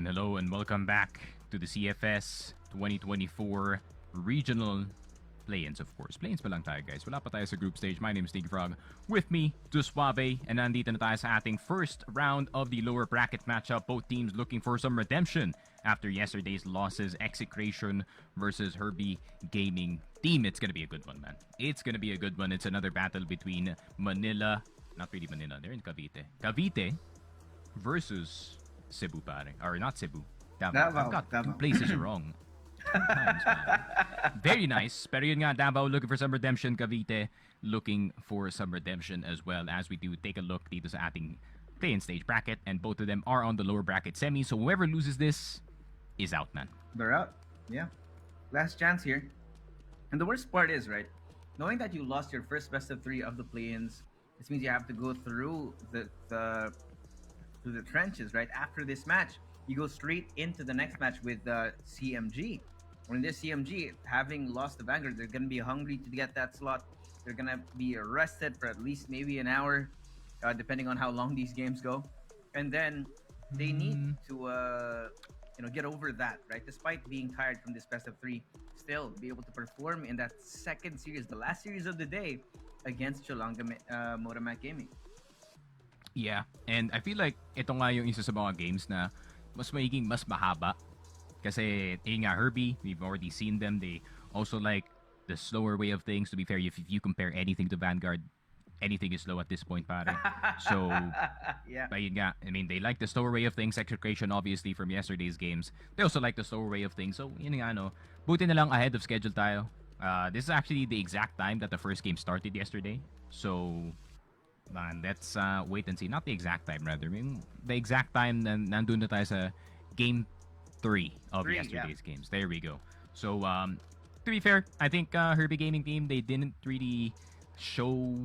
And hello and welcome back to the CFS 2024 Regional Play-ins, of course. Play-ins pa lang tayo, guys. Wala pa tayo sa group stage. My name is Sneaky Frog. With me, Suave. And nandito na tayo sa ating first round of the lower bracket matchup. Both teams looking for some redemption after yesterday's losses. Execration versus Herbie Gaming team. It's gonna be a good one, man. It's gonna be a good one. It's another battle between Manila. Not really Manila. They're in Cavite. Cavite versus Cebu, pare. Or not Cebu. Davao. I've got two places wrong. Times, very nice. Pero yun nga, Davao looking for some redemption. Cavite looking for some redemption as well. As we do take a look dito sa ating play-in stage bracket. And both of them are on the lower bracket semi. So whoever loses this is out, man. They're out. Yeah. Last chance here. And the worst part is, right, knowing that you lost your first best of 3 of the play-ins, this means you have to go through the trenches, right? After this match, you go straight into the next match with CMG. Or in this CMG, having lost the Vanguard, they're going to be hungry to get that slot. They're going to be arrested for at least maybe an hour, depending on how long these games go. And then they need to, get over that, right? Despite being tired from this best of 3, still be able to perform in that second series, the last series of the day, against Cholanga Motomac Gaming. Yeah, and I feel like ito nga yung isa sa mga games na mas maiging mas mahaba. Kasi, nga, Herbie, we've already seen them. They also like the slower way of things. To be fair, if you compare anything to Vanguard, anything is slow at this point, pare. So, yeah. Ayun nga, I mean, they like the slower way of things. Execration, obviously, from yesterday's games. They also like the slower way of things. So, yun nga, buti na lang ahead of schedule tayo. This is actually the exact time that the first game started yesterday. So, man, let's wait and see. Not the exact time, rather. I mean, the exact time na nandun na tayo sa game 3 of yesterday's games. There we go. So, to be fair, I think Herbie Gaming team, they didn't really show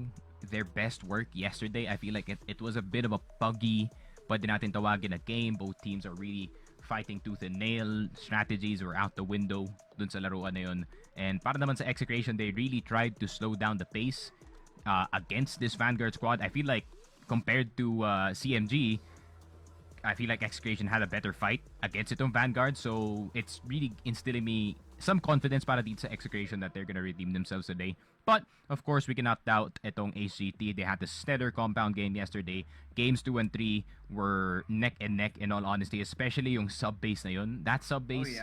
their best work yesterday. I feel like it was a bit of a buggy, pwede natin tawagin a game. Both teams are really fighting tooth and nail. Strategies were out the window dun sa laruan na yun. And para naman sa Execration, they really tried to slow down the pace against this Vanguard squad. I feel like compared to CMG, I feel like Execration had a better fight against itong Vanguard. So it's really instilling me some confidence para dito sa Execration that they're gonna redeem themselves today. But of course, we cannot doubt itong HGT. They had the stellar compound game yesterday. Games 2 and 3 were neck and neck, in all honesty, especially yung sub base na yun. That sub base,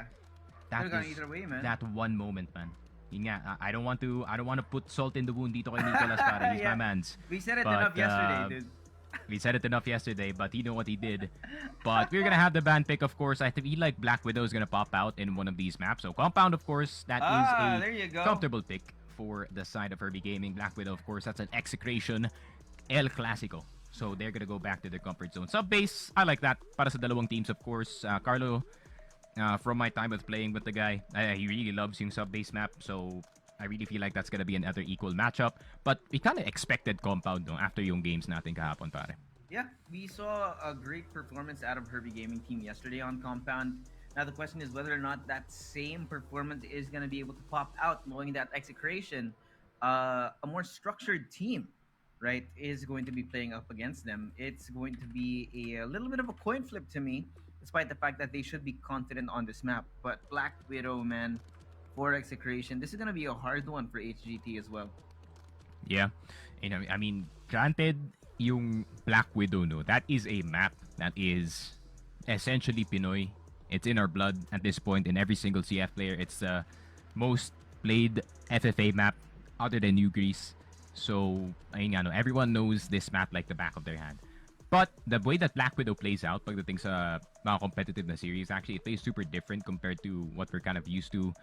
that is either way, man. That one moment, man. Yun nga, I don't want to put salt in the wound dito kay Nicolas, para he's my mans. We said it enough yesterday, dude. We said it enough yesterday, but you know what he did. But we're gonna have the ban pick, of course. I feel like Black Widow is gonna pop out in one of these maps. So Compound, of course, that is a comfortable pick for the side of Herbie Gaming. Black Widow, of course, that's an Execration El Clasico. So they're gonna go back to their comfort zone. Sub base, I like that. Para sa dalawang teams, of course. Carlo, from my time with playing with the guy, he really loves yung sub base map. So I really feel like that's gonna be another equal matchup. But we kind of expected Compound after yung games natin kahapon, pare. Yeah, we saw a great performance out of Herbie Gaming team yesterday on Compound. Now the question is whether or not that same performance is going to be able to pop out, knowing that Execration, a more structured team, right, is going to be playing up against them. It's going to be a little bit of a coin flip to me, despite the fact that they should be confident on this map. But Black Widow, man, for Execration, this is going to be a hard one for HGT as well. Yeah, I mean, granted, yung Black Widow, that is a map that is essentially Pinoy. It's in our blood at this point. In every single CF player, it's the most played FFA map other than New Greece. So, everyone knows this map like the back of their hand. But the way that Black Widow plays out pagdating sa mga competitive na series, actually, it plays super different compared to what we're kind of used to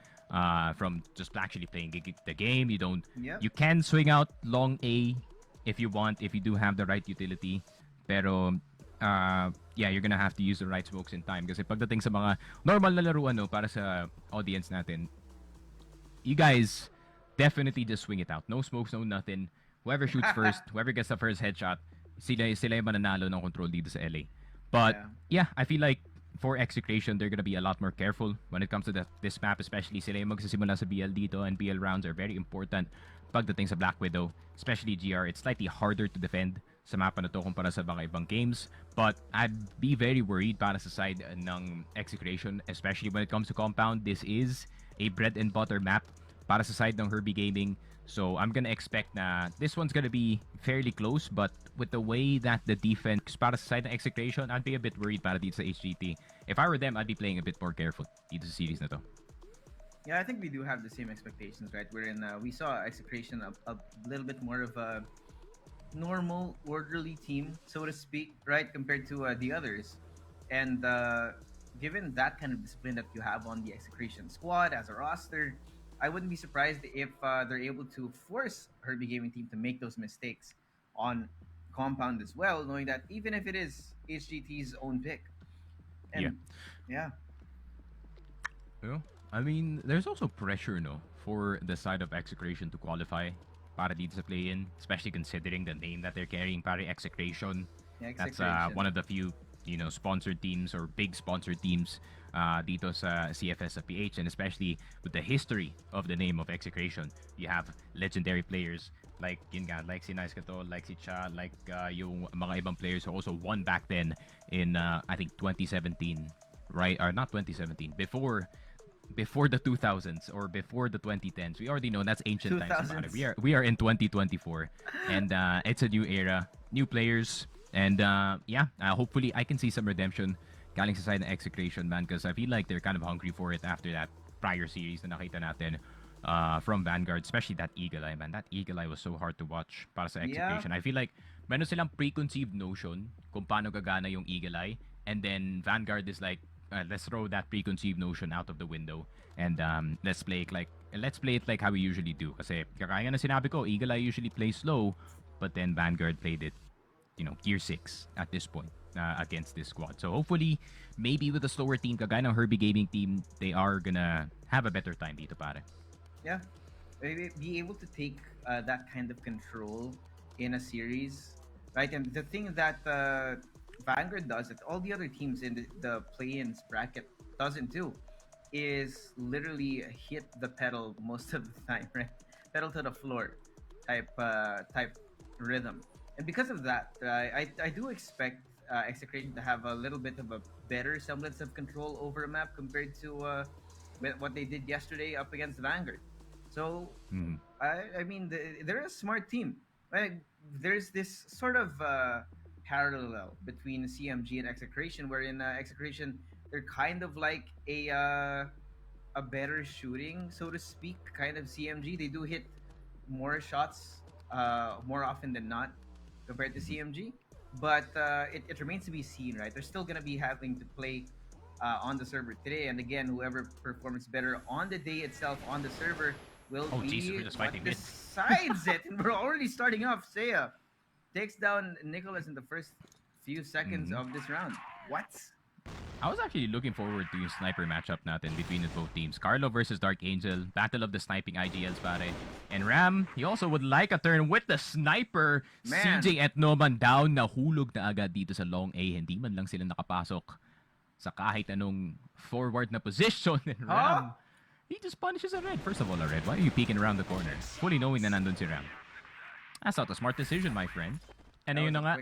from just actually playing the game. You can swing out long A if you want, if you do have the right utility. Pero, you're gonna have to use the right smokes in time. Kasi pagdating sa mga normal na laruan, para sa audience natin, you guys definitely just swing it out. No smokes, no nothing. Whoever shoots first, whoever gets the first headshot, sila yung mananalo ng control dito sa LA. But, I feel like for Execration, they're gonna be a lot more careful when it comes to this map, especially sila yung magsisimula sa BL dito, and BL rounds are very important pagdating sa Black Widow, especially GR. It's slightly harder to defend. sa mapa na to kumpara sa mga ibang games. But I'd be very worried para sa side ng Execration, especially when it comes to Compound. This is a bread and butter map para sa side ng Herbie Gaming. So I'm gonna expect na this one's gonna be fairly close, but with the way that the defense para sa side ng Execration, I'd be a bit worried para dito sa HGT. If I were them, I'd be playing a bit more careful dito sa series na to. Yeah, I think we do have the same expectations, right? Wherein we saw Execration a little bit more of a normal, orderly team, so to speak, right, compared to the others. And given that kind of discipline that you have on the Execration squad as a roster, I wouldn't be surprised if they're able to force Herbie Gaming team to make those mistakes on Compound as well, knowing that even if it is HGT's own pick. And yeah. Yeah. I mean, there's also pressure, no, for the side of Execration to qualify para dito sa play-in, especially considering the name that they're carrying, para Execration. That's one of the few, sponsored teams or big sponsored teams dito sa CFS sa PH, and especially with the history of the name of Execration. You have legendary players like si Nice Kato, like si Cha, like yung mga ibang players who also won back then in I think 2017, right? Or not 2017, before the 2000s or before the 2010s. We already know that's ancient times. We are in 2024, and it's a new era, new players, and hopefully I can see some redemption galing sa side ng Execration, man, because I feel like they're kind of hungry for it after that prior series na nakita natin from Vanguard, especially that Eagle Eye, man. That Eagle Eye was so hard to watch para sa Execration. I feel like meron silang preconceived notion kung paano gagana yung Eagle Eye, and then Vanguard is like, let's throw that preconceived notion out of the window, and let's play it like how we usually do. Kasi kaya na sinabi ko, Eagle Eye usually plays slow, but then Vanguard played it, Gear 6 at this point against this squad. So hopefully, maybe with a slower team, kagaya ng Herbie Gaming team, they are gonna have a better time dito, pare. Yeah, be able to take that kind of control in a series, right? And the thing that Vanguard does that all the other teams in the play-in bracket doesn't do is literally hit the pedal most of the time, right? Pedal to the floor type rhythm. And because of that, I do expect Execration to have a little bit of a better semblance of control over a map compared to what they did yesterday up against Vanguard. So, I mean, they're a smart team. Like, there's this sort of parallel between CMG and Execration, wherein Execration, they're kind of like a better shooting, so to speak, kind of CMG. They do hit more shots more often than not compared to CMG, but it remains to be seen, right? They're still gonna be having to play on the server today, and again, whoever performs better on the day itself on the server will be what decides it. And we're already starting off. Seiya takes down Nicholas in the first few seconds of this round. What? I was actually looking forward to yung sniper matchup natin between the both teams. Carlo versus Dark Angel, battle of the sniping IGLs, pare. And Ram, he also would like a turn with the sniper. Man. CJ at Noman down, nahulog na agad dito sa long A. Hindi man lang sila nakapasok sa kahit anong forward na position. And Ram, he just punishes a red. First of all, a red, why are you peeking around the corner? Fully knowing na nandun si Ram. That's not a smart decision, my friend. And ayun na nga,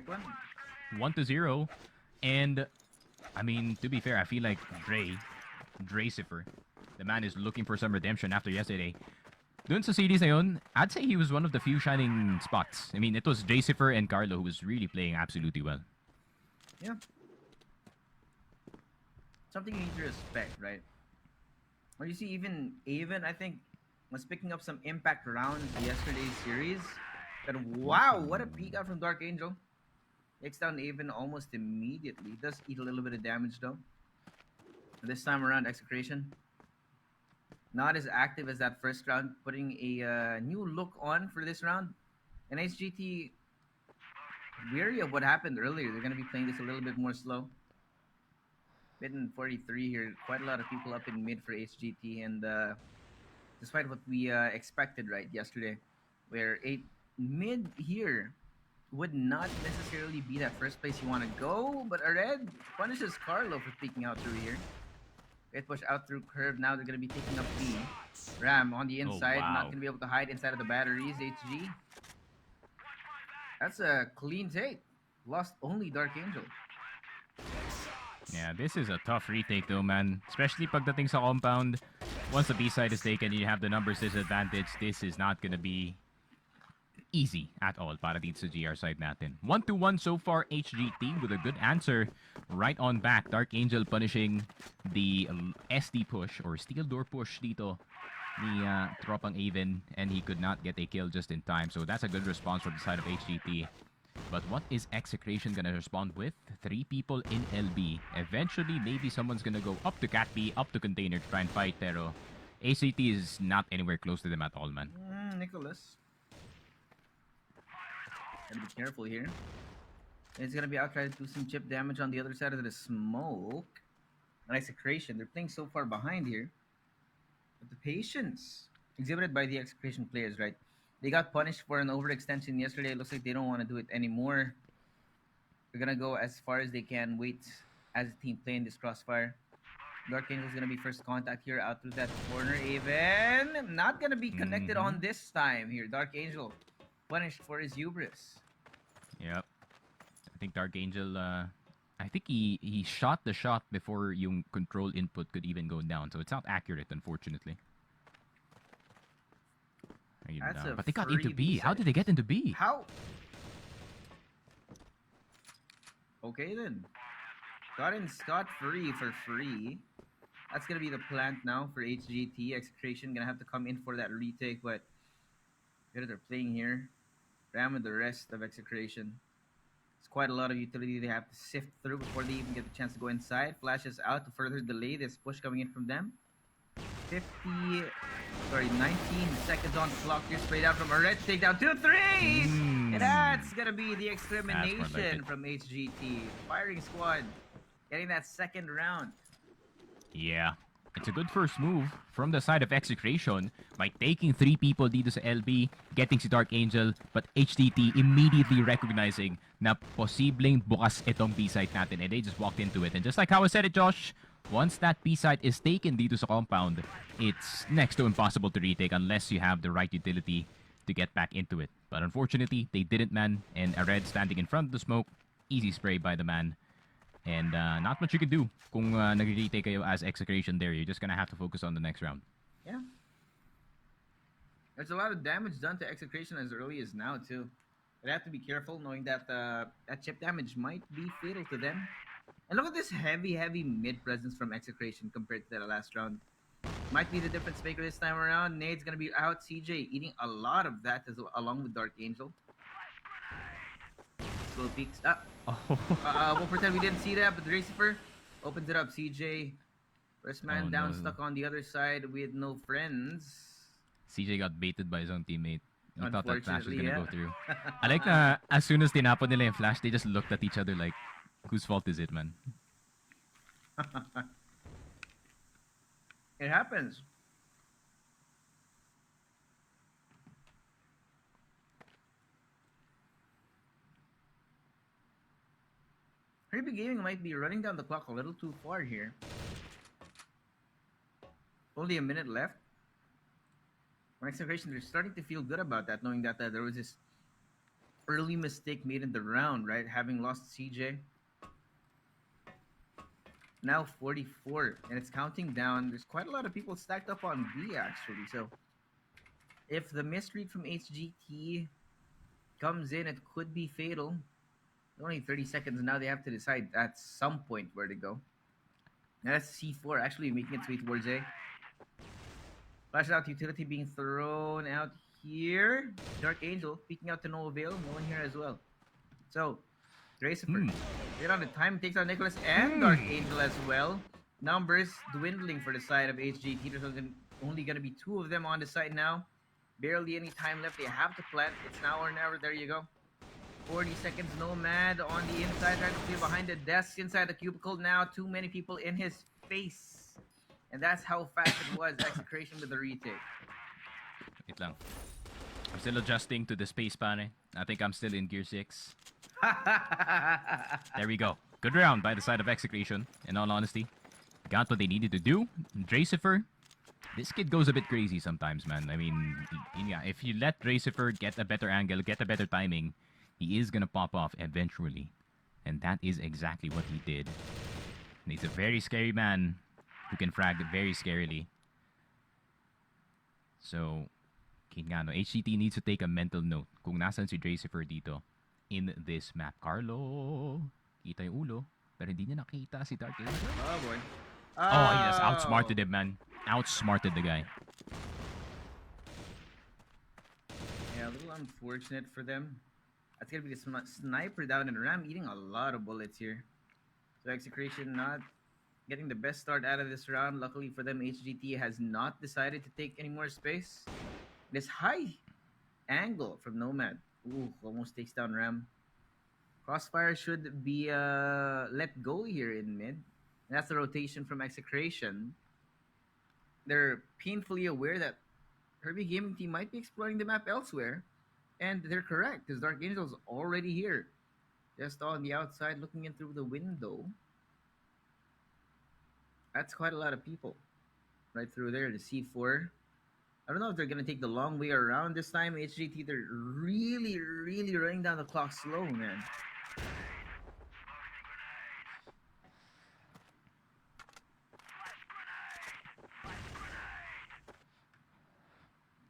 1-0. And I mean, to be fair, I feel like Dracipher, the man is looking for some redemption after yesterday. Dun sa series na yun, I'd say he was one of the few shining spots. I mean, it was Dracipher and Carlo who was really playing absolutely well. Yeah. Something you need to respect, right? Or you see, even Avon, I think, was picking up some impact around yesterday's series. But wow, what a peek out from Dark Angel. Takes down Avon almost immediately. Does eat a little bit of damage though. This time around, Execration not as active as that first round, putting a new look on for this round. And HGT, weary of what happened earlier, they're going to be playing this a little bit more slow. Mid in 43 here, quite a lot of people up in mid for HGT, and despite what we expected right yesterday, where mid here would not necessarily be that first place you want to go, but a red punishes Carlo for peeking out through here. Great push out through curve. Now they're going to be taking up B. Ram on the inside, not going to be able to hide inside of the batteries. HG. That's a clean take. Lost only Dark Angel. Yeah, this is a tough retake though, man. Especially pagdating sa compound. Once the B side is taken, you have the numbers disadvantage. This is not gonna be easy at all para dito sa GR side natin. 1-1 so far, HGT with a good answer right on back. Dark Angel punishing the SD push or steel door push dito ni Tropang Aven, and he could not get a kill just in time. So that's a good response from the side of HGT. But what is Execration gonna respond with? 3 people in LB. Eventually, maybe someone's gonna go up to Cat B, up to Container to try and fight, pero HGT is not anywhere close to them at all, man. Nicholas. Gotta be careful here. It's gonna be out trying to do some chip damage on the other side of the smoke. And Execration, they're playing so far behind here. But the patience exhibited by the Execration players, right? They got punished for an overextension yesterday. It looks like they don't want to do it anymore. They're gonna go as far as they can, wait as a team playing this crossfire. Dark Angel is gonna be first contact here out through that corner. Even not gonna be connected on this time here. Dark Angel punished for his hubris. Yep. I think Dark Angel, I think he shot the shot before yung control input could even go down. So it's not accurate, unfortunately. But they got into B. How did they get into B? How? Okay then. Got in scot-free for free. That's gonna be the plant now for HGT. Execration gonna have to come in for that retake, but good they're playing here. Ram with the rest of Execration. It's quite a lot of utility they have to sift through before they even get the chance to go inside. Flashes out to further delay this push coming in from them. 19 seconds on the clock here, sprayed out from a red takedown. 2-3! And that's gonna be the extermination from HGT. Firing squad getting that second round. Yeah. It's a good first move from the side of Execration by taking 3 people dito sa LB, getting si Dark Angel, but HTT immediately recognizing na posibleng bukas itong B-site natin, and they just walked into it. And just like how I said it, Josh, once that B-site is taken dito sa compound, it's next to impossible to retake unless you have the right utility to get back into it. But unfortunately, they didn't, man, and a red standing in front of the smoke, easy spray by the man. And not much you can do kung nag-retake kayo as Execration there. You're just gonna have to focus on the next round. Yeah. There's a lot of damage done to Execration as early as now, too. They have to be careful knowing that that chip damage might be fatal to them. And look at this heavy mid presence from Execration compared to that last round. Might be the difference maker this time around. Nade's gonna be out. CJ eating a lot of that along with Dark Angel. Slow peeks up. We'll pretend we didn't see that, but the Racifer opens it up. CJ, first man down, stuck on the other side with no friends. CJ got baited by his own teammate. He thought that flash was gonna go through. I like as soon as tinapon nila yung flash, they just looked at each other like, whose fault is it, man? It happens. Herby Gaming might be running down the clock a little too far here. Only a minute left. For Execration, they're starting to feel good about that, knowing that there was this early mistake made in the round, right? Having lost CJ. Now 44, and it's counting down. There's quite a lot of people stacked up on B, actually. So if the misread from HGT comes in, it could be fatal. Only 30 seconds now. They have to decide at some point where to go. And that's C4 actually making its way towards A. Flash out utility being thrown out here. Dark Angel peeking out to no avail. No one here as well. So, Racifer. Right on the time. Takes out Nicholas and Dark Angel as well. Numbers dwindling for the side of HGT. There's only going to be 2 of them on the side now. Barely any time left. They have to plant. It's now or never. There you go. 40 seconds, Nomad on the inside, trying to clear behind the desk inside the cubicle now. Too many people in his face. And that's how fast it was. Execration with the retake. Wait lang. I'm still adjusting to the space pane. I think I'm still in gear 6. There we go. Good round by the side of Execration, in all honesty. Got what they needed to do. Dracifer, this kid goes a bit crazy sometimes, man. I mean, yeah, if you let Dracifer get a better angle, get a better timing, he is gonna pop off eventually. And that is exactly what he did. And he's a very scary man who can frag very scarily. So, Kingano, HCT needs to take a mental note kung nasan si Dracifer dito in this map. Carlo, kita yung ulo, pero hindi niya nakita si Dark Angel. Oh boy. Oh, he just outsmarted him, man. Outsmarted the guy. Yeah, a little unfortunate for them. That's gonna be the sniper down, and Ram eating a lot of bullets here. So Execration not getting the best start out of this round. Luckily for them, HGT has not decided to take any more space. This high angle from Nomad. Ooh, almost takes down Ram. Crossfire should be let go here in mid. And that's the rotation from Execration. They're painfully aware that Herbie Gaming Team might be exploring the map elsewhere. And they're correct, because Dark Angel's already here. Just on the outside, looking in through the window. That's quite a lot of people. Right through there, the C4. I don't know if they're going to take the long way around this time. HGT, they're really, really running down the clock slow, man.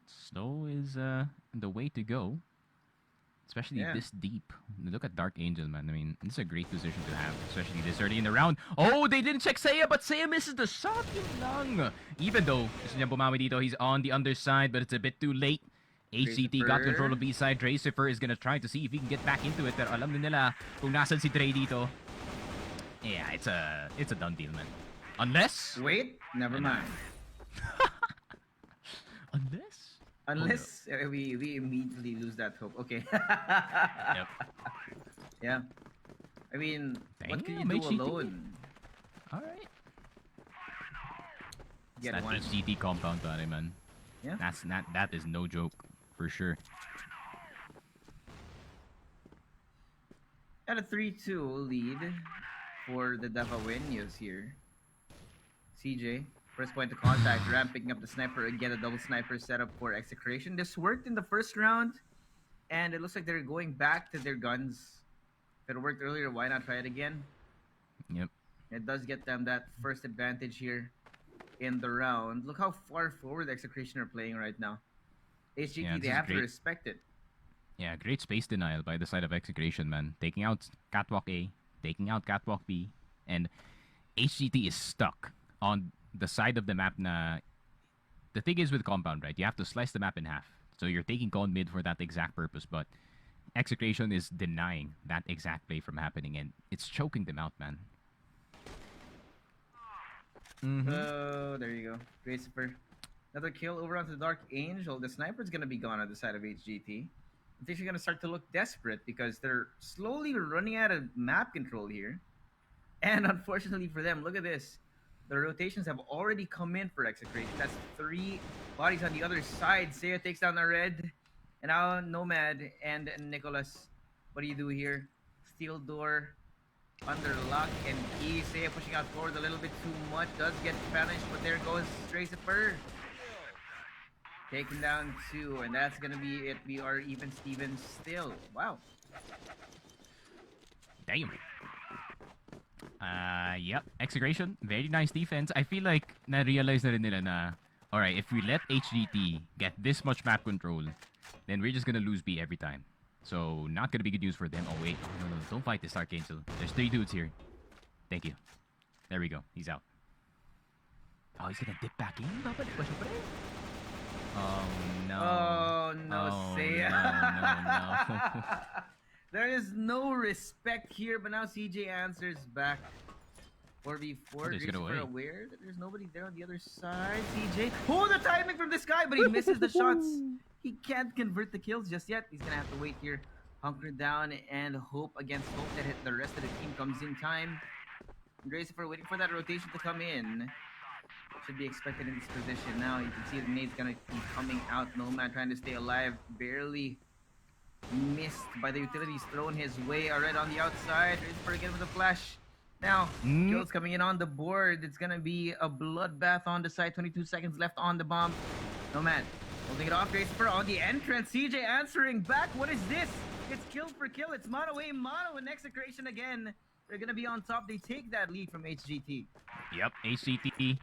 Slow is the way to go. Especially this deep. Look at Dark Angel, man. I mean, this is a great position to have, especially this early in the round. Oh, they didn't check Seiya, but Seiya misses the shot. Yun lang. Even though gusto niya bumawi dito, he's on the underside, but it's a bit too late. HCT got control of B-side. Dracifer is gonna try to see if he can get back into it. Pero alam na nila kung nasan si Dre dito. Yeah, it's a done deal, man. Unless... Wait, never mind. Unless we immediately lose that hope. Okay. Yep. Yeah. I mean, what can you Damn, do HCT. alone? Alright. Get That one. HCT compound pare, man. Yeah. That is no joke, for sure. Got a 3-2 lead for the Davawenyos here. CJ, first point of contact. Ram picking up the sniper again. A double sniper setup for Execration. This worked in the first round, and it looks like they're going back to their guns. If it worked earlier, why not try it again? Yep. It does get them that first advantage here in the round. Look how far forward Execration are playing right now. HGT, Yeah, they this is have to great. respect it. Yeah, great space denial by the side of Execration, man. Taking out Catwalk A, taking out Catwalk B, and HGT is stuck on the side of the map na... The thing is with Compound, right? You have to slice the map in half. So you're taking Con mid for that exact purpose, but Execration is denying that exact play from happening, and it's choking them out, man. Oh, there you go. Great super. Another kill over onto the Dark Angel. The sniper's gonna be gone on the side of HGT. Things are gonna start to look desperate because they're slowly running out of map control here. And unfortunately for them, look at this. The rotations have already come in for Execration. That's 3 bodies on the other side. Seiya takes down the red. And now Nomad and Nicholas. What do you do here? Steel door under lock and key. Seiya pushing out forward a little bit too much. Does get vanished, but there goes Dracifer. Taken down 2, and that's gonna be it. We are even Steven still. Wow. Damn. Yep. Execration, very nice defense. I feel like na-realize na rin nila na, alright, if we let HGT get this much map control, then we're just gonna lose B every time. So, not gonna be good news for them. Oh, wait. Oh, no, don't fight this Dark Angel. There's 3 dudes here. Thank you. There we go. He's out. Oh, he's gonna dip back in. Babalik pa siya, pre. Oh, no. Oh, no, Oh, Seiya. no. There is no respect here, but now CJ answers back. 4v4. Just get away. Aware that there's nobody there on the other side. CJ. Oh, the timing from this guy, but he misses the shots. He can't convert the kills just yet. He's gonna have to wait here, hunker down, and hope against hope that the rest of the team comes in time. Dracifer waiting for that rotation to come in. Should be expected in this position. Now you can see the nade's gonna be coming out. Nomad trying to stay alive, barely missed by the utilities thrown his way. Red on the outside. Dracifer again with a flash. Now kills coming in on the board. It's gonna be a bloodbath on the side. 22 seconds left on the bomb. Nomad holding it off. Dracifer on the entrance. CJ answering back. What is this? It's kill for kill. It's mono a mono and Execration again. They're gonna be on top. They take that lead from HGT. Yep, HCT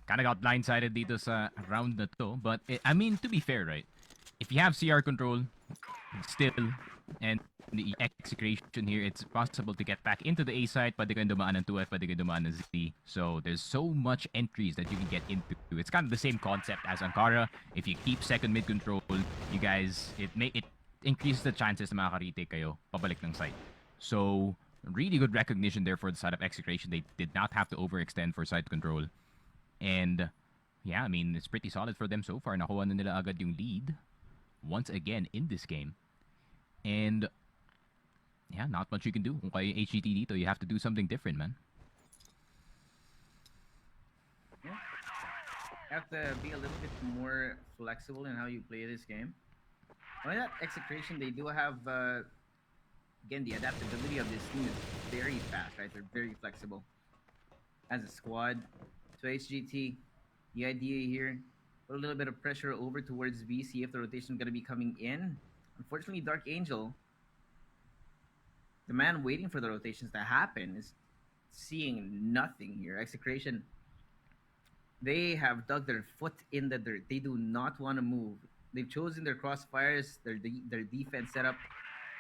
kind of got blindsided dito sa round na to. But, I mean, to be fair, right? If you have CR control, still, and the Execration here, it's possible to get back into the A side. Pwede kayong dumaan ng 2F, pwede kayong dumaan ng Z. So, there's so much entries that you can get into. It's kind of the same concept as Ankara. If you keep second mid control, you guys, it increases the chances na makaka-retake kayo pabalik ng site. So, really good recognition there for the side of Execration. They did not have to overextend for side control. And, yeah, I mean, it's pretty solid for them so far. Nakuha na nila agad yung lead once again in this game. And, yeah, not much you can do. Kung kayo yung HGT dito, you have to do something different, man. Yeah. You have to be a little bit more flexible in how you play this game. Only that Execration, they do have, again, the adaptability of this team is very fast, right? They're very flexible as a squad. So HGT, the idea here, put a little bit of pressure over towards B, see if the rotation is going to be coming in. Unfortunately, Dark Angel, the man waiting for the rotations to happen, is seeing nothing here. Execration, they have dug their foot in the dirt. They do not want to move. They've chosen their crossfires, their defense setup,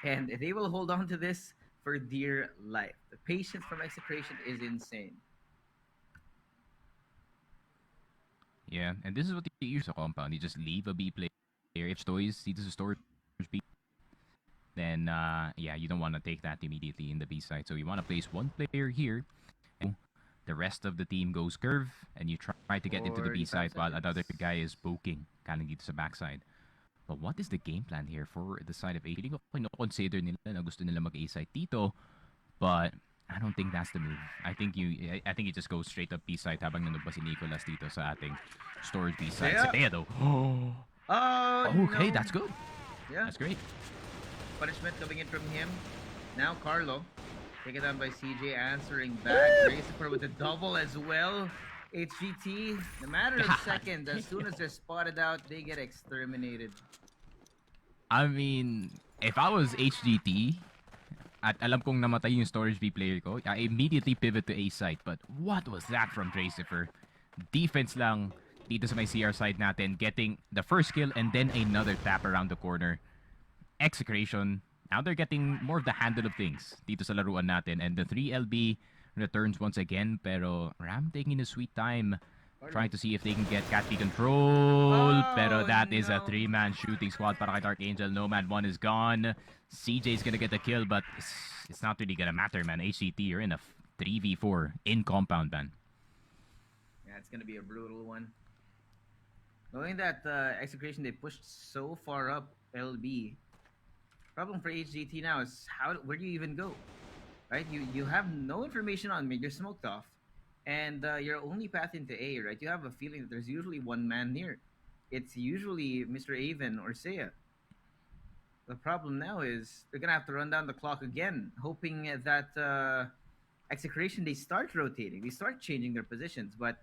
and they will hold on to this for dear life. The patience from Execration is insane. Yeah, and this is what you use a compound. You just leave a B player. If Stoys sees a storage B, then yeah, you don't want to take that immediately in the B side. So you want to place one player here, and the rest of the team goes curve, and you try to get into the B side while another guy is poking, kind of dito sa backside. But what is the game plan here for the side of A? Hindi ko consider nila na gusto nila mag-A side dito, but I don't think that's the move. I think you just go straight up B side habang nandun pa si Nicolas dito sa ating storage B side. Yeah. Sa Teo though. Oh, okay, no. that's good. Yeah. That's great. Punishment coming in from him. Now Carlo, taken down by CJ, answering back. Racifer with a double as well. HGT, in a matter of seconds, as soon as they're spotted out, they get exterminated. I mean, if I was HGT, at alam kong namatay yung storage B player ko, I immediately pivot to A side. But what was that from Racifer? Defense lang dito sa may CR side natin, getting the first kill and then another tap around the corner. Execration, now they're getting more of the handle of things dito sa laruan natin. And the 3LB returns once again, pero Ram taking a sweet time trying to see if they can get Cat B control. Pero that is a 3-man shooting squad para kay Dark Angel. Nomad 1 is gone. CJ's gonna get the kill, but it's not really gonna matter, man. HCT, you're in a 3v4 in compound, man. Yeah, it's gonna be a brutal one. Knowing that Execration, they pushed so far up LB. Problem for HGT now is where do you even go? Right? You have no information on mid, you're smoked off. And your only path into A, right? You have a feeling that there's usually one man near. It's usually Mr. Avon or Seiya. The problem now is they're gonna have to run down the clock again, hoping that Execration, they start rotating, they start changing their positions. But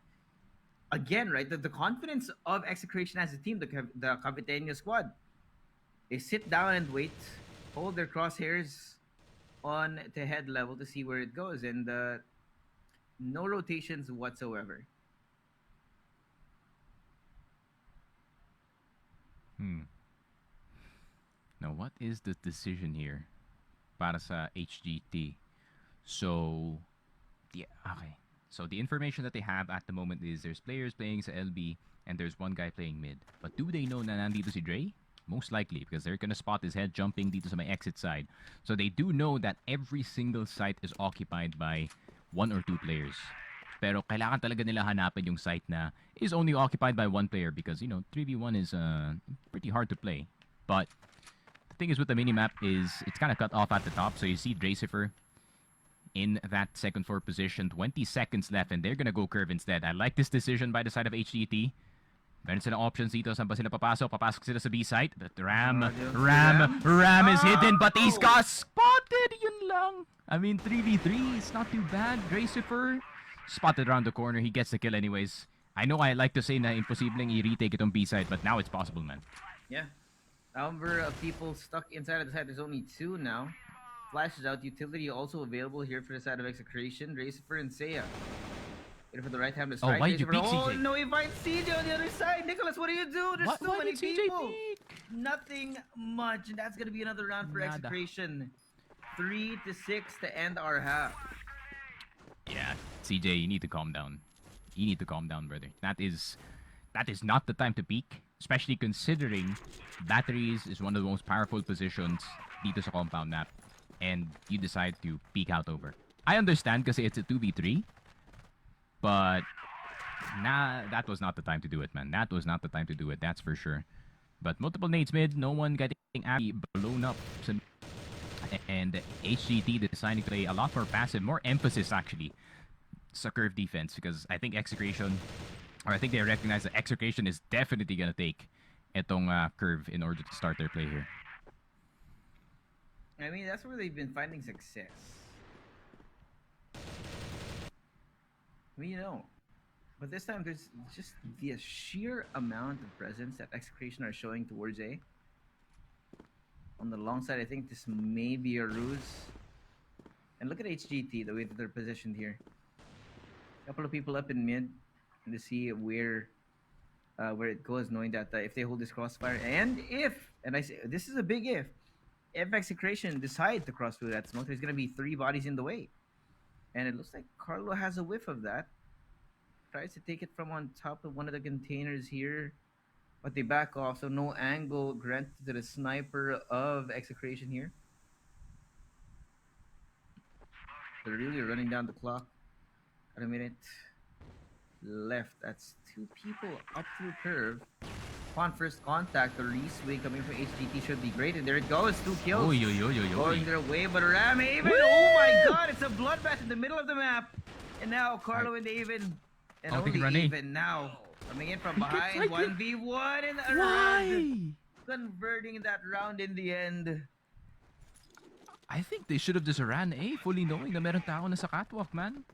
again, right, the confidence of Execration as a team, the Caviteño squad, they sit down and wait, hold their crosshairs on to head level to see where it goes, and no rotations whatsoever. Now, what is the decision here para sa HGT? So, yeah, okay. So, the information that they have at the moment is there's players playing sa LB and there's one guy playing mid. But do they know na nandito si Dre? Most likely, because they're gonna spot his head jumping dito sa my exit side. So, they do know that every single site is occupied by 1 or 2 players. Pero kailangan talaga nila hanapin yung site na is only occupied by 1 player because, you know, 3v1 is pretty hard to play. But the thing is with the minimap is it's kind of cut off at the top. So you see Dracifer in that second floor position. 20 seconds left and they're gonna go curve instead. I like this decision by the side of HGT. Meron silang options dito. Saan ba sila papasok? Papasok sila sa B site. But Ram is hidden but he's got spotted. Yun lang. I mean, 3v3, it's not too bad. Dracifer spotted around the corner. He gets the kill anyways. I know I like to say na imposibleng i-retake itong B side, but now it's possible, man. Yeah. Number of people stuck inside of the site. There's only 2 now. Flash is out. Utility also available here for the side of Execration. Racifer and Seiya. Waiting for the right time to Oh, strike. why did you Racifer. peek, Oh CJ? no, he finds CJ on the other side. Nicholas, what do you do? There's too Why many did CJ people. peek? Nothing much, and that's gonna be another round for Nada. Execration. 3-6 to end our half. Yeah, CJ, you need to calm down. You need to calm down, brother. That is not the time to peak, especially considering batteries is one of the most powerful positions dito sa compound map, and you decide to peek out over. I understand kasi it's a 2v3, but that was not the time to do it, man. That was not the time to do it, that's for sure. But multiple nades mid, no one getting actually blown up. And HGT deciding to play a lot more passive, more emphasis actually sa curve defense, because I think Execration, or I think they recognize that Execration is definitely gonna take itong curve in order to start their play here. I mean, that's where they've been finding success. We know. But this time, there's just the sheer amount of presence that Execration are showing towards A. On the long side, I think this may be a ruse. And look at HGT, the way that they're positioned here. A couple of people up in mid, and to see where it goes, knowing that if they hold this crossfire, and I say this is a big if Execration decide to cross through that smoke, there's gonna be 3 bodies in the way, and it looks like Carlo has a whiff of that. Tries to take it from on top of one of the containers here, but they back off, so no angle granted to the sniper of Execration here. They're really running down the clock. Got a minute left. That's 2 people up through curve. Upon first contact, the re-swing coming from HGT should be great. And there it goes. 2 kills. Oy, oy, oy, oy, Going oy. their way, but Ram Haven. Oh my god, it's a bloodbath in the middle of the map. And now Carlo and Haven. And Oh, they can only run A. Haven now. Coming in from He gets behind. right 1v1 and a Why? round. Converting that round in the end. I think they should have just ran A, fully knowing na meron tao na sa catwalk, man.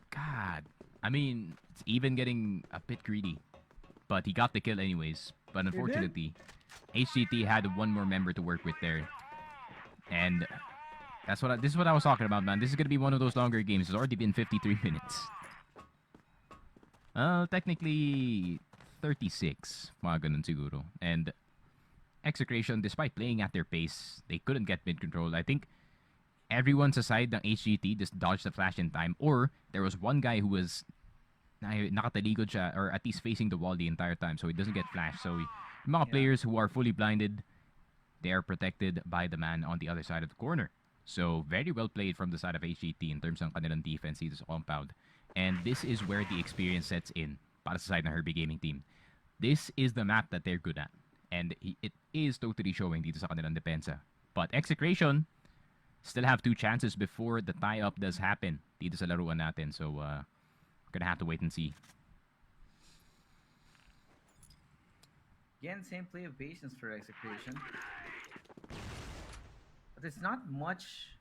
God. I mean, it's even getting a bit greedy. But he got the kill anyways. But unfortunately, HGT had one more member to work with there. And this is what I was talking about, man. This is going to be one of those longer games. It's already been 53 minutes. Technically 36. Mga ganun siguro. And Execration, despite playing at their pace, they couldn't get mid control. I think everyone's aside ng HGT just dodged the flash in time, or there was one guy who was nakataligod siya, or at least facing the wall the entire time, so he doesn't get flashed. So yung mga players who are fully blinded, they are protected by the man on the other side of the corner. So very well played from the side of HGT in terms ng kanilang defense dito sa compound. And this is where the experience sets in para sa side ng Herbie Gaming team. This is the map that they're good at. And it is totally showing dito sa kanilang depensa. But Execration still have 2 chances before the tie-up does happen dito sa laruan natin. So, gonna have to wait and see. Again, same play of patience for Execration. But it's not much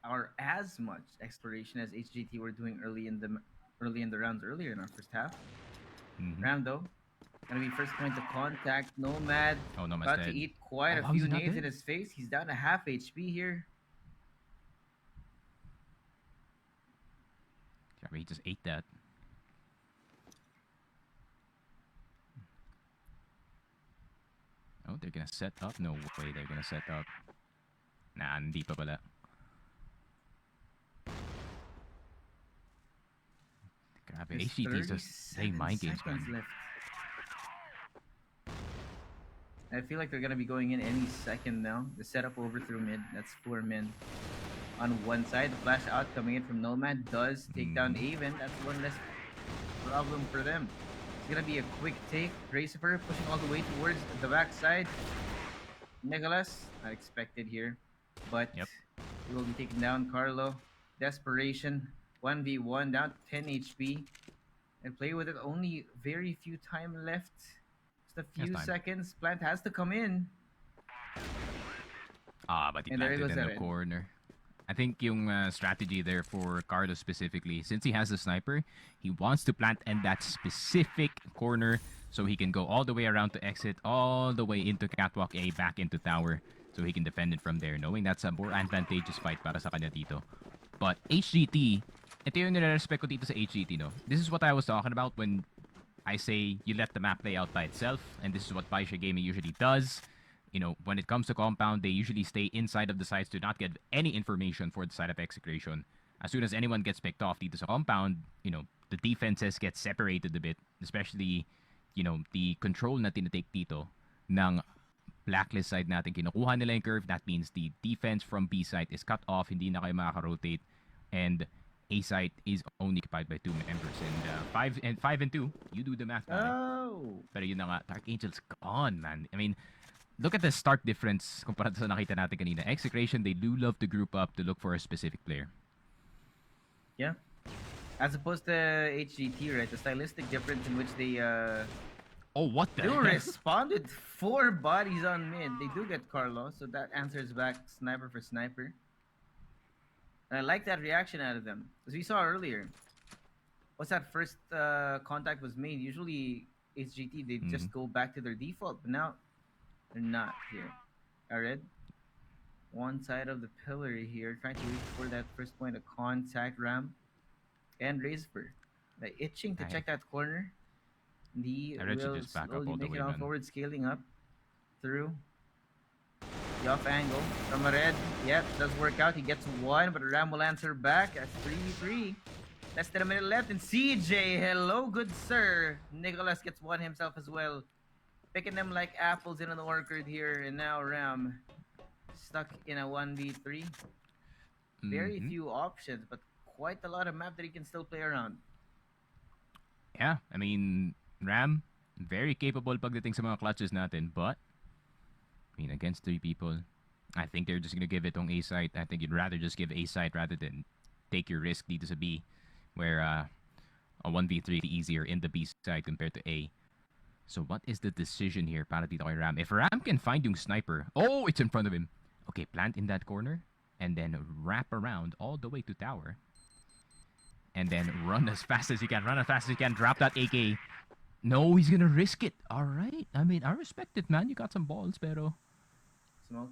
or as much exploration as HGT were doing early in the rounds earlier in our first half. Ram though, gonna be first point of contact. Nomad Nomad's about to dead. eat quite a How is few he not nades in dead? his face. He's down to half HP here. He just ate that. Oh, they're gonna set up? No way they're gonna set up. Nah, hindi pa pala. Grabe, There's HGT is just playing 37 mind games, seconds man. left. I feel like they're gonna be going in any second now. The setup over through mid. That's 4 men on one side. The flash out coming in from Nomad does take down Aven. That's one less problem for them. It's gonna be a quick take. Racifer pushing all the way towards the backside. Nicholas, not expected here, but Yep. he will be taken down. Carlo, desperation, 1v1 down to 10 HP, and play with it. Only very few time left. Just a few time. seconds. Plant has to come in. But he And there planted goes in the Evan. corner. I think yung strategy there for Carlos specifically, since he has a sniper, he wants to plant in that specific corner so he can go all the way around to exit, all the way into Catwalk A, back into Tower, so he can defend it from there, knowing that's a more advantageous fight para sa kanya dito. But HGT, ito yung nire-respect ko dito sa HGT, no? This is what I was talking about when I say you let the map play out by itself, and this is what Baisha Gaming usually does. You know, when it comes to compound, they usually stay inside of the sites to not get any information for the side of Execration. As soon as anyone gets picked off dito sa compound, you know, the defenses get separated a bit, especially, you know, the control na tinitake dito ng blacklist side natin. Kinukuha nila yung curve. That means the defense from B site is cut off, hindi na kayo makaka-rotate, and A site is only occupied by 2 members. And 5 and 2, you do the math. Oh! Pero yun na nga, Dark Angel's gone, man. I mean, look at the stark difference kumpara sa nakita natin kanina. Execration, they do love to group up to look for a specific player. Yeah. As opposed to HGT, right? The stylistic difference in which they Oh, what the they heck? responded 4 bodies on mid. They do get Carlo, so that answers back sniper for sniper. And I like that reaction out of them. As we saw earlier, once that first contact was made, usually HGT, they just go back to their default. But now, they're not here. Alright? One side of the pillar here, trying to reach for that first point of contact. Ram and Razor. They're itching to check that corner. The will just back up slowly all the make way, it on man. forward, scaling up through the off angle from a red. Yep, does work out. He gets one, but Ram will answer back at 3-3. Less than a minute left, and CJ, hello, good sir. Nicholas gets one himself as well. Picking them like apples in an orchard here, and now Ram stuck in a 1v3. Very few options, but quite a lot of map that he can still play around. Yeah, I mean, Ram, very capable pagdating sa mga clutches natin, but I mean, against 3 people, I think they're just gonna give it on A site. I think you'd rather just give A site rather than take your risk dito sa B, where a 1v3 is easier in the B side compared to A. So what is the decision here para dito kay Ram? If Ram can find yung sniper, oh, it's in front of him. Okay, plant in that corner, and then wrap around all the way to tower. And then run as fast as you can. Run as fast as you can. Drop that AK. No, he's gonna risk it. All right. I mean, I respect it, man. You got some balls, pero Smoke.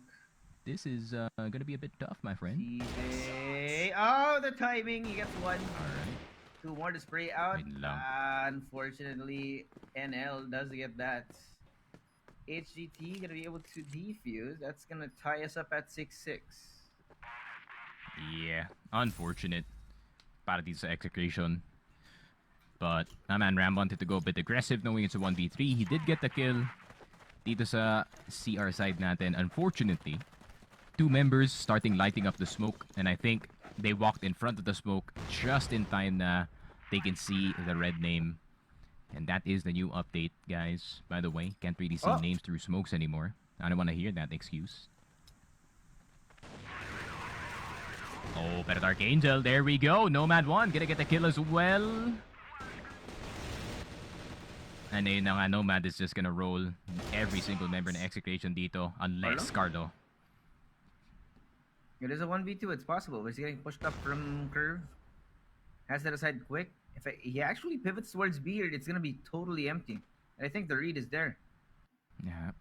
this is gonna be a bit tough, my friend. CJ. Oh, the timing. He gets one. All right. 2 more to spray out. Wait lang. Unfortunately, NL does get that. HGT gonna be able to defuse. That's gonna tie us up at 6-6. Yeah, unfortunate para dito sa Execration. But, man, Ram wanted to go a bit aggressive knowing it's a 1v3. He did get the kill dito sa CR side natin. Unfortunately, 2 members starting lighting up the smoke, and I think they walked in front of the smoke just in time na they can see the red name. And that is the new update, guys. By the way, can't really see names through smokes anymore. I don't want to hear that excuse. Oh, pero Dark Angel, there we go. Nomad 1, gonna get the kill as well. And ayun na nga, Nomad is just gonna roll every single member in Execration dito, unless Carlo. It is a 1v2. It's possible, but he's getting pushed up from curve. Has that aside quick. If he actually pivots towards B here, it's gonna be totally empty. And I think the read is there. Yeah.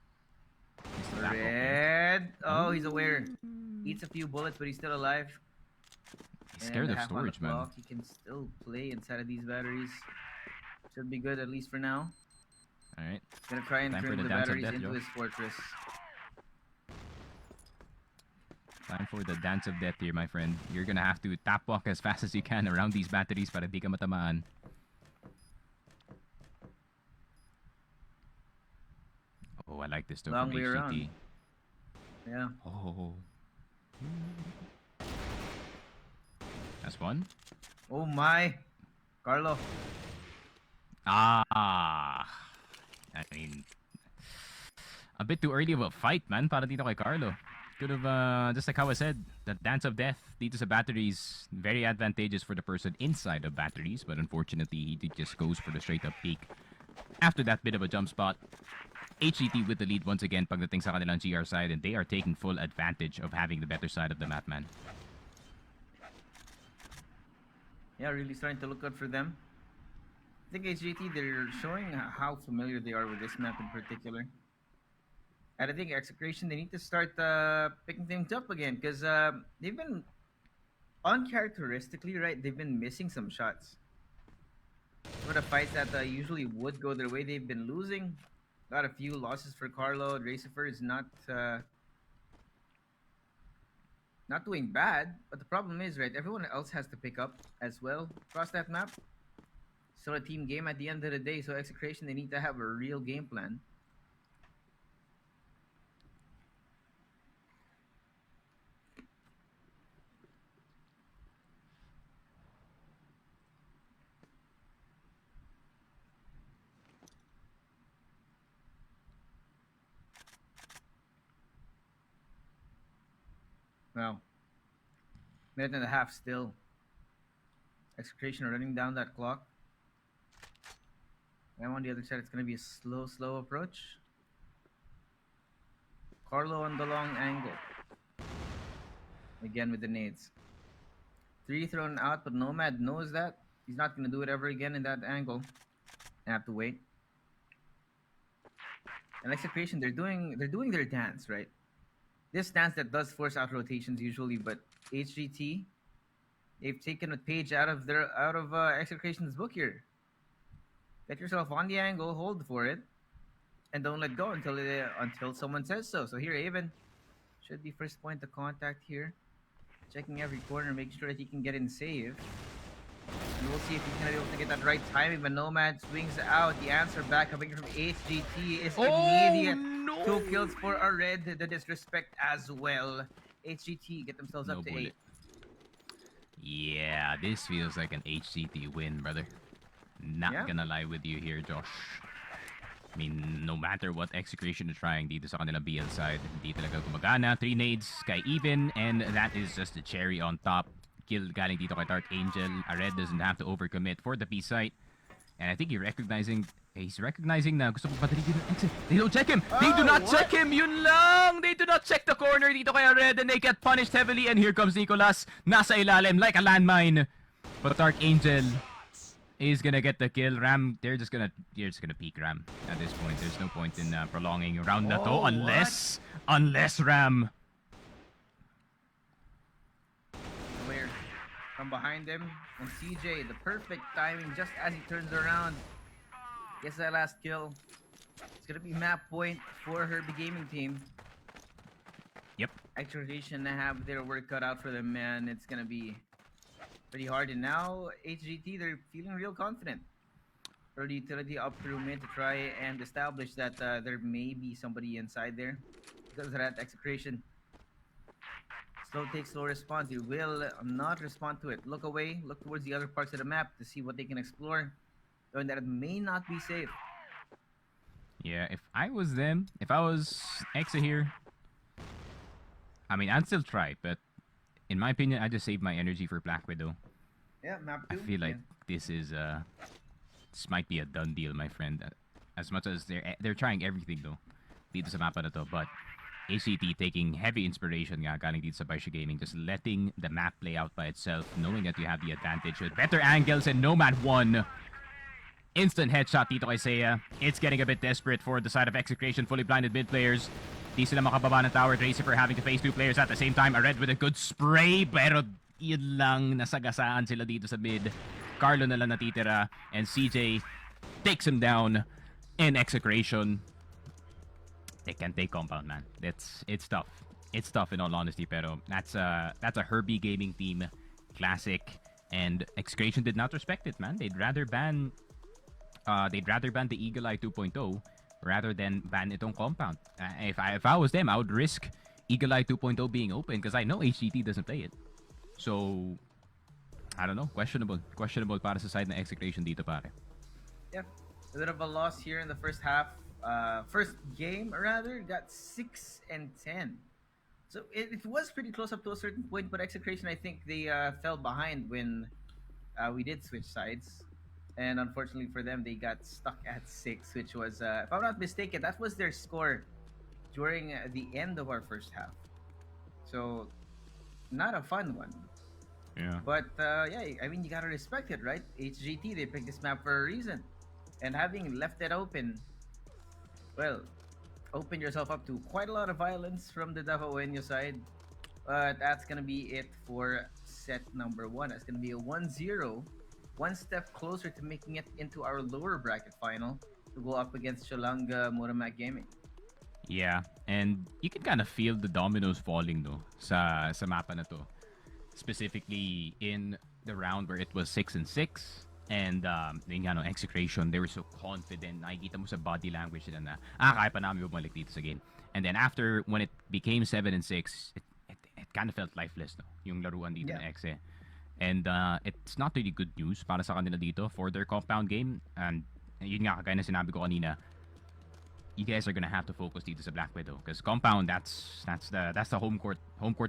Red. Oh, he's aware. Eats a few bullets, but he's still alive. He's scared of storage, man. He can still play inside of these batteries. Should be good, at least for now. Alright. Gonna try and Time for turn the the dance of batteries death, into yo. his fortress. Time for the dance of death here, my friend. You're gonna have to tap walk as fast as you can around these batteries para di ka matamaan. Oh, I like this though Long from way HGT. around. Yeah. Oh. That's one. Oh my. Carlo. Ah. I mean, a bit too early of a fight, man, para dito kay Carlo. Could have, just like how I said, the dance of death dito sa batteries, very advantageous for the person inside of batteries, but unfortunately, he just goes for the straight up peak. After that bit of a jump spot, HGT with the lead once again pagdating sa kanilang GR side, and they are taking full advantage of having the better side of the map, man. Yeah, really starting to look good for them. I think HGT, they're showing how familiar they are with this map in particular. And I think Execration, they need to start picking things up again because they've been uncharacteristically, right? They've been missing some shots. Some of the fights that usually would go their way, they've been losing. Got a few losses for Carlo. Dracifer is not doing bad, but the problem is, right? Everyone else has to pick up as well across that map. Still a team game at the end of the day, so Execration, they need to have a real game plan. Wow. Minute and a half still. Execration are running down that clock. And on the other side, it's going to be a slow approach. Carlo on the long angle. Again with the nades. 3 thrown out, but Nomad knows that. He's not going to do it ever again in that angle. I have to wait. And Execration, they're doing their dance, right? This dance that does force out rotations usually, but HGT, they've taken a page out of Execration's book here. Get yourself on the angle, hold for it, and don't let go until someone says so. So here, Aven should be first point of contact here, checking every corner, making sure that he can get in save. And we'll see if he's gonna be able to get that right timing. But Nomad swings out. The answer back coming from HGT is immediate. no! 2 kills for a red. The disrespect as well. HGT get themselves No up to bullet. 8. Yeah, this feels like an HCT win, brother. Not Yeah. gonna lie with you here, Josh. I mean, no matter what Execration is trying dito sa kanilang BL side, hindi talaga gumagana. 3 nades kay Even, and that is just the cherry on top. Kill galing dito kay Dark Angel. Red doesn't have to overcommit for the B site. And I think he's recognizing na gusto mong padali ng exit. They don't check him! They do not what? check him! Yun lang! They do not check the corner dito kay Red, and they get punished heavily. And here comes Nicolas. Nasa ilalim like a landmine. But Dark Angel is gonna get the kill. Ram, they're just gonna peek Ram at this point. There's no point in prolonging round na to unless Ram. Where from behind him, and CJ, the perfect timing, just as he turns around, gets that last kill. It's gonna be map point for Herbie Gaming team. Yep. Execration to have their work cut out for them, man. It's gonna be pretty hard. And now HGT, they're feeling real confident. Early utility up through mid to try and establish that there may be somebody inside there. Because of that Execration. Slow take, slow response. They will not respond to it. Look away, look towards the other parts of the map to see what they can explore. Knowing that it may not be safe. Yeah, if I was them, if I was Exa here, I mean, I'd still try, but in my opinion, I just save my energy for Black Widow. Yeah, map I 2. feel like this might be a done deal, my friend. As much as they're trying everything though, dito sa mapa na to, but ACT taking heavy inspiration nga galing dito sa Baisha Gaming, just letting the map play out by itself, knowing that you have the advantage with better angles, and Nomad 1. Instant headshot dito kay Seiya. It's getting a bit desperate for the side of Execration. Fully blinded mid players. Di sila makababa ng tower. Dracifer having to face 2 players at the same time. A red with a good spray, pero yun lang, nasagasaan sila dito sa mid. Carlo na lang natitira, and CJ takes him down in Execration. They can take compound, man. It's tough. It's tough in all honesty, pero that's a Herbie Gaming team classic, and Execration did not respect it, man. They'd rather ban the Eagle Eye 2.0 rather than ban itong compound. If I was them, I would risk Eagle Eye 2.0 being open because I know HGT doesn't play it. So I don't know, questionable para sa side na Execration dito, pare. Yeah, a bit of a loss here in the first half. First game rather, got 6 and 10. So it was pretty close up to a certain point, but Execration, I think they fell behind when we did switch sides. And unfortunately for them, they got stuck at 6, which was, if I'm not mistaken, that was their score during the end of our first half. So, not a fun one. Yeah. But yeah, I mean, you gotta respect it, right? HGT, they picked this map for a reason. And having left it open, well, open yourself up to quite a lot of violence from the Davao side. But that's gonna be it for set number one. That's gonna be a 1-0, one step closer to making it into our lower bracket final to go up against Cholanga Muramak Gaming. Yeah, and you can kind of feel the dominoes falling no sa mapa na to. Specifically in the round where it was 6-6 and yun nga no, Execration, they were so confident. Nakikita mo sa body language nila na kaya pa namin bumalik dito sa game. And then after when it became 7-6, it kind of felt lifeless no, yung laruan dito Yeah. ng Exe. And it's not really good news para sa kanila dito for their compound game. And yun nga, kagaya na sinabi ko kanina, you guys are gonna have to focus dito sa Black Widow because compound that's the home court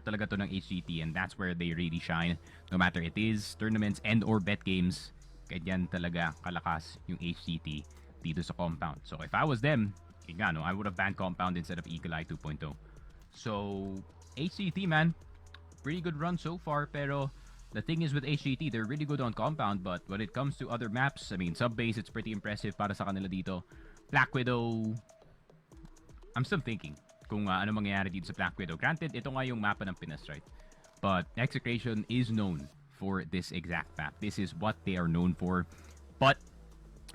talaga to ng HGT, and that's where they really shine no matter it is tournaments and or bet games. Ganyan talaga kalakas yung HGT dito sa compound. So if I was them, yun nga, no, I would have banned compound instead of Eagle Eye 2.0. So HGT, man, pretty good run so far, pero the thing is with HGT, they're really good on compound, but when it comes to other maps, I mean, sub-base, it's pretty impressive para sa kanila dito. Black Widow, I'm still thinking kung ano mangyayari dito sa Black Widow. Granted, ito nga yung mapa ng Pinas, right? But Execration is known for this exact map. This is what they are known for. But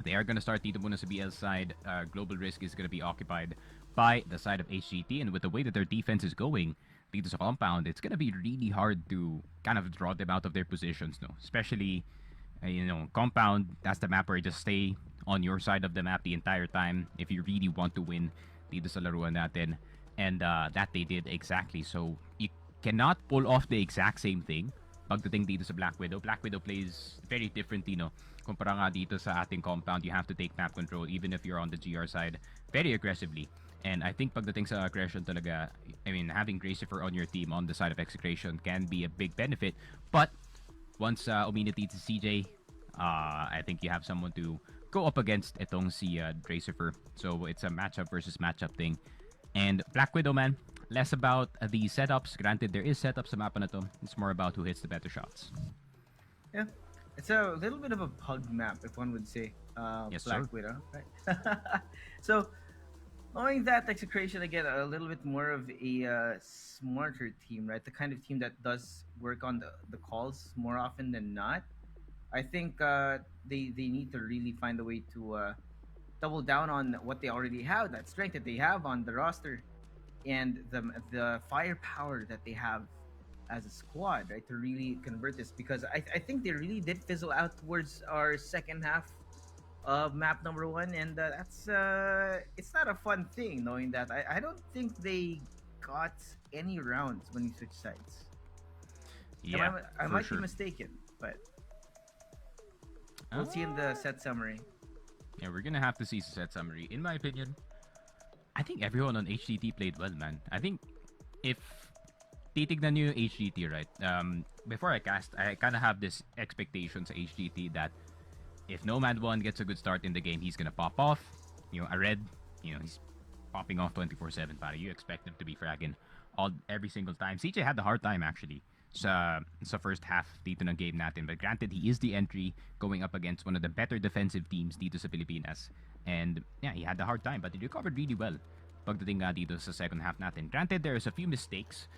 they are gonna start dito muna sa BL side. Global Risk is gonna be occupied by the side of HGT, and with the way that their defense is going dito sa compound, it's gonna be really hard to kind of draw them out of their positions, no? Especially, compound, that's the map where you just stay on your side of the map the entire time if you really want to win dito sa laruan natin. And that they did exactly. So, you cannot pull off the exact same thing pagdating dito sa Black Widow. Black Widow plays very differently, no? Kumpara nga dito sa ating compound, you have to take map control even if you're on the GR side very aggressively. And I think pagdating sa aggression talaga, I mean, having Gracifer on your team on the side of Execration can be a big benefit. But once uminiti to CJ, I think you have someone to go up against itong si Gracifer. So it's a matchup versus matchup thing. And Black Widow, man, less about the setups. Granted, there is setups sa mapa na to. It's more about who hits the better shots. Yeah. It's a little bit of a pug map, if one would say. Yes, Black sir. Widow, right? So, knowing that Execration, again, a little bit more of a smarter team, right? The kind of team that does work on the calls more often than not. I think they need to really find a way to double down on what they already have, that strength that they have on the roster, and the firepower that they have as a squad, right, to really convert this. Because I think they really did fizzle out towards our second half of map number one, and that's it's not a fun thing knowing that. I don't think they got any rounds when you switch sides. Yeah, I for might sure. be mistaken, but we'll see in the set summary. Yeah, we're gonna have to see the set summary. In my opinion, I think everyone on HGT played well, man. I think if titignan nyo yung HGT, right? Before I cast, I kind of have this expectation sa HGT that if Nomad 1 gets a good start in the game, he's gonna pop off. A red, he's popping off 24/7. Para you expect him to be fragging every single time. CJ had the hard time actually sa first half dito ng game natin. But granted, he is the entry going up against one of the better defensive teams dito sa Pilipinas. And yeah, he had the hard time, but he recovered really well pagdating nga dito sa second half natin. Granted, there's a few mistakes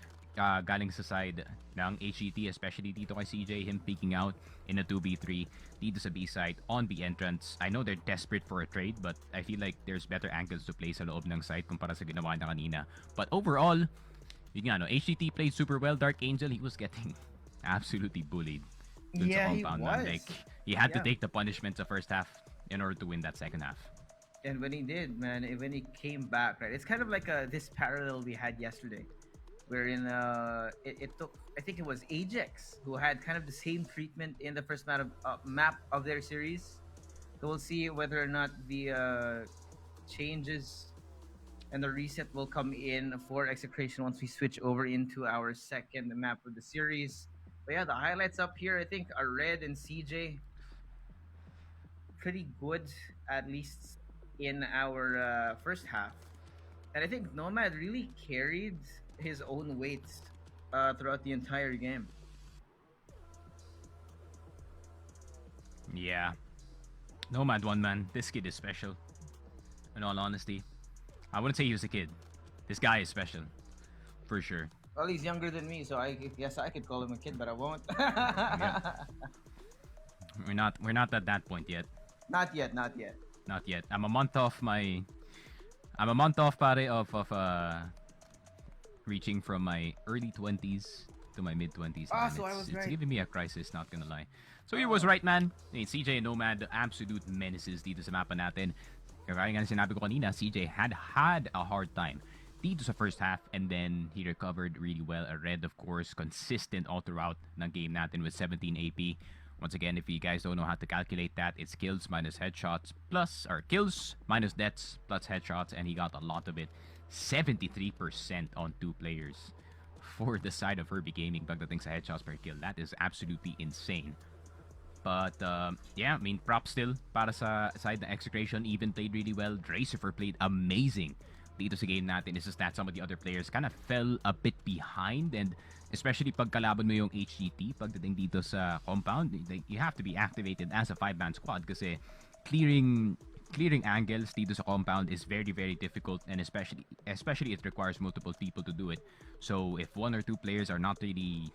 galing sa side ng HGT, especially dito kay CJ, him peeking out in a 2v3 dito sa B side on B entrance. I know they're desperate for a trade, but I feel like there's better angles to play sa loob ng side kumpara sa ginawa na kanina. But overall, yun nga, no, HGT played super well. Dark Angel, he was getting absolutely bullied dun Yeah, sa he compound. was. Like, he had to Yeah. take the punishment sa first half in order to win that second half. And when he did, man, when he came back, right, it's kind of like this parallel we had yesterday, wherein it took, I think it was Ajax who had kind of the same treatment in the first map of their series. So we'll see whether or not the changes and the reset will come in for Execration once we switch over into our second map of the series. But yeah, the highlights up here, I think, are Red and CJ pretty good, at least in our first half. And I think Nomad really carried his own weight throughout the entire game. Yeah. Nomad one man. This kid is special. In all honesty, I wouldn't say he was a kid. This guy is special, for sure. Well, he's younger than me, so yes, I could call him a kid, but I won't. Yeah. We're not at that point yet. Not yet, not yet. Not yet. I'm a month off pare of reaching from my early 20s to my mid 20s. Ah, Man. so I It's, was it's right. giving me a crisis, not gonna lie. So he was right, man. Hey, CJ and Nomad, the absolute menaces dito sa mapa natin. Kaya nga sinabi ko kanina, CJ had a hard time dito sa first half, and then he recovered really well. A red, of course, consistent all throughout ng game natin with 17 AP. Once again, if you guys don't know how to calculate that, it's kills minus headshots plus, or kills minus deaths plus headshots, and he got a lot of it. 73% on 2 players for the side of Herbie Gaming pagdating sa headshots per kill. That is absolutely insane. But yeah, I mean, props still para sa side ng Execration. Even played really well. Dracifer played amazing dito sa game natin. It's just that some of the other players kind of fell a bit behind, and especially pag kalaban mo yung HGT pagdating dito sa compound, you have to be activated as a 5-man squad kasi clearing angles dito sa compound is very very difficult, and especially it requires multiple people to do it. So if 1 or 2 players are not really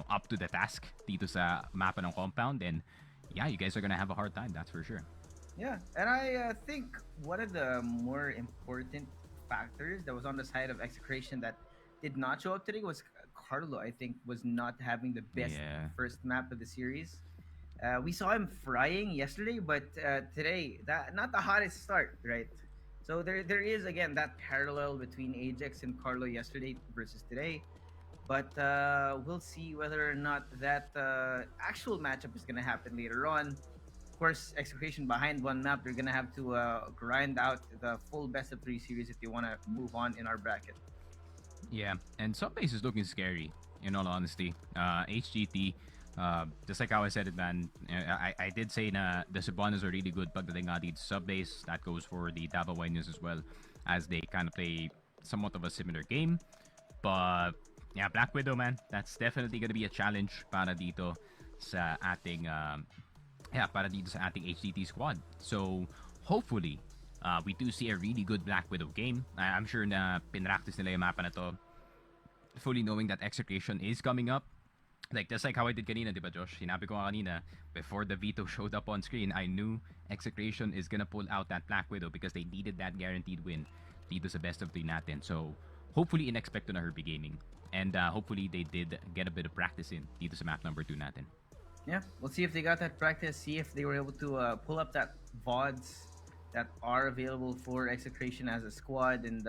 up to the task dito sa mapa ng compound, then yeah, you guys are gonna have a hard time, that's for sure. Yeah, and I think one of the more important factors that was on the side of Execration that did not show up today was Carlo. I think was not having the best Yeah. first map of the series. We saw him frying yesterday, but today that not the hottest start, right? So there is again that parallel between Ajax and Carlo yesterday versus today, but we'll see whether or not that actual matchup is gonna happen later on. Of course, Execration behind one map, they're gonna have to grind out the full best of 3 series if they want to move on in our bracket. Yeah, and some base is looking scary, in all honesty. HGT, just like how I said it, man, I did say na the Cebuanos are really good pagdating nga dito sa sub-base. That goes for the Davaoenos as well, as they kind of play somewhat of a similar game. But yeah, Black Widow, man, that's definitely gonna be a challenge para dito sa ating HGT squad. So hopefully, we do see a really good Black Widow game. I'm sure na pinractice nila yung mapa na to, fully knowing that Execration is coming up. Like, just like how I did kanina, di ba, Josh? Sinabi ko nga kanina, before the veto showed up on screen, I knew Execration is gonna pull out that Black Widow because they needed that guaranteed win dito sa best of 3 natin. So, hopefully, in-expect to na Herbie Gaming. And hopefully, they did get a bit of practice in dito sa map number 2 natin. Yeah, we'll see if they got that practice, see if they were able to pull up that VODs that are available for Execration as a squad, and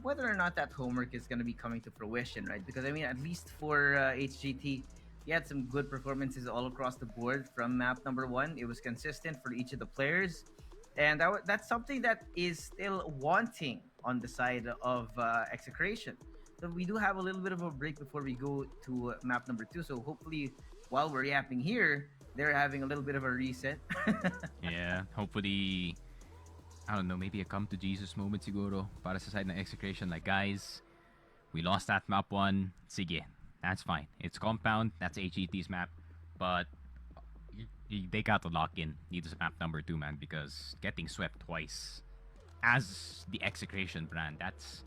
whether or not that homework is going to be coming to fruition, right? Because I mean, at least for HGT, he had some good performances all across the board from map number 1. It was consistent for each of the players, and that's something that is still wanting on the side of Execration. So we do have a little bit of a break before we go to map number 2. So hopefully, while we're yapping here, they're having a little bit of a reset. Yeah, hopefully, I don't know, maybe a come to Jesus moment siguro para sa side ng Execration. Like, guys, we lost that map 1. Sige, that's fine. It's compound, that's HET's map. But they got to lock in dito sa map number 2, man, because getting swept twice as the Execration brand, that's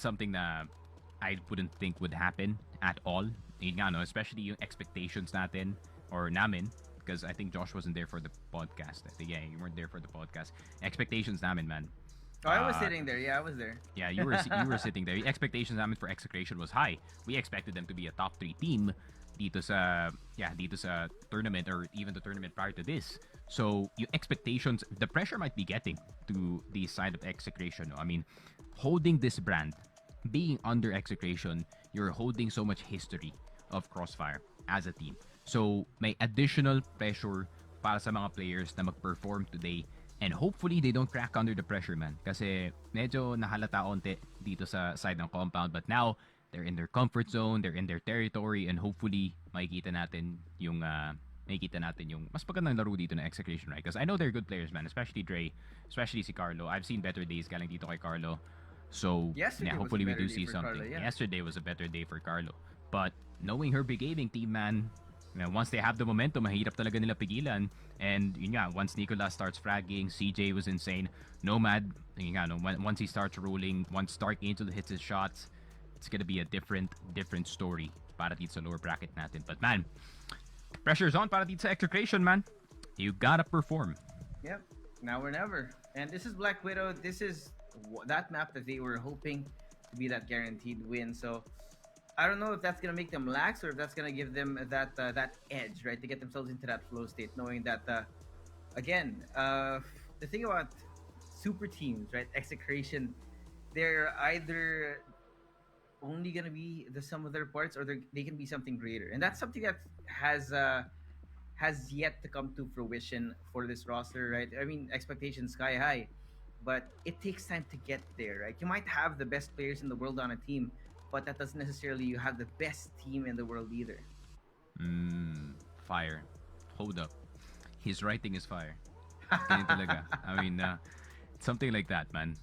something that I wouldn't think would happen at all. Yun nga, no? Especially yung expectations natin, or namin, because I think Josh wasn't there for the podcast. I think, yeah, you weren't there for the podcast. Expectations namin, man. Oh, I was sitting there. Yeah, I was there. Yeah, you were sitting there. Expectations namin for Execration was high. We expected them to be a top 3 team dito sa tournament, or even the tournament prior to this. So, yung expectations, the pressure might be getting to the side of Execration. No? I mean, holding this brand, being under Execration, you're holding so much history of Crossfire as a team. So, may additional pressure para sa mga players na mag-perform today, and hopefully they don't crack under the pressure, man. Kasi medyo nahalata onte dito sa side ng compound, but now they're in their comfort zone, they're in their territory, and hopefully makikita natin yung mas magandang laro dito na Execration, right? Because I know they're good players, man, especially Dre, especially si Carlo. I've seen better days galing dito kay Carlo. So, yeah, hopefully we do see something. Carlo, yeah. Yesterday was a better day for Carlo. But knowing Herbie Gaming team, man, Once they have the momentum, mahirap talaga nila pigilan. And yun nga, once Nicolas starts fragging, CJ was insane. Nomad, yun nga, no, once he starts rolling, once Dark Angel hits his shots, it's gonna be a different story para dito sa lower bracket natin. But man, pressure's on para dito sa Execration, man. You gotta perform. Yep. Now or never. And this is Black Widow. This is that map that they were hoping to be that guaranteed win. So I don't know if that's gonna make them lax or if that's gonna give them that edge, right, to get themselves into that flow state, knowing that again, the thing about super teams, right, Execration, they're either only gonna be the sum of their parts, or they can be something greater, and that's something that has yet to come to fruition for this roster, right? I mean, expectations sky high, but it takes time to get there, right? You might have the best players in the world on a team, but that doesn't necessarily you have the best team in the world either. Fire. Hold up. His writing is fire. Ganyan talaga. I mean, something like that, man.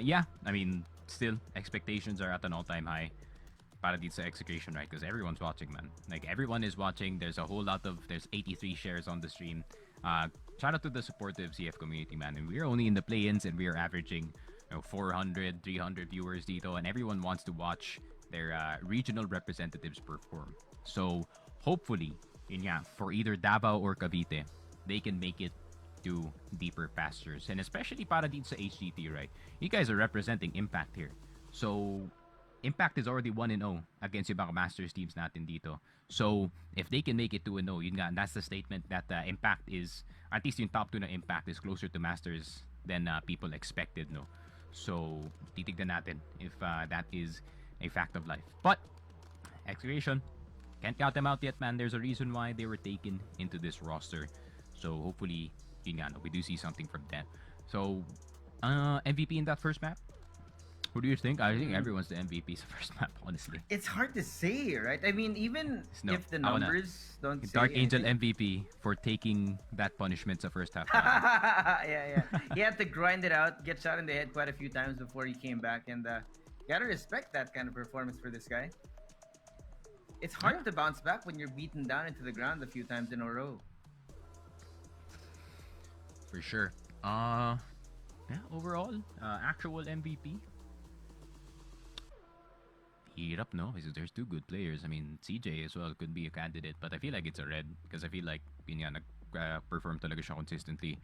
Yeah, I mean, still, expectations are at an all-time high para dito sa Execration, right? Because everyone's watching, man. Like, everyone is watching. There's 83 shares on the stream. Shout out to the supportive CF community, man. And we're only in the play-ins and we are averaging 400, 300 viewers dito, and everyone wants to watch their regional representatives perform. So, hopefully, yun nga, for either Davao or Cavite, they can make it to deeper pastures. And especially para dito sa HGT, right? You guys are representing Impact here. So, Impact is already 1-0 against yung mga Masters teams natin dito. So, if they can make it 2-0, yun nga, and that's the statement that Impact is, at least yung top 2 na Impact is closer to Masters than people expected, no? So, titignan natin if that is a fact of life. But, Execration, can't count them out yet, man. There's a reason why they were taken into this roster. So, hopefully, yun nga, no, we do see something from them. So, MVP in that first map? Who do you think? I think everyone's the MVP sa first map, honestly. It's hard to say, right? I mean, even if the numbers don't say Dark Angel anything. MVP for taking that punishment sa first half. Yeah. He had to grind it out, get shot in the head quite a few times before he came back, and you gotta respect that kind of performance for this guy. It's hard to bounce back when you're beaten down into the ground a few times in a row. For sure. Yeah, overall, actual MVP. Hirap, no? Because there's two good players. I mean, CJ as well could be a candidate, but I feel like it's a red because I feel like yun nga, nag-perform talaga siya consistently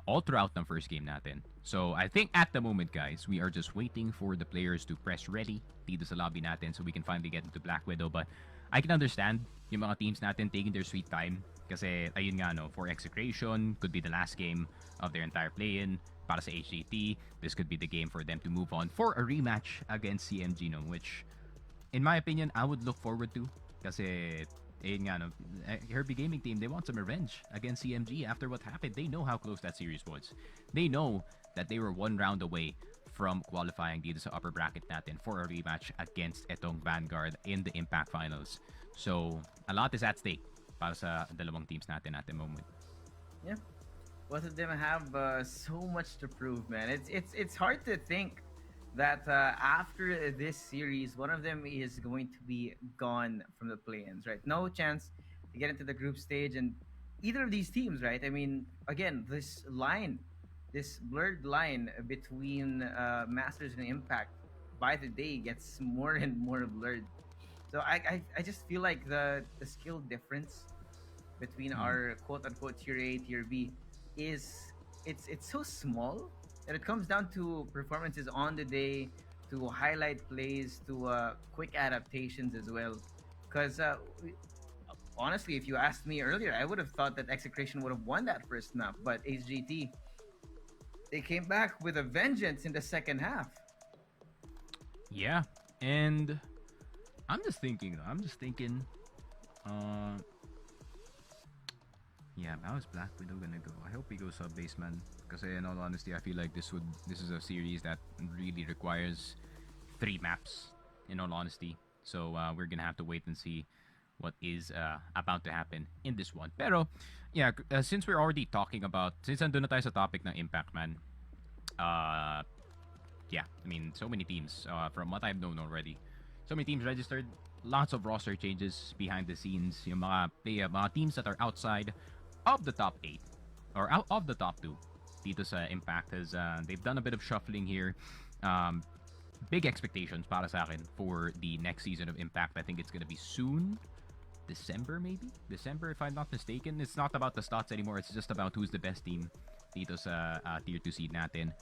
all throughout the first game natin. So, I think at the moment, guys, we are just waiting for the players to press ready dito sa lobby natin so we can finally get into Black Widow. But I can understand yung mga teams natin taking their sweet time kasi ayun nga, no, for Execration, could be the last game of their entire play-in. Para sa HGT, this could be the game for them to move on for a rematch against CMG, no? Which, in my opinion, I would look forward to. Kasi, ayun nga, no, Herbie Gaming team, they want some revenge against CMG after what happened. They know how close that series was. They know that they were one round away from qualifying dito sa upper bracket natin for a rematch against etong Vanguard in the Impact Finals. So, a lot is at stake para sa dalawang teams natin at the moment. Yeah. Both of them have so much to prove, man. It's hard to think that after this series, one of them is going to be gone from the play-ins, right? No chance to get into the group stage, and either of these teams, right? I mean, again, this blurred line between Masters and Impact, by the day gets more and more blurred. So I just feel like the skill difference between our quote-unquote tier A, tier B is it's so small that it comes down to performances on the day, to highlight plays, to quick adaptations as well. Because honestly, if you asked me earlier, I would have thought that Execration would have won that first map, but HGT, they came back with a vengeance in the second half. Yeah, and I'm just thinking. Yeah, how is Black Widow gonna go? I hope he goes sub base, man. Because in all honesty, I feel like this is a series that really requires 3 maps. In all honesty, so we're gonna have to wait and see what is about to happen in this one. Pero yeah, since we're already talking about, since andun na tayo sa topic ng Impact, man. Yeah, I mean, so many teams from what I've known already. So many teams registered lots of roster changes behind the scenes. Yung mga teams that are outside of the top 8 or out of the top 2 dito sa Impact has they've done a bit of shuffling here. Um, Big expectations para sa akin for the next season of Impact. I think it's gonna be soon. December maybe? December if I'm not mistaken. It's not about the stats anymore. It's just about who's the best team dito sa tier 2 seed natin.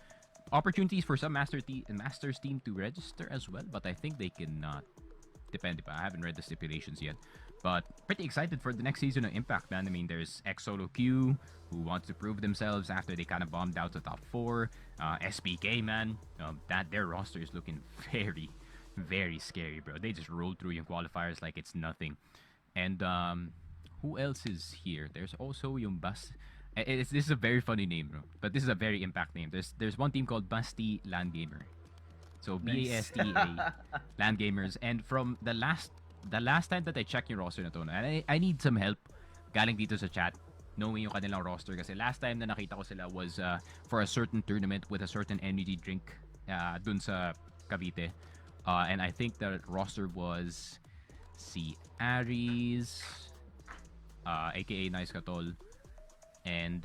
Opportunities for some Masters team to register as well, but I think they cannot. Depende pa. I haven't read the stipulations yet. But pretty excited for the next season of Impact, man. I mean, there's X-Solo Q, who wants to prove themselves after they kind of bombed out the top 4. SPK, man. That their roster is looking very, very scary, bro. They just rolled through yung qualifiers like it's nothing. And who else is here? There's also yung this is a very funny name, bro. But this is a very Impact name. There's one team called Basti Land Gamer. So BASTA Land Gamers. And from the last time that I checked yung roster na to, and I need some help galing dito sa chat knowing yung kanilang roster kasi last time na nakita ko sila was for a certain tournament with a certain energy drink dun sa Cavite. And I think the roster was si Aries, aka Nice Katol, and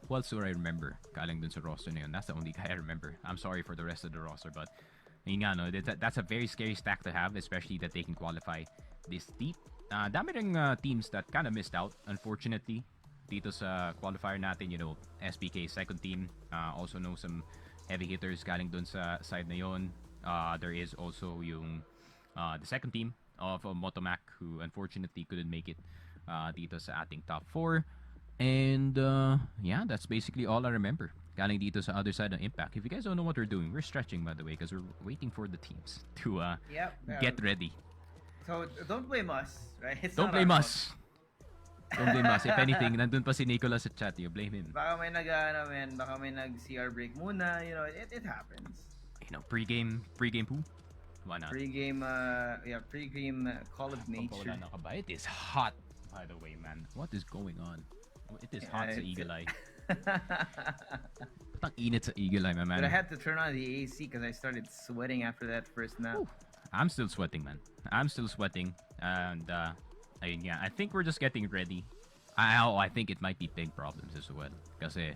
who else do I remember galing dun sa roster na yun? That's the only guy I remember. I'm sorry for the rest of the roster, but yun nga, no, that's a very scary stack to have, especially that they can qualify this deep. Dami ring teams that kind of missed out, unfortunately, dito sa qualifier natin. You know, SPK second team. Also know some heavy hitters galing dun sa side na yon. There is also yung the second team of Motomac who unfortunately couldn't make it dito sa ating top 4. And yeah, that's basically all I remember. Galing dito sa other side of Impact. If you guys don't know what we're doing, we're stretching, by the way, because we're waiting for the teams to get ready. So don't blame us, right? Don't blame us. Don't blame us. If anything, nandun pa si Nicolas sa chat. You blame him. Baka may baka may nag-CR break muna. You know, it happens. You know, pre-game poo. Why not? Pre-game Call of Nature. It is hot, by the way, man. What is going on? It is hot sa Eagle Eye. Ang init sa Eagle Eye, my man. But I had to turn on the AC because I started sweating after that first nap. Ooh. I'm still sweating, man. I'm still sweating. And yeah, I think we're just getting ready. I think it might be big problems as well. Kasi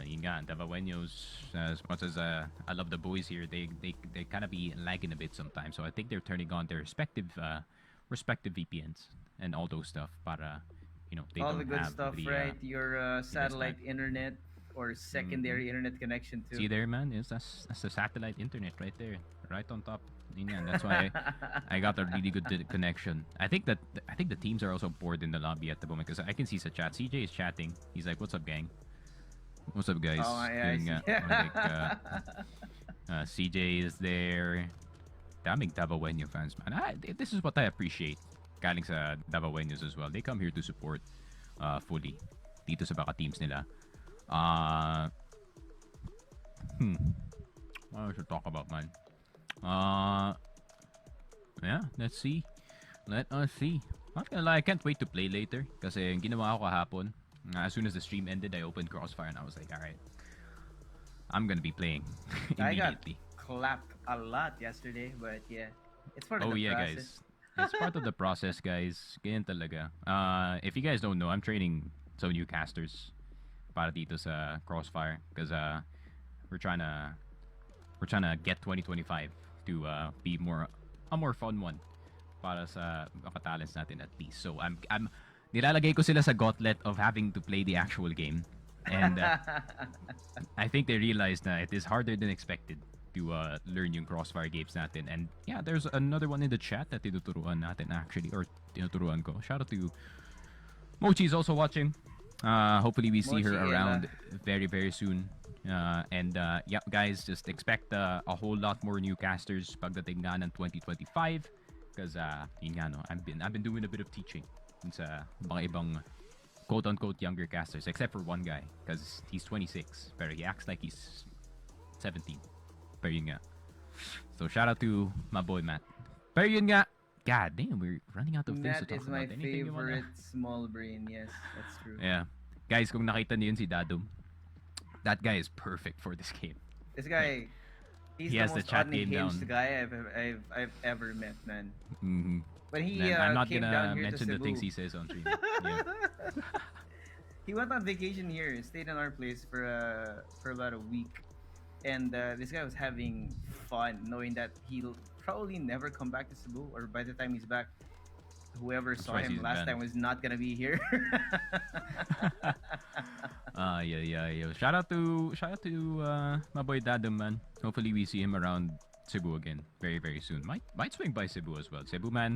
yun nga, Davaweños, as much as I love the boys here, they kind of be lagging a bit sometimes. So I think they're turning on their respective VPNs and all those stuff para, you know, they all don't the good have stuff, the, right? Your satellite internet or secondary internet connection too. See there, man? That's the satellite internet right there, right on top. Yun yan. That's why I got a really good connection. I think the teams are also bored in the lobby at the moment because I can see the chat. CJ is chatting. He's like, "What's up, gang? What's up, guys?" Oh, I see. CJ is there. Daming Davaweño fans, man. This is what I appreciate. Galing sa Davaweños as well. They come here to support fully dito sa baka teams nila. What should talk about, man? Yeah, let's see. Let us see. Not gonna lie, I can't wait to play later. Kasi yung ginawa ko kahapon, as soon as the stream ended, I opened Crossfire and I was like, alright, I'm gonna be playing immediately. I got clapped a lot yesterday, but yeah, it's part of the process. Guys. It's part of the process, guys. Ganyan talaga. If you guys don't know, I'm training some new casters para dito sa Crossfire because we're trying to get 2025 to be a more fun one para sa mga talents natin at least. So I'm nilalagay ko sila sa gauntlet of having to play the actual game, and I think they realized that it is harder than expected to learn yung Crossfire games natin. And yeah, there's another one in the chat that tinuturuan natin actually, or tinuturuan ko. Shout out to Mochi is also watching. Hopefully we see her around very, very soon. And yeah, guys, just expect a whole lot more new casters pagdating na ng 2025 because yun nga, no, I've been doing a bit of teaching sa mga ibang quote-unquote younger casters, except for one guy because he's 26 pero he acts like he's 17. Pero yun nga. So shout out to my boy Matt. Pero yun nga, god damn, we're running out of things to talk about. Matt is my favorite small brain. Yes, that's true. Yeah. Guys, kung nakita niyo yun si Dadum, that guy is perfect for this game. This guy He's He the has the most chat game unhinged down. guy I've ever met, man. Mm-hmm. When he And I'm not came down gonna here to mention the things Cebu, he says on stream. Yeah. he went on vacation here, stayed in our place for about a week, and this guy was having fun, knowing that he'll probably never come back to Cebu, or by the time he's back, whoever I'm saw surprised him he's last banned. time was not gonna be here. Yeah. Shout out to my boy Dadum, man. Hopefully we see him around Cebu again very very soon. Might swing by Cebu as well. Cebu, man.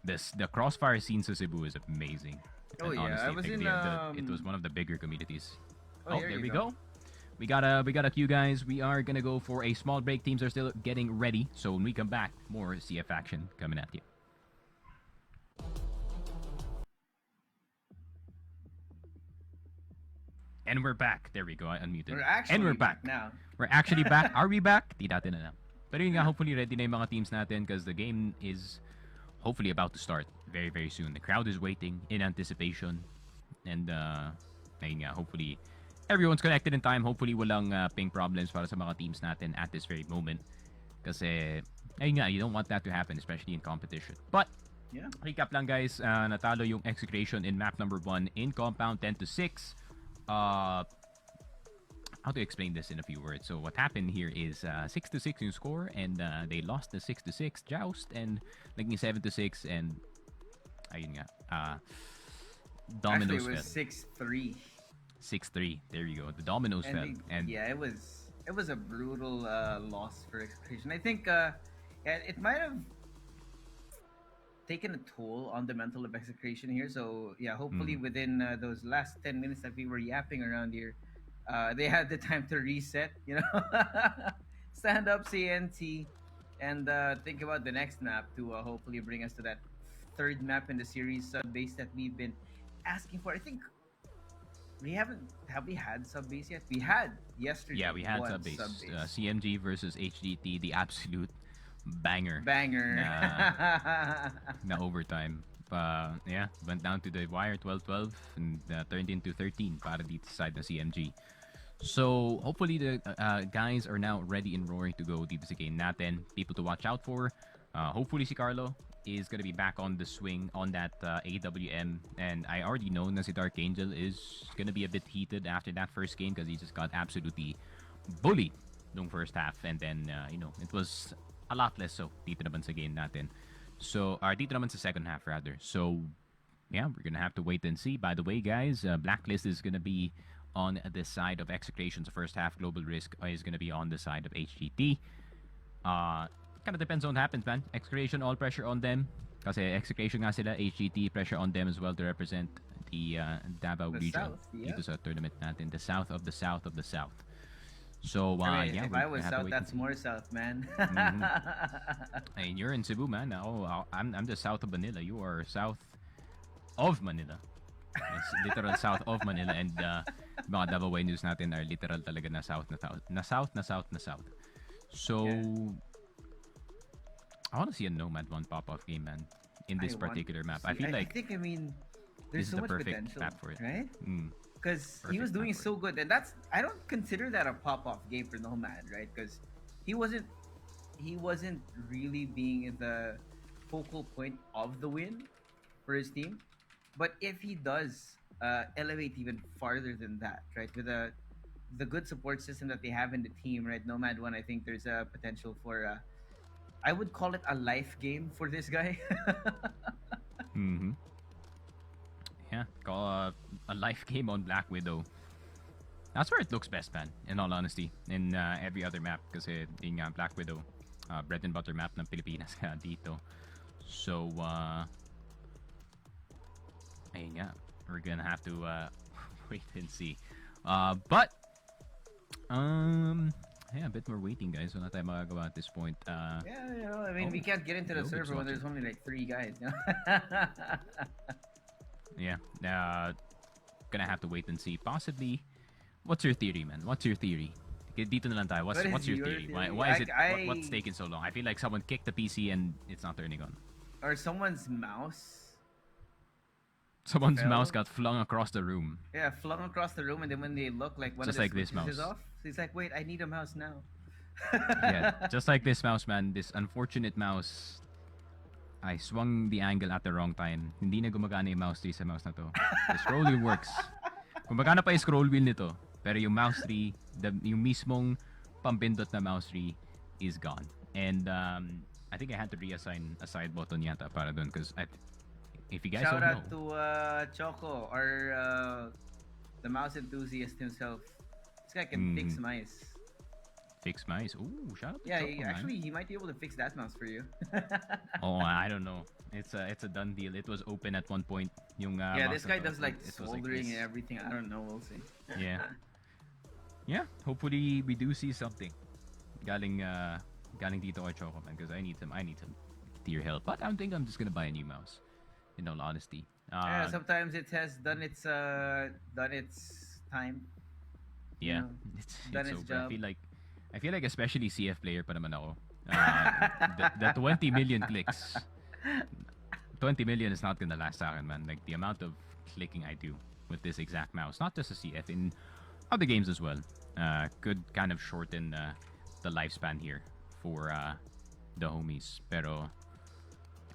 This the crossfire scene to Cebu is amazing. Oh And yeah, I honestly, was in it was one of the bigger communities. Oh, Oh, here there you we go. go. We got a queue, guys. We are gonna go for a small break. Teams are still getting ready. So when we come back, more CF action coming at you. And we're back. There we go. I unmuted. We're actually And we're back. now. We're actually back. Are we back? Di natin alam. Pero yun nga, hopefully ready na yung mga teams natin because the game is hopefully about to start very, very soon. The crowd is waiting in anticipation. And, ayun nga, hopefully everyone's connected in time. Hopefully walang ping problems para sa mga teams natin at this very moment. Kasi, ayun nga, you don't want that to happen, especially in competition. But, Yeah. recap lang guys, natalo yung Execration in map number 1 in compound 10-6. How to explain this in a few words? So what happened here is 6-6 yung score, and they lost the 6-6 joust, and naging 7-6, and ayun nga, dominoes Actually, it was fell. 6-3. 6-3. There you go. The dominoes fell, and yeah, it was a brutal loss for Execration. I think yeah, it might have taken a toll on the mental of Execration here. So yeah, hopefully within those last 10 minutes that we were yapping around here, they had the time to reset. Stand up, CNT, and think about the next map to hopefully bring us to that third map in the series sub base that we've been asking for. I think we haven't have we had sub base yet? We had yesterday. yeah, we had one sub-base. sub-base. CMG versus HGT, the absolute banger. Banger. Na overtime. Yeah, went down to the wire 12-12 and turned into 13 para dito sa side ng CMG. So, hopefully the guys are now ready and roaring to go dito sa game natin. People to watch out for. Hopefully si Carlo is gonna be back on the swing on that AWM, and I already know na si Dark Angel is gonna be a bit heated after that first game because he just got absolutely bullied nung first half, and then it was a lot less so dito naman sa game natin. So, dito naman sa second half rather. So, yeah, we're gonna have to wait and see. By the way, guys, Blacklist is gonna be on the side of Execration. The first half, Global Risk is gonna be on the side of HGT. Kind of depends on what happens, man. Execration, all pressure on them. Kasi Execration nga sila, HGT, pressure on them as well to represent the Davao The region South, yeah. dito sa tournament natin. The South of the South of the South. So, I mean, yeah, if we're I gonna was have to south, wait and that's see. more south, man. Hey, you're in Cebu, man. I'm the south of Manila. You are south of Manila. It's literal south of Manila, and mga Davao news natin are literal talaga na south. So, Yeah. I want to see a Nomad 1 pop-off game, man, in this I want particular to map. I see- feel like I mean, this there's is so the much perfect potential, map for it. right? Mm, Because he Perfect was doing map for so good, and I don't consider that a pop-off game for Nomad, right? Because he wasn't really being the focal point of the win for his team. But if he does elevate even farther than that, right, with the good support system that they have in the team, right, Nomad One, I think there's a potential for I would call it a life game for this guy. mm-hmm. Yeah, call a life game on Black Widow. That's where it looks best, man, in all honesty. In every other map, kasi yung Black Widow, bread and butter map ng Pilipinas ka dito. So, ayun nga, we're gonna have to wait and see. But, yeah, a bit more waiting, guys. Wala tayong magagawa at this point. Yeah, I mean, we can't get into the Global server when watching. there's only like 3 guys. Yeah, gonna have to wait and see. Possibly, what's your theory, man? What's your theory? Okay, dito na lang tayo. What is What's your your theory? theory? Why is it? What's I- taking so long? I feel like someone kicked the PC and it's not turning on. Or someone's mouse. Someone's Fell? mouse got flung across the room. Yeah, flung across the room, and then when they look, like one Just of the like this switches is mouse. off. So he's like, "Wait, I need a mouse now." Yeah, just like this mouse, man. This unfortunate mouse, I swung the angle at the wrong time. Hindi na gumagana yung mouse tree sa mouse na to. The scroll wheel works. Gumagana pa yung scroll wheel nito. Pero yung mouse tree, yung mismong pampindot na mouse tree is gone. And I think I had to reassign a side button yata para dun because if you guys Shout don't out know. to Choco, or the mouse enthusiast himself. This guy can fix mice. Fix mice. Ooh, shout out to Yeah, Choco, man. actually, he might be able to fix that mouse for you. Oh, I don't know. It's a done deal. It was open at one point. Yung, Yeah, mouse this na guy to. does like It was soldering this. and everything. I don't know. We'll see. Yeah. Yeah, hopefully we do see something galing dito kay Choco, man, because I need some tier help. But I think I'm just gonna buy a new mouse. In all honesty. Yeah, sometimes it has done its time. Yeah, know, it's done its over. job. I feel like especially CF player pa naman ako. The 20 million clicks. 20 million is not gonna last sa akin, man. Like the amount of clicking I do with this exact mouse, not just a CF, in other games as well, could kind of shorten the lifespan here for the homies. Pero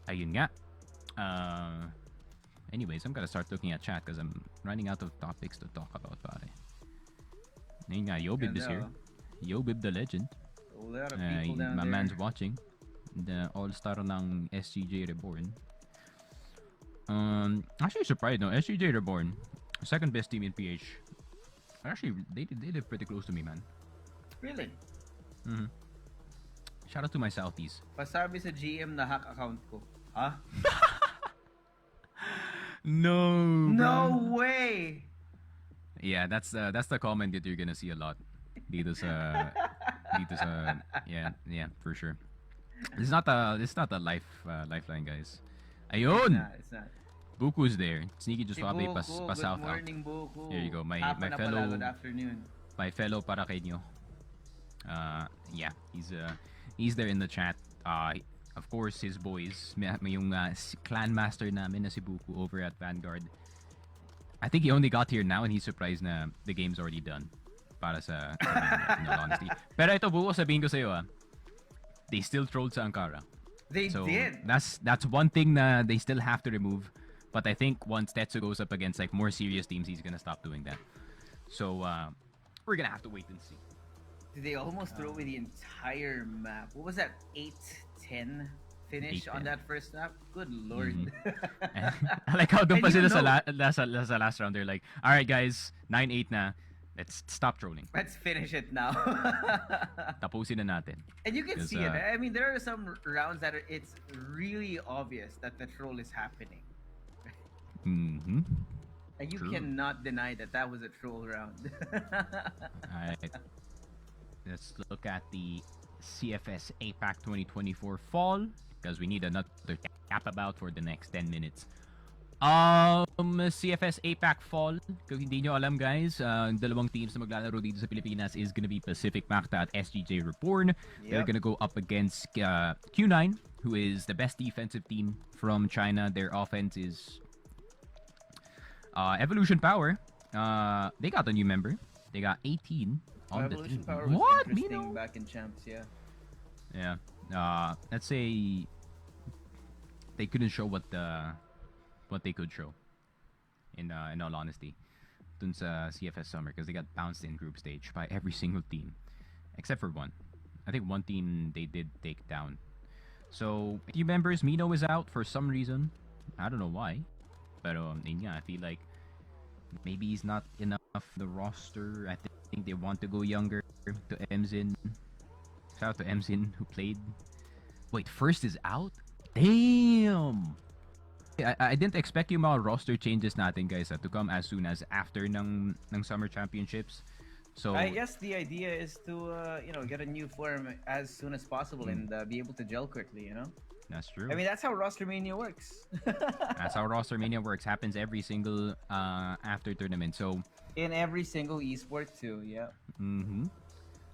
ayun nga. Anyways, I'm gonna start looking at chat because I'm running out of topics to talk about, pare. Ayun nga, Yobib is here. Yobib the legend. A lot of people down My there. man's watching. The all-star ng SGJ Reborn. Actually surprised, no? SGJ Reborn, second best team in PH. Actually, they live pretty close to me, man. Really? Mm-hmm. Shout out to my Southees. Pasabi sa GM na hack account ko. Huh? No. No way! Yeah, that's the comment that you're gonna see a lot. Dito sa yeah, for sure. It's not a lifeline, guys. Ayun. It's not. Buku's there. Sneaky just Si wabi Buku, pa good south out. morning, Buku. There you go. My Hapon na fellow pala, good afternoon. my fellow Paraqueño. Yeah, he's there in the chat. Of course, his boys. May yung clan master namin na si Buku over at Vanguard. I think he only got here now and he's surprised na the game's already done. Para sa Vanguard, in all honesty. Pero ito, Buku, sabihin ko sa'yo, they still trolled sa Ankara. They So did. that's one thing na they still have to remove. But I think once Tetsu goes up against like more serious teams, he's gonna stop doing that. So we're gonna have to wait and see. They almost threw away the entire map. What was that? 8-10 finish 8-10. on that first map? Good lord. I like how doon pa And you sila know- sa last round. They're like, all right, guys, 9-8 na. Let's stop trolling. Let's finish it now. Tapusin na natin. And you can 'Cause, see it. I mean, there are some rounds that it's really obvious that the troll is happening. Mm-hmm. And you True. cannot deny that that was a troll round. Alright. Let's look at the CFS APAC 2024 fall because we need another cap about for the next 10 minutes. CFS APAC fall. Kung hindi nyo alam, guys, ang dalawang teams na maglalaro dito sa Pilipinas is gonna be Pacific Macta at SGJ Reborn. They're Yep. gonna go up against Q9, who is the best defensive team from China. Their offense is Evolution Power. They got a new member. They got 18 on the Evolution team. Power was What? interesting Mino? back in Champs, yeah. Yeah. Let's say they couldn't show what they could show. In all honesty, dun sa CFS Summer, because they got bounced in group stage by every single team, except for one. I think one team they did take down. So team members, Mino is out for some reason. I don't know why, but yeah, I feel like maybe he's not enough the roster. I think they want to go younger to Emzin. Shout out to Emzin who played. Wait, first is out? Damn! I didn't expect yung mga roster changes natin, guys, to come as soon as after ng Summer Championships. So I guess the idea is to get a new form as soon as possible and be able to gel quickly, you know? that's true. I mean, that's how roster mania works. That's how roster mania works. Happens every single after tournament. So In every single esport too, yeah.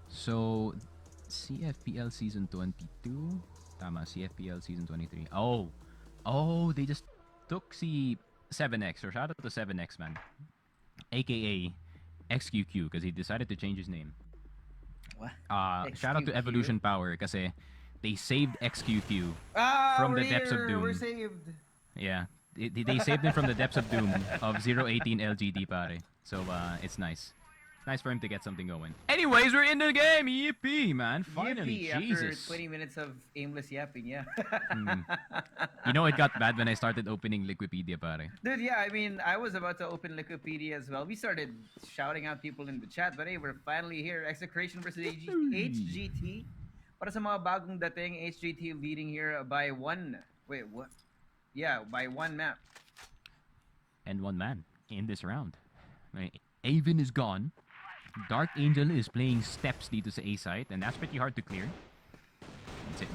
So CFPL season 22. Tama, CFPL season 23. Oh, they just took si 7X, or shout out to 7X, man. AKA XQQ, because he decided to change his name. What? Shout out to XQQ? Evolution Power kasi they saved XQQ Ah, from we're the depths of here. doom. We're saved. Yeah. They saved him from the depths of doom of 018 LGD pare. So it's nice. Nice for him to get something going. Anyways, we're in the game. Yippee, man. Finally, Yippee, after Jesus. 20 minutes of aimless yapping, yeah. You know it got bad when I started opening Liquipedia pare. Dude, yeah, I mean, I was about to open Wikipedia as well. We started shouting out people in the chat, but hey, we're finally here. Execration versus HGT. Para sa mga bagong dating, HGT leading here by one. Wait, what? Yeah, by one map. And one man in this round. Right. Avon is gone. Dark Angel is playing steps dito sa A site, and that's pretty hard to clear.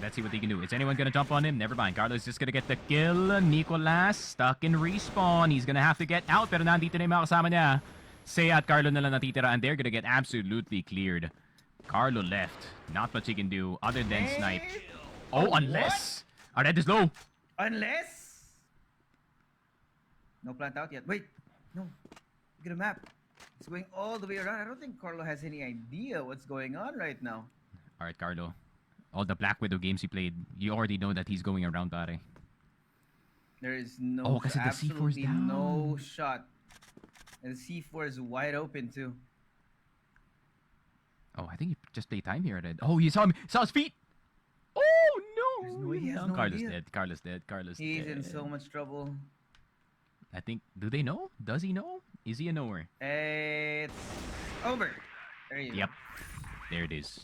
Let's see what they can do. Is anyone gonna jump on him? Never mind. Carlos just gonna get the kill. Nicolas stuck in respawn. He's gonna have to get out, pero nandito na yung mga kasama niya. Seiya at Carlo na lang natitira, and they're gonna get absolutely cleared. Carlo left. Not much he can do other than snipe. Oh, unless... Our red is low. Unless... No plant out yet. Wait, no. Look at a map. It's going all the way around. I don't think Carlo has any idea what's going on right now. All right, Carlo. All the Black Widow games he played, you already know that he's going around, pare. There is no, kasi the C4 is absolutely down. no shot. And the C4 is wide open too. Oh, I think he just played time here. Oh, he saw him. Saw his feet. Oh, no. There's no way he has no Carlos idea. dead. Carlos dead. Carlos He's dead. in so much trouble. I think, do they know? Does he know? Is he a knower? It's over. There you Yep. There it is.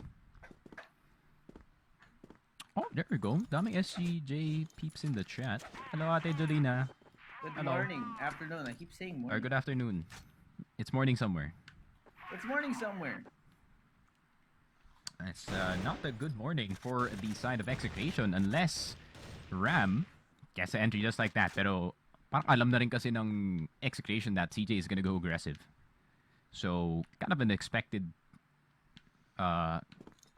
Oh, there we go. Daming SCJ peeps in the chat. Hello, Ate Jolina. go. Good Hello. morning, afternoon. I keep saying Or morning. good afternoon. It's morning somewhere. It's morning somewhere. It's not a good morning for the side of Execration unless Ram gets an entry just like that. Pero parang alam na rin kasi ng Execration that CJ is gonna go aggressive. So, kind of an expected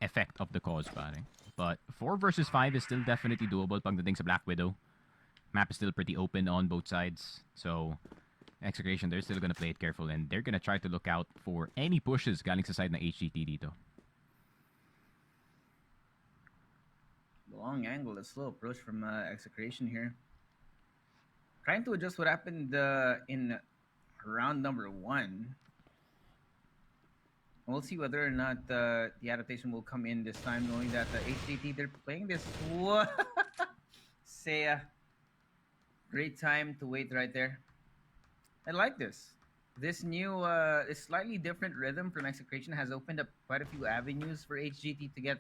effect of the cause, pare. But 4 versus 5 is still definitely doable pagdating sa Black Widow. Map is still pretty open on both sides. So, Execration, they're still gonna play it careful and they're gonna try to look out for any pushes galing sa side ng HGT dito. Long angle, a slow approach from Execration here. Trying to adjust what happened in round number 1. We'll see whether or not the adaptation will come in this time, knowing that the HGT, they're playing this. What? Seiya. Great time to wait right there. I like this. This new, this slightly different rhythm from Execration has opened up quite a few avenues for HGT to get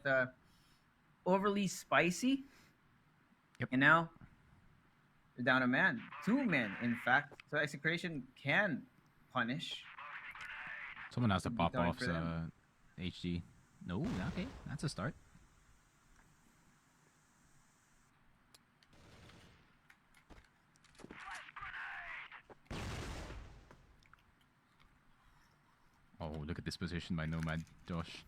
overly spicy. Yep. And now, they're down a man. 2 men, in fact. So Execration can punish. Someone has to Could be pop time off for them. HG. No, okay. That's a start. Oh, look at this position by Nomad, Josh.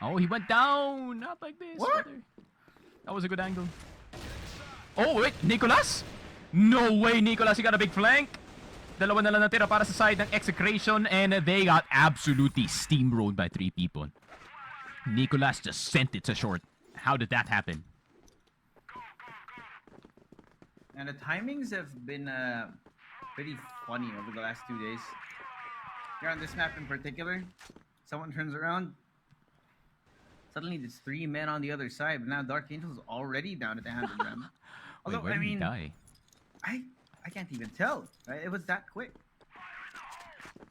Oh, he went down! Not like this. What? brother. That was a good angle. Oh, wait! Nicolas? No way, Nicolas! He got a big flank! Dalawa na lang natira para sa side ng Execration and they got absolutely steamrolled by 3 people. Nicolas just sent it to short. How did that happen? And the timings have been pretty funny over the last 2 days. Here on this map in particular, someone turns around. Suddenly, there's 3 men on the other side. But now Dark Angel's already down at the hand of Ram. Wait, Although, where I did he mean, die? I can't even tell. Right? It was that quick.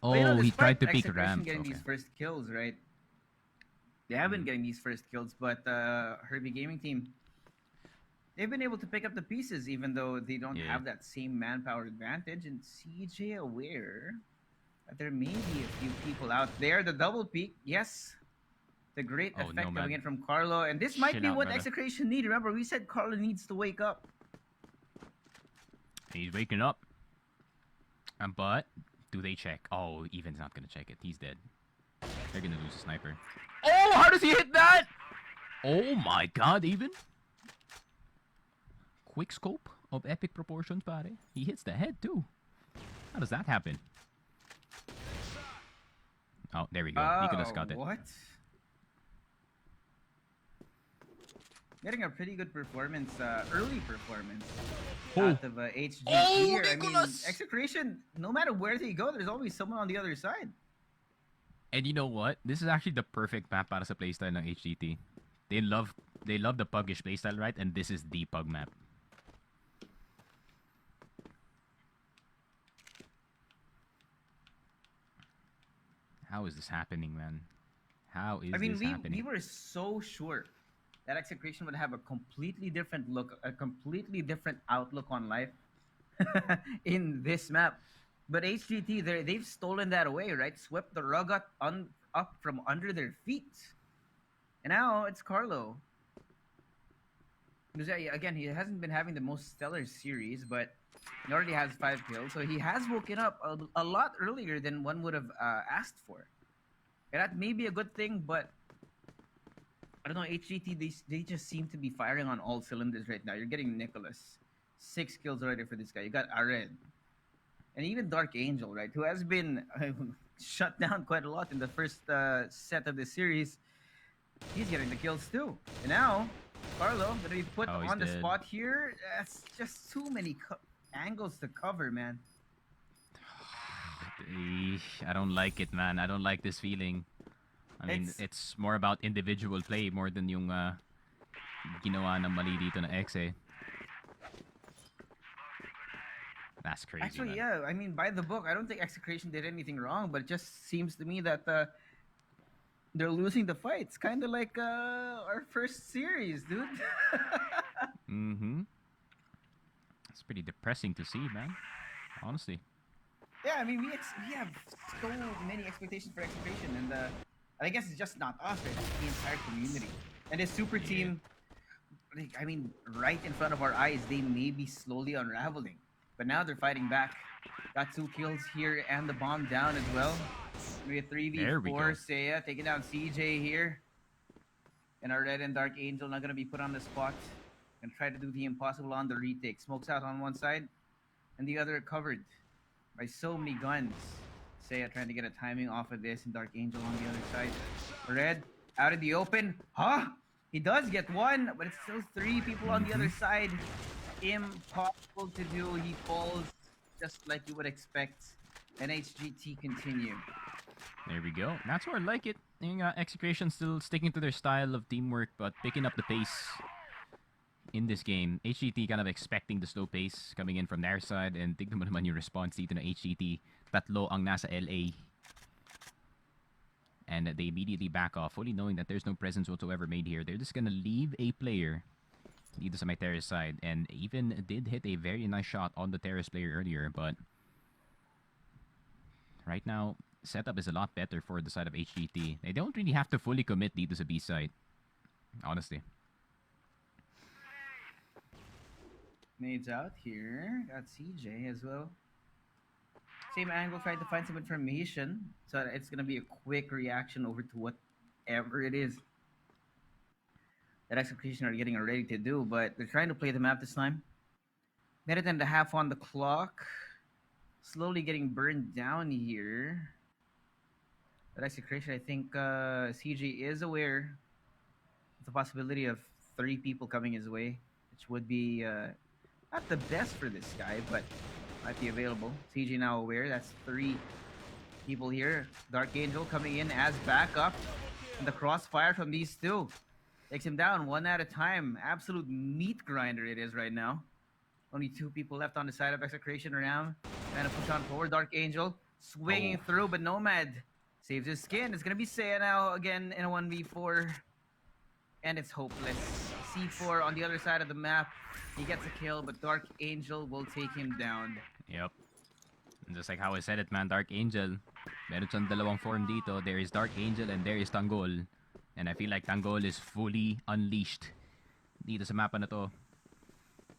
Oh, But, you know, he tried to despite pick Execration Ram. getting Okay. these first kills, right? They have been getting these first kills, but Herbie Gaming team, they've been able to pick up the pieces, even though they don't Yeah. have that same manpower advantage. And CJ aware that there may be a few people out there. The double peak, yes. The great Oh, effect no, coming man. in from Carlo. And this might Chill be out, what brother. Execration need. Remember, we said Carlo needs to wake up. He's waking up. But, do they check? Oh, Evan's not gonna check it. He's dead. They're gonna lose a sniper. Oh, how does he hit that? Oh my god, Even. Quick scope of epic proportions, pare. He hits the head too. How does that happen? Oh, there we go. He could have scouted. What? Getting a pretty good performance, early performance out of HGT here. I mean, Nicholas! Execration, no matter where they go, there's always someone on the other side. And you know what? This is actually the perfect map para sa playstyle ng HGT. They love the puggish playstyle, right? And this is the pug map. How is this happening, man? How is this happening? We were so sure that Execration would have a completely different look, a completely different outlook on life in this map. But HGT, they've stolen that away, right? Swept the rug up from under their feet. And now it's Carlo. Because, again, he hasn't been having the most stellar series, but he already has 5 kills. So he has woken up a lot earlier than one would have asked for. And that may be a good thing, but I don't know, HGT, they just seem to be firing on all cylinders right now. You're getting Nicholas. 6 kills already for this guy. You got Ared. And even Dark Angel, right? Who has been shut down quite a lot in the first set of the series. He's getting the kills too. And now, Carlo going to be put on the spot here. That's just too many angles to cover, man. I don't like it, man. I don't like this feeling. I mean, it's more about individual play more than yung ginawa ng mali dito na Exe. That's crazy. Actually, man. Yeah. I mean, by the book, I don't think Execration did anything wrong, but it just seems to me that they're losing the fights. Kind of like our first series, dude. Mm-hmm. It's pretty depressing to see, man. Honestly. Yeah, I mean, we have so many expectations for Execration, and I guess it's just not us, right? It's the entire community. And this super team, I mean, right in front of our eyes, they may be slowly unraveling. But now they're fighting back. Got 2 kills here and the bomb down as well. We have 3v4. Seiya taking down CJ here. And our Red and Dark Angel not going to be put on the spot. Gonna try to do the impossible on the retake. Smokes out on one side and the other covered by so many guns. Seiya trying to get a timing off of this and Dark Angel on the other side. Red out in the open. Huh? He does get one, but it's still 3 people on the other side. Impossible to do. He falls just like you would expect. And HGT continue. There we go. That's where I like it. Yung Execration still sticking to their style of teamwork, but picking up the pace in this game. HGT kind of expecting the slow pace coming in from their side, and tignan mo naman yung response dito na HGT. Tatlo ang nasa LA. And they immediately back off, fully knowing that there's no presence whatsoever made here. They're just gonna leave a player dito sa may terrace side, and even did hit a very nice shot on the terrace player earlier, but right now, setup is a lot better for the side of HGT. They don't really have to fully commit dito sa B side, honestly. Nades out here. Got CJ as well. Same angle, trying to find some information. So it's going to be a quick reaction over to whatever it is that Execution are getting ready to do. But they're trying to play the map this time. Minute and a half on the clock. Slowly getting burned down here. But Execution, I think CJ is aware of the possibility of 3 people coming his way, which would be not the best for this guy, but might be available. CJ now aware. That's 3 people here. Dark Angel coming in as backup. And the crossfire from these 2 takes him down one at a time. Absolute meat grinder it is right now. Only 2 people left on the side of Execration around. Trying to push on forward. Dark Angel swinging through, but Nomad saves his skin. It's going to be Seiya now again in a 1v4. And it's hopeless. C4 on the other side of the map. He gets a kill, but Dark Angel will take him down. Yep. And just like how I said it, man, Dark Angel. Meron siyang dalawang form dito. There is Dark Angel and there is Tanggol. And I feel like Tanggol is fully unleashed dito sa mapa na to.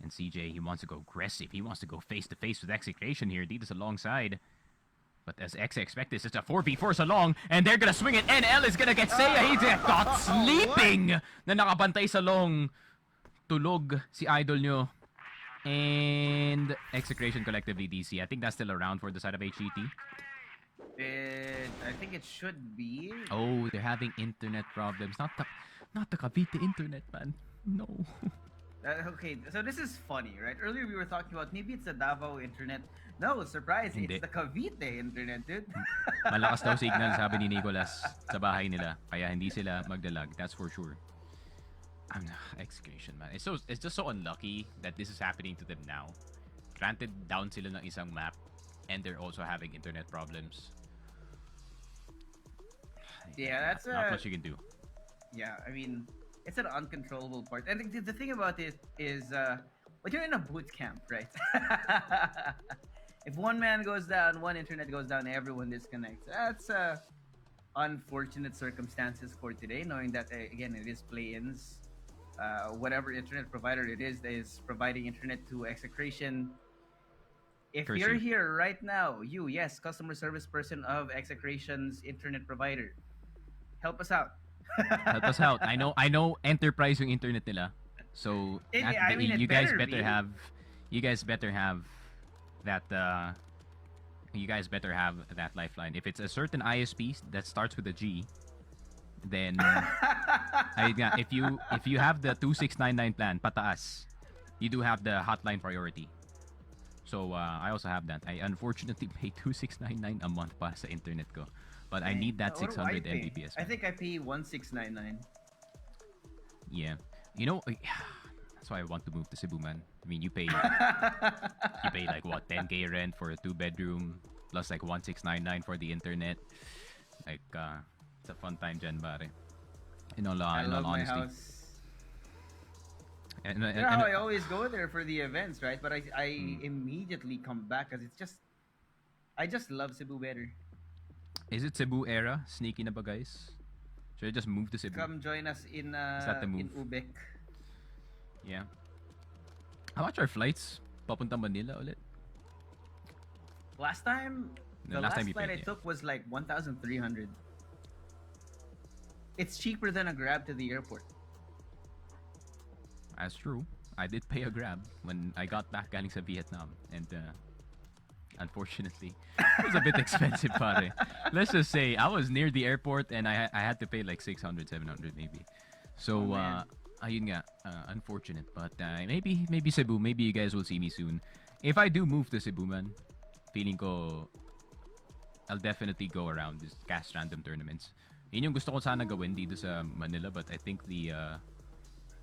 And CJ, he wants to go aggressive. He wants to go face-to-face with Execration here dito sa long side. But as X expected, it's a 4v4 sa long, and they're gonna swing it. NL is gonna get Seiya. He got sleeping na nakabantay sa long. Tulog si idol nyo. And Execration collectively DC. I think that's still around for the side of HGT. I think it should be. Oh, they're having internet problems. Not the Cavite internet, man. No. Okay, so this is funny, right? Earlier we were talking about maybe it's the Davao internet. No, surprise, Hindi. it's the Cavite internet, dude. Malakas daw signal, sabi ni Nicolas, sa bahay nila. Kaya hindi sila magdalag. That's for sure. Execution, man. It's just so unlucky that this is happening to them now. Granted, down sila ng isang map, and they're also having internet problems. Yeah, that's not much you can do. Yeah, I mean, it's an uncontrollable part. And the thing about it is, when you're in a boot camp, right? If one man goes down, one internet goes down, everyone disconnects. That's unfortunate circumstances for today, knowing that, again, it is play-ins. Whatever internet provider it is providing internet to Execration. If Curse you're you. here right now, yes, customer service person of Execration's internet provider, help us out. Help us out. I know enterprise yung internet nila. So I mean, it you guys better better be. have that you guys better have that lifeline. If it's a certain ISP that starts with a G, then if you have the 2699 plan pataas, you do have the hotline priority. So I also have that. I unfortunately pay 2699 a month para sa internet ko. But I need that What do I 600 pay? Mbps. I think I pay 1699. Yeah. You know, that's why I want to move to Cebu, man. I mean, you pay like what, 10k rent for a 2-bedroom plus like 1699 for the internet. Like it's a fun time dyan, pare. In all I love my honesty. house. And, You know how I always go there for the events, right? But I immediately come back because I just love Cebu better. is it Cebu era? Sneaky na ba, guys? Should I just move to Cebu? Come join us in that the in move? Ubek. Yeah. How much are flights papunta Manila ulit? Last time, The the last last time you flight paid, I yeah. took was like 1,300. It's cheaper than a Grab to the airport. That's true. I did pay a Grab when I got back galing sa Vietnam, and unfortunately, it was a bit expensive, pare. Let's just say I was near the airport and I had to pay like 600, 700 maybe. So, Oh, man. ayun nga, unfortunate. But maybe Cebu, maybe you guys will see me soon. If I do move to Cebu, man, feeling ko I'll definitely go around this cast random tournaments. Yun yung gusto ko sana gawin dito sa Manila, but I think the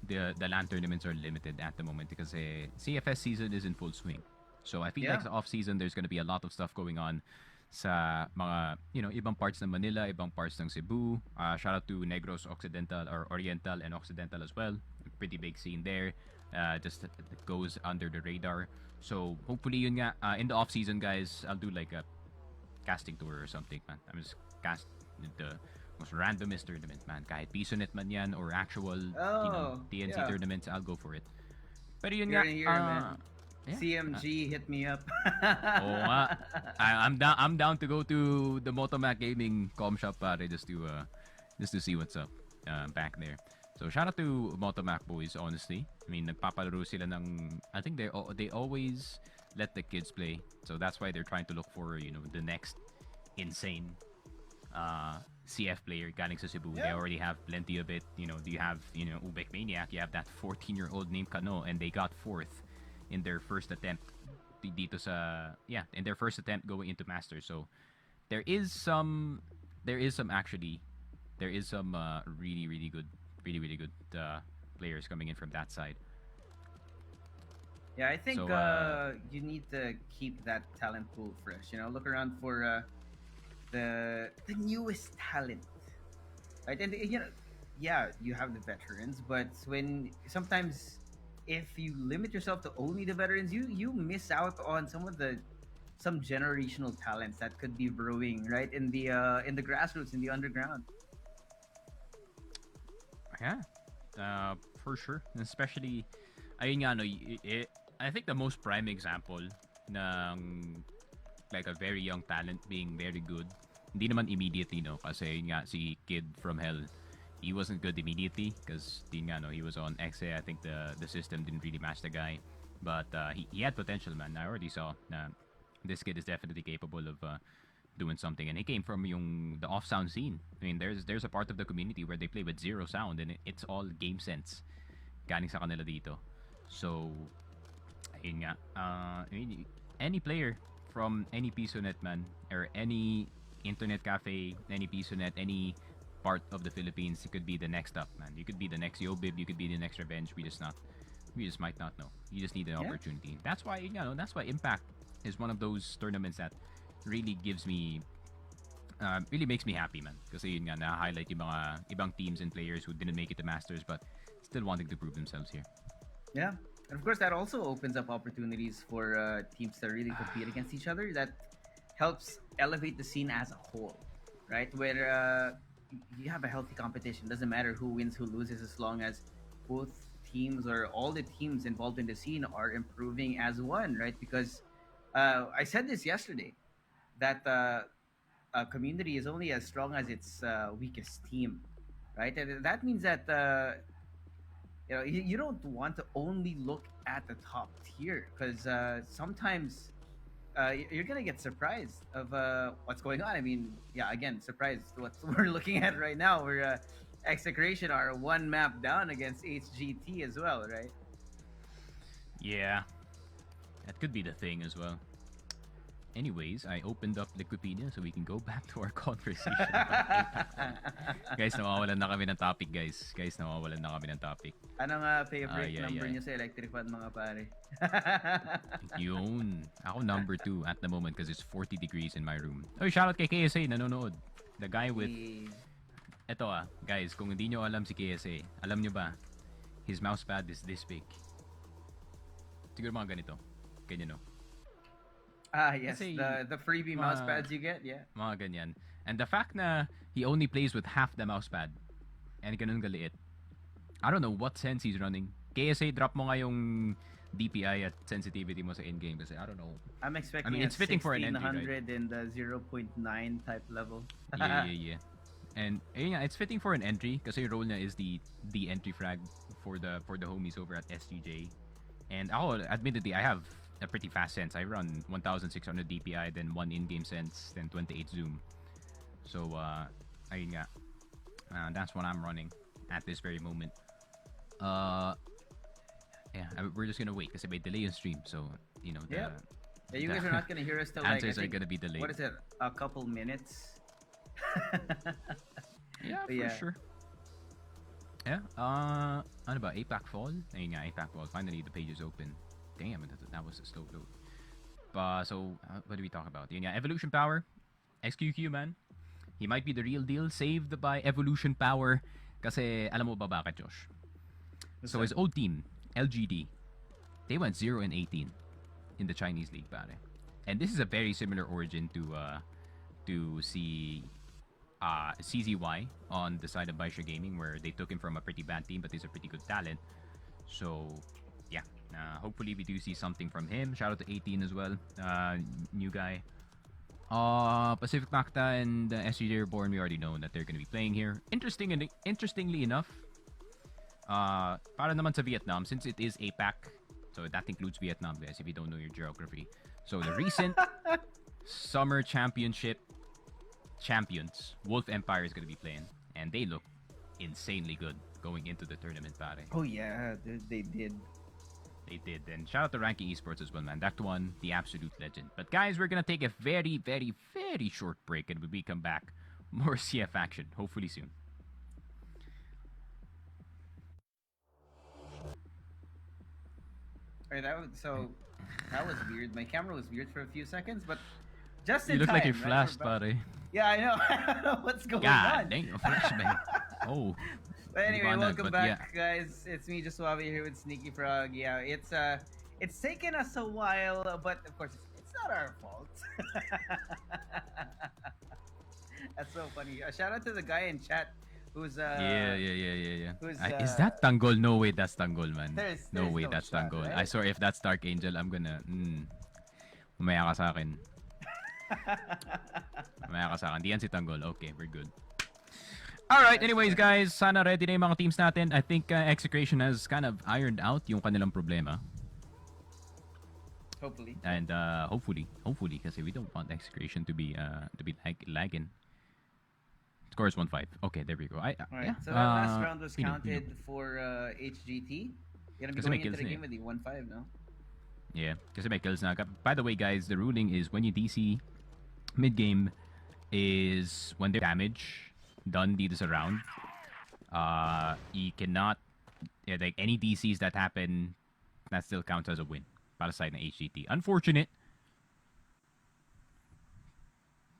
LAN tournaments are limited at the moment because CFS season is in full swing. So I feel Yeah. like sa off season there's gonna be a lot of stuff going on sa mga ibang parts ng Manila, ibang parts ng Cebu. Shout out to Negros Occidental or Oriental and Occidental as well. Pretty big scene there. Just that goes under the radar. So hopefully yun nga in the off season, guys, I'll do like a casting tour or something, man. I'm just cast the most randomest tournament, man. Kahit PisoNet man yan or actual TNC yeah. tournaments, I'll go for it. Pero yun Here nga, and here, man. yeah. CMG hit me up. Oo nga. I'm down to go to the Motomac Gaming com shop, pare, just to see what's up back there. So shout out to Motomac boys, honestly. I mean, nagpapalaro sila ng, I think they always let the kids play. So that's why they're trying to look for, the next insane CF player galing sa Cebu. They Yeah. already have plenty of it. You have, Ubek Maniac, you have that 14-year-old named Kano, and they got fourth in their first attempt dito sa in their first attempt going into Masters. So there is some really really good players coming in from that side. Yeah, I think So, you need to keep that talent pool fresh. Look around for the newest talent, right? And yeah, you have the veterans, but sometimes if you limit yourself to only the veterans, you miss out on some generational talents that could be brewing right in the grassroots, in the underground. Yeah, for sure. Especially, ayun nga, no, I think the most prime example ng like a very young talent being very good, hindi naman immediately, no, kasi yun nga, si Kid from Hell, he wasn't good immediately because he was on XA. I think the system didn't really match the guy, but he had potential, man. I already saw na this kid is definitely capable of doing something, and he came from the off sound scene. I mean, there's a part of the community where they play with zero sound, and it's all game sense galing sa kanila dito. So, ayun nga. I mean, any player from any PisoNet, man, or any internet cafe, any PisoNet, any part of the Philippines, you could be the next up, man. You could be the next Yobib, you could be the next Revenge. We just might not know. You just need an opportunity. That's why, that's why Impact is one of those tournaments that really gives me really makes me happy, man. Kasi yun nga, na-highlight yung mga ibang teams and players who didn't make it to Masters but still wanting to prove themselves here. Yeah. And of course, that also opens up opportunities for teams to really compete against each other. That helps elevate the scene as a whole, right? Where you have a healthy competition. Doesn't matter who wins, who loses, as long as both teams or all the teams involved in the scene are improving as one, right? Because I said this yesterday, that a community is only as strong as its weakest team, right? And that means that you don't want to only look at the top tier, because sometimes you're gonna get surprised of what's going on. I mean, yeah, again, surprised what we're looking at right now. We're Execration are one map down against HGT as well, right? Yeah, that could be the thing as well. Anyways, I opened up Liquipedia so we can go back to our conversation. Guys, nawawalan na kami ng topic, guys. Nawawalan na kami ng topic. Anong favorite number niyo sa Electric Fan, mga pare? Yun. Ako number 2 at the moment because it's 40 degrees in my room. Oh, shoutout kay KSA, nanonood. The guy with... Eto guys, kung hindi nyo alam si KSA, alam nyo ba, his mousepad is this big. Siguro mga ganito. Ganyan, no? Yes. Kasi, the freebie mousepads you get, yeah. Mga ganyan. And the fact na he only plays with half the mousepad and ganun galiit, I don't know what sense he's running. KSA, drop mo nga yung DPI at sensitivity mo sa in-game kasi I don't know. I'm expecting it's fitting for an entry, right? in the 0.9 type level. Yeah. And it's fitting for an entry kasi yung role niya is the entry frag for the homies over at SGJ. And ako, admittedly, I have a pretty fast sense. I run 1600 DPI, then 1 in-game sense, then 28 zoom. So, ayun nga. That's what I'm running at this very moment. We're just gonna wait kasi may delay in stream. So, you guys are not gonna hear us till answers are gonna be delayed. What is it? A couple minutes? Yeah, for sure. Yeah. Ano ba? APAC Fall? Ayun nga, APAC Fall. Finally, the page is open. Damn, that was a slow load. So, what do we talk about? Yun nga, Evolution Power. XQQ, man. He might be the real deal. Saved by Evolution Power. Kasi, alam mo ba bakit, Josh? So, his old team, LGD, they went 0-18 in the Chinese League, pare. And this is a very similar origin to CZY on the side of Baisha Gaming, where they took him from a pretty bad team, but he's a pretty good talent. So, yeah. Hopefully we do see something from him. Shout out to 18 as well. New guy. Pacific Macta and SGJ Reborn, we already know that they're going to be playing here. Interestingly enough, para naman sa Vietnam, since it is APAC, so that includes Vietnam, guys, if you don't know your geography. So the recent Summer Championship champions, Wolf Empire, is going to be playing, and they look insanely good going into the tournament, pare. Oh yeah, they did. They did. And shout out to Ranky Esports as well, man. That one, the absolute legend. But guys, we're gonna take a very, very, very short break, and when we come back, more CF action, hopefully soon. Alright, that was weird. My camera was weird for a few seconds, but just in you look time, like you're right? flashed, pare. Yeah, I know. I don't know what's going God on. dang, a flashbang. Oh. But anyway, welcome back, yeah. guys. It's me, Josuave, here with Sneaky Frog. Yeah, it's taken us a while, but of course, it's not our fault. That's so funny. Shout out to the guy in chat who's Yeah. Who's, Is that Tanggol? No way, that's Tanggol, man. There's no way, no that's shot, Tanggol. right? I swear, if that's Dark Angel, I'm gonna. Umaya ka sa akin. Umaya ka sa akin. Di yan si Tanggol. Okay, we're good. Alright, anyways guys, sana ready na yung mga teams natin. I think Execration has kind of ironed out yung kanilang problema. Hopefully. And hopefully, because we don't want Execration to be lagging. Score is 1-5. Okay, there we go. All right. Yeah. So that last round was Pino. counted for HGT. You're gonna be Kasi may going into kills the na game with the 1-5 now. Yeah, kasi may kills na. By the way, guys, the ruling is when you DC mid game is when there's damage done dito sa round. You cannot like any DCs that happen that still counts as a win para sa side ng HGT. Unfortunate,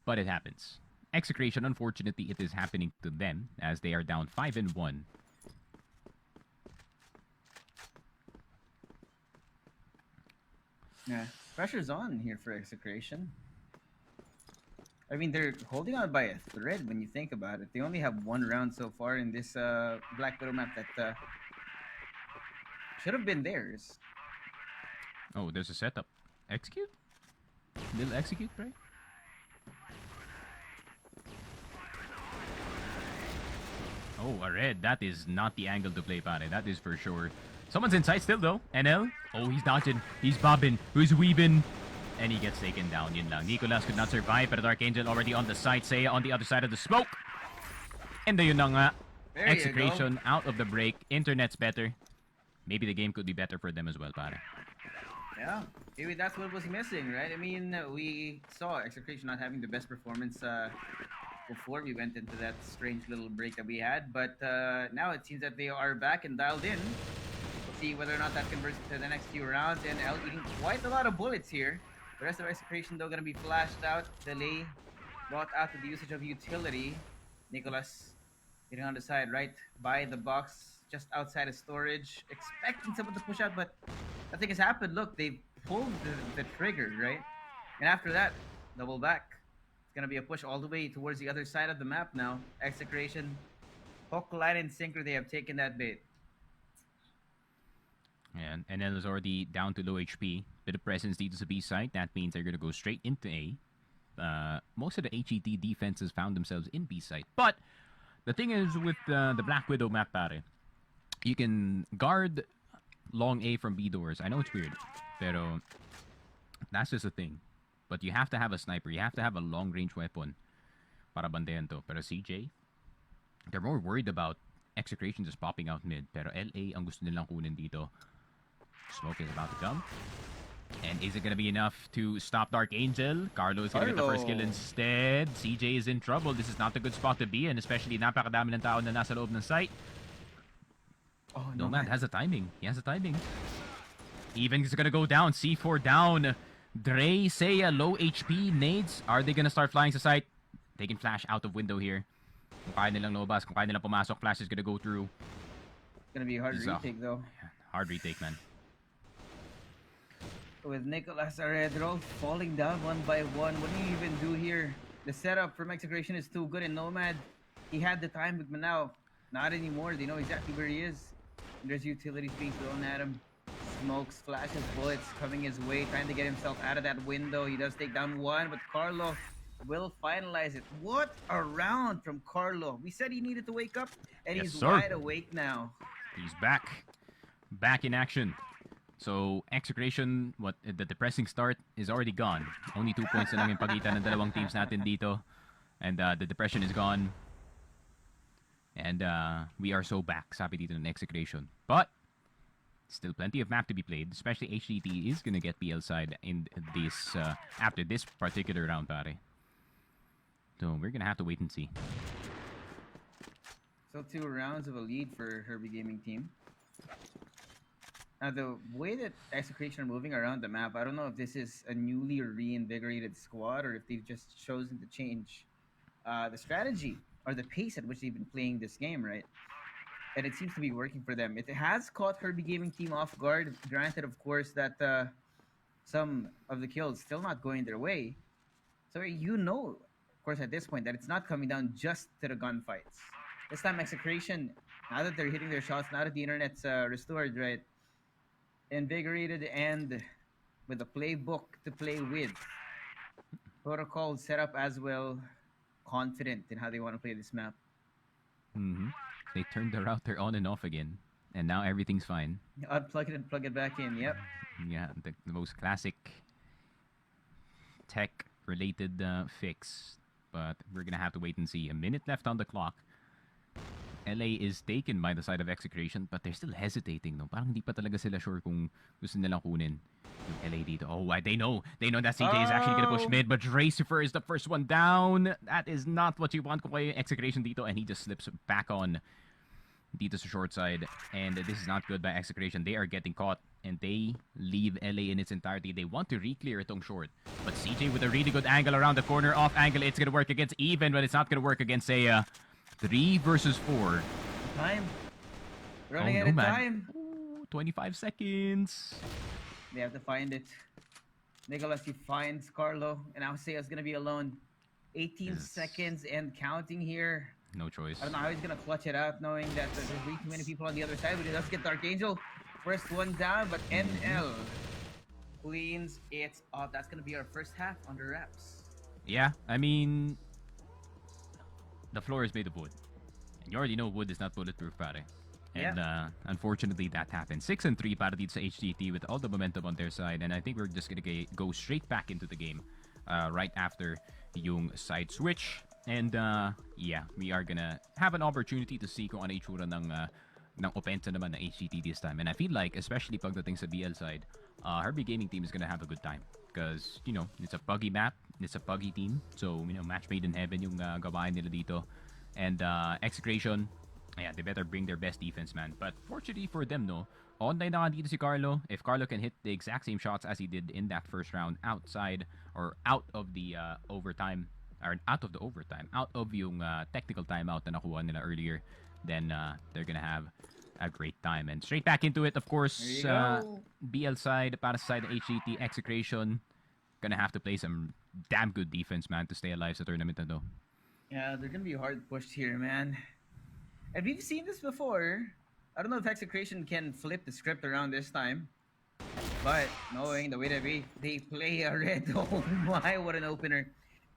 but it happens. Execration, unfortunately, it is happening to them as they are down 5-1. Yeah, pressure's on here for Execration. I mean, they're holding on by a thread when you think about it. They only have one round so far in this Black Widow map that should have been theirs. Oh, there's a setup. Execute? Little execute, right? Oh, a red. That is not the angle to play, pare. That is for sure. Someone's inside still, though. NL. Oh, he's dodging. He's bobbing. Who's weaving? And he gets taken down. Yun lang. Nicolas could not survive, but Dark Angel already on the side. Seiya on the other side of the smoke. And yun na nga. Execration out of the break. Internet's better. Maybe the game could be better for them as well, pare. Yeah, maybe that's what was missing, right? I mean, we saw Execration not having the best performance before we went into that strange little break that we had, but now it seems that they are back and dialed in. We'll see whether or not that converts into the next few rounds, and L eating quite a lot of bullets here. The rest of Execration, though, going to be flashed out, delay, brought out to the usage of utility. Nicholas getting on the side, right by the box, just outside of storage, expecting someone to push out, but nothing has happened. Look, they pulled the trigger, right? And after that, double back. It's going to be a push all the way towards the other side of the map now. Execration, hook, line, and sinker, they have taken that bait. And NL is already down to low HP. Bit of presence dito sa B side. That means they're gonna go straight into A. Most of the HET defenses found themselves in B side. But the thing is with the Black Widow map, pare, you can guard long A from B doors. I know it's weird, pero that's just a thing. But you have to have a sniper. You have to have a long range weapon para bandayan to. Pero CJ, they're more worried about Execration just popping out mid. Pero LA ang gusto nilang kunin dito. Smoke is about to come. And is it going to be enough to stop Dark Angel? Carlo is going to get the first kill instead. CJ is in trouble. This is not a good spot to be in, especially napakadami ng tao na nasa loob ng site. Oh, Nomad has a timing. He has a timing. Even is going to go down. C4 down. Dre, Seiya, low HP. Nades. Are they going to start flying sa site? They can flash out of window here. Kung kaya nilang lobas, kung kaya nilang pumasok, flash is going to go through. It's going to be a hard retake, though. Hard retake, man. With Nicolas Aredro falling down one by one. What do you even do here? The setup from Execration is too good, and Nomad, he had the time with Manao. Not anymore. They know exactly where he is. There's utilities being thrown at him. Smokes, flashes, bullets coming his way, trying to get himself out of that window. He does take down one, but Carlo will finalize it. What a round from Carlo. We said he needed to wake up, and Yes, he's sir. wide awake now. He's back. Back in action. So, Execration, the depressing start is already gone. Only 2 points na lang yung pagitan ng dalawang teams natin dito. And the depression is gone. And we are so back, sabi dito ng Execration. But, still plenty of map to be played. Especially HGT is gonna get PL side in this, after this particular round, pare. So, we're gonna have to wait and see. So 2 rounds of a lead for Herbie Gaming team. Now, the way that Execration are moving around the map, I don't know if this is a newly reinvigorated squad or if they've just chosen to change the strategy or the pace at which they've been playing this game, right? And it seems to be working for them. It has caught Herbie Gaming team off guard. Granted, of course, that some of the kills still not going their way. So you know, of course, at this point, that it's not coming down just to the gunfights. This time, Execration, now that they're hitting their shots, now that the internet's restored, right? Invigorated and with a playbook to play with. Protocol set up as well, confident in how they want to play this map. They turned the router on and off again. And now everything's fine. Unplug it and plug it back in, yep. Yeah, the most classic tech-related fix. But we're gonna have to wait and see. A minute left on the clock. LA is taken by the side of Execration, but they're still hesitating, no? Parang hindi pa talaga sila sure kung gusto nilang kunin yung LA dito. Oh, they know. They know that CJ is actually gonna push Oh. mid, but Racifer is the first one down. That is not what you want kung kayo yung Execration dito, and he just slips back on dito sa short side. And this is not good by Execration. They are getting caught, and they leave LA in its entirety. They want to re-clear itong short. But CJ with a really good angle around the corner. Off angle, it's gonna work against Even, but it's not gonna work against a 3 versus 4. Time. Running Oh, out no, of man. time. Ooh, 25 seconds. They have to find it. Nicholas, he finds Carlo, and Alcea's gonna be alone. 18 Yes. seconds and counting here. No choice. I don't know how he's gonna clutch it out, knowing that there's way too many people on the other side. But he does get Dark Angel. First one down, but NL cleans it up. That's gonna be our first half under wraps. Yeah, I mean, the floor is made of wood. And you already know wood is not bulletproof, pare. And unfortunately, that happened. 6-3 para dito sa HGT with all the momentum on their side. And I think we're just gonna go straight back into the game right after yung side switch. And yeah, we are gonna have an opportunity to see kung ano itsura ng opensa naman ng HGT this time. And I feel like, especially pagdating sa BL side, Herbie Gaming team is gonna have a good time. Because, you know, it's a buggy map, it's a buggy team. So, you know, match made in heaven yung gawain nila dito. And Execration, yeah, they better bring their best defense, man. But fortunately for them, no, online na nga dito si Carlo. If Carlo can hit the exact same shots as he did in that first round outside or out of the overtime, or out of the overtime, out of yung technical timeout na nakuha nila earlier, then they're gonna have a great time. And straight back into it, of course, BL side, para sa side of HGT, Execration, gonna have to play some damn good defense, man, to stay alive sa tournament na to. Yeah, they're gonna be hard pushed here, man. And we've seen this before. I don't know if Execration can flip the script around this time. But knowing the way that they play a red, oh my, what an opener.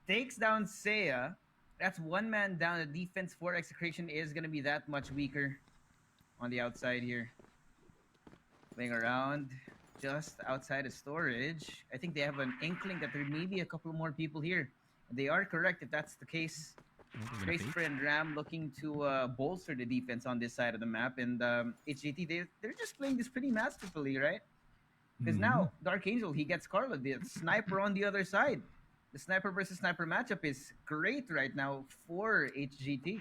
Takes down Seiya. That's one man down. The defense for Execration is going to be that much weaker on the outside here. Playing around just outside of storage. I think they have an inkling that there may be a couple more people here. They are correct if that's the case. Racer and Ram looking to bolster the defense on this side of the map. And HGT, they're just playing this pretty masterfully, right? Because now, Dark Angel, he gets Carlo. The sniper on the other side. The sniper versus sniper matchup is great right now for HGT.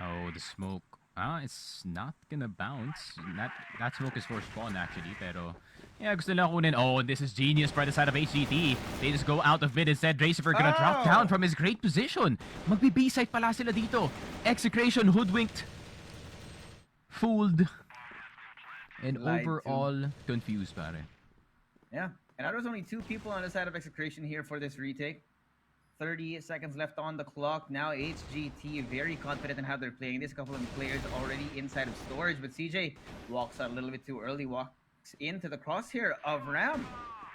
Oh, the smoke. It's not gonna bounce. That smoke is for spawn, actually. Pero, yeah, gusto nila kunin. Oh, this is genius by the side of HGT. They just go out of mid instead. Racifer gonna drop down from his great position. Magbi-B-side pala sila dito. Execration hoodwinked. Fooled. And Lied overall, confused, pare. Yeah. And there was only 2 people on the side of Execration here for this retake. 30 seconds left on the clock. Now HGT very confident in how they're playing. There's a couple of players already inside of storage, but CJ walks out a little bit too early, walks into the crosshair of Ram.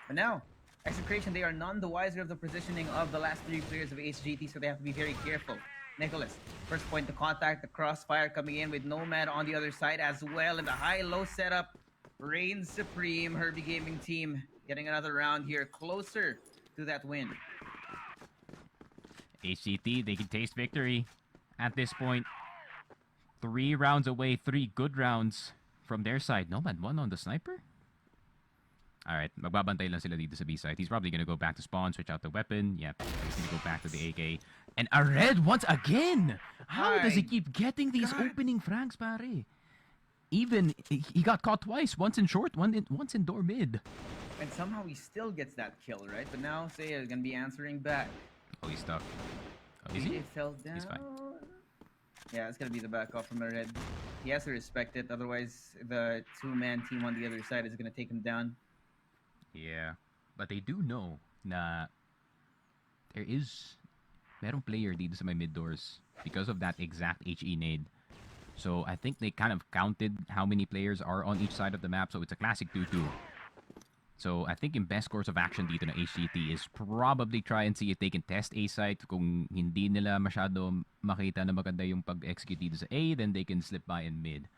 But now, Execration, they are none the wiser of the positioning of the last 3 players of HGT, so they have to be very careful. Nicholas, first point to contact, the crossfire coming in with Nomad on the other side as well, and the high-low setup reigns supreme. Herbie Gaming team getting another round here, closer to that win. HGT, they can taste victory at this point. 3 rounds away, 3 good rounds from their side. Nomad, 1 on the sniper? Alright, magbabantay lang sila dito sa B-side. He's probably gonna go back to spawn, switch out the weapon. Yep, he's gonna go back to the AK. And a red once again! How does he keep getting these opening frags, pare? Even, he got caught twice. Once in short, once in door mid. And somehow he still gets that kill, right? But now Seiya is gonna be answering back. Oh, he's stuck. Oh, is he? Fell down. He's fine. Yeah, it's gonna be the back off from the red. He has to respect it, otherwise the 2-man team on the other side is gonna take him down. Yeah, but they do know na merong player dito sa may mid doors because of that exact HE nade. So I think they kind of counted how many players are on each side of the map, so it's a classic 2-2. So I think in best course of action dito na HGT is probably try and see if they can test A site. Kung hindi nila masyado makita na maganda yung pag-execute dito sa A, then they can slip by in mid.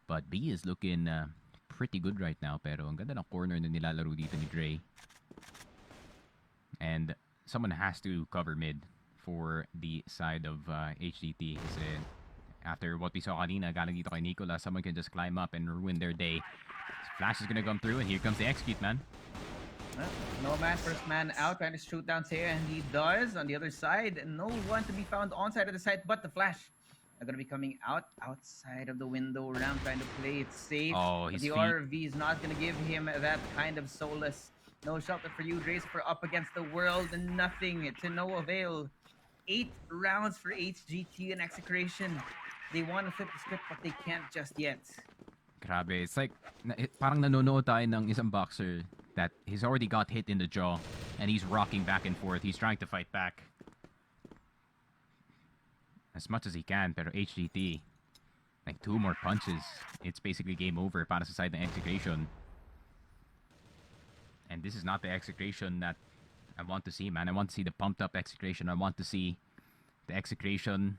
But B is looking pretty good right now, pero ang ganda ng corner na nilalaro dito ni Dre. And someone has to cover mid for the side of HGT. Kasi after what we saw kanina, galing dito kay Nicolas, someone can just climb up and ruin their day. Flash is gonna come through, and here comes the execute, man. Well, no man, first man out, trying to shoot down here, and he does. On the other side, no one to be found on side of the site, but the Flash are going to be coming outside of the window round, trying to play it safe. Oh, But his the feet. RV is not going to give him that kind of solace. No shelter for you, Drace, for up against the world, and nothing to no avail. 8 rounds for HGT and Execration. They want to flip the script, but they can't just yet. Grabe, it's like, parang nanonood tayo ng isang boxer that he's already got hit in the jaw and he's rocking back and forth. He's trying to fight back as much as he can, pero HGT, like 2 more punches, it's basically game over para sa side ng Execration. And this is not the Execration that I want to see, man. I want to see the pumped up Execration. I want to see the Execration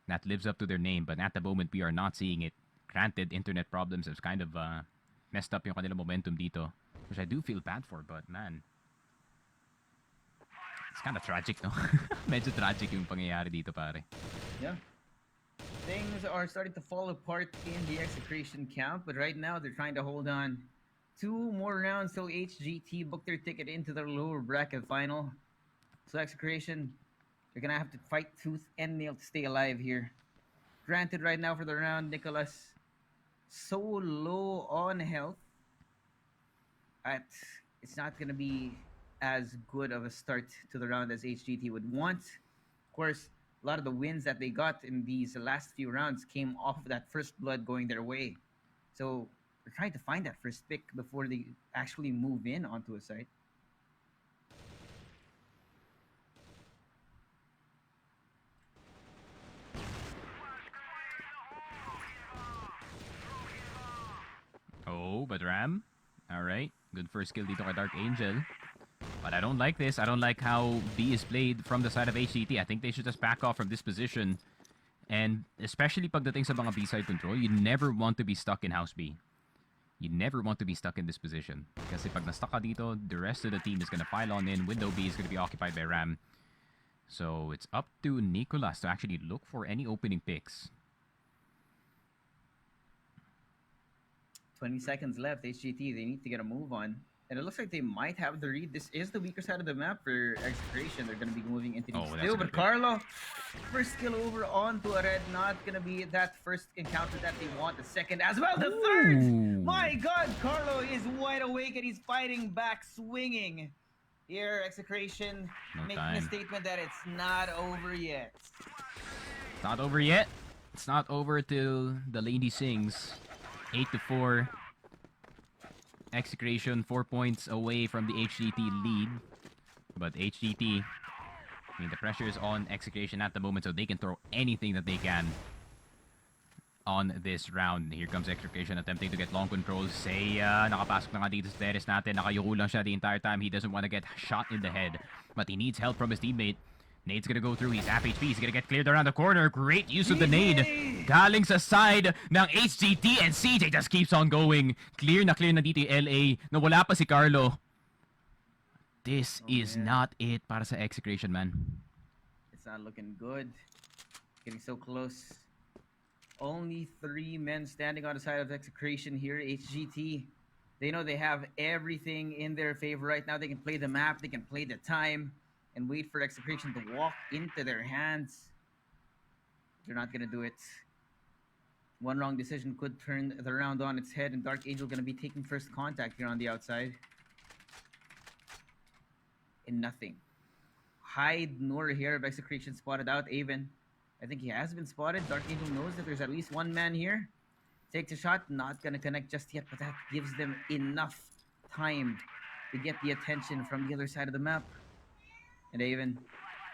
that lives up to their name, but at the moment we are not seeing it. Granted, internet problems have kind of messed up yung kanilang momentum dito, which I do feel bad for, but man, it's kind of tragic, no? Medyo tragic yung pangyayari dito, pare. Yeah. Things are starting to fall apart in the Execration camp, but right now they're trying to hold on. 2 more rounds till HGT book their ticket into the lower bracket final. So Execration, they're gonna have to fight tooth and nail to stay alive here. Granted, right now for the round, Nicholas, so low on health that it's not gonna be as good of a start to the round as HGT would want. Of course, a lot of the wins that they got in these last few rounds came off of that first blood going their way. So they're trying to find that first pick before they actually move in onto a site. Oh, but Ram, alright. Good first kill dito kay Dark Angel. But I don't like this. I don't like how B is played from the side of HGT. I think they should just back off from this position. And especially pagdating sa mga B-side control, you never want to be stuck in House B. You never want to be stuck in this position. Kasi pag na-stuck ka dito, the rest of the team is gonna pile on in. Window B is gonna be occupied by Ram. So it's up to Nicolas to actually look for any opening picks. 20 seconds left. HGT, they need to get a move on. And it looks like they might have the read. This is the weaker side of the map for Execration. They're going to be moving into these still. But Carlo, first kill over onto a red. Not going to be that first encounter that they want. The second as well. The third! My God, Carlo is wide awake and he's fighting back, swinging. Here, Execration making a statement that it's not over yet. It's not over yet. It's not over till the lady sings. 8-4. Execration 4 points away from the HGT lead. But HGT, I mean, the pressure is on Execration at the moment, so they can throw anything that they can on this round. Here comes Execration attempting to get long controls. Seiya, nakapasok na nga dito sa terrace natin. Nakayuko lang siya the entire time. He doesn't want to get shot in the head, but he needs help from his teammate. Nade's gonna go through. He's half HP. He's gonna get cleared around the corner. Great use of the nade. Galing sa side ng HGT, and CJ just keeps on going. Clear na dito yung LA. Nawala pa si Carlo. This is not it para sa Execration, man. It's not looking good. Getting so close. Only 3 men standing on the side of Execration here. HGT, they know they have everything in their favor right now. They can play the map. They can play the time. And wait for Execration to walk into their hands. They're not gonna do it. One wrong decision could turn the round on its head, and Dark Angel gonna be taking first contact here on the outside. And nothing. Hyde nor here of Execration spotted out. Avon, I think he has been spotted. Dark Angel knows that there's at least 1 man here. Takes a shot, not gonna connect just yet, but that gives them enough time to get the attention from the other side of the map. And Avon,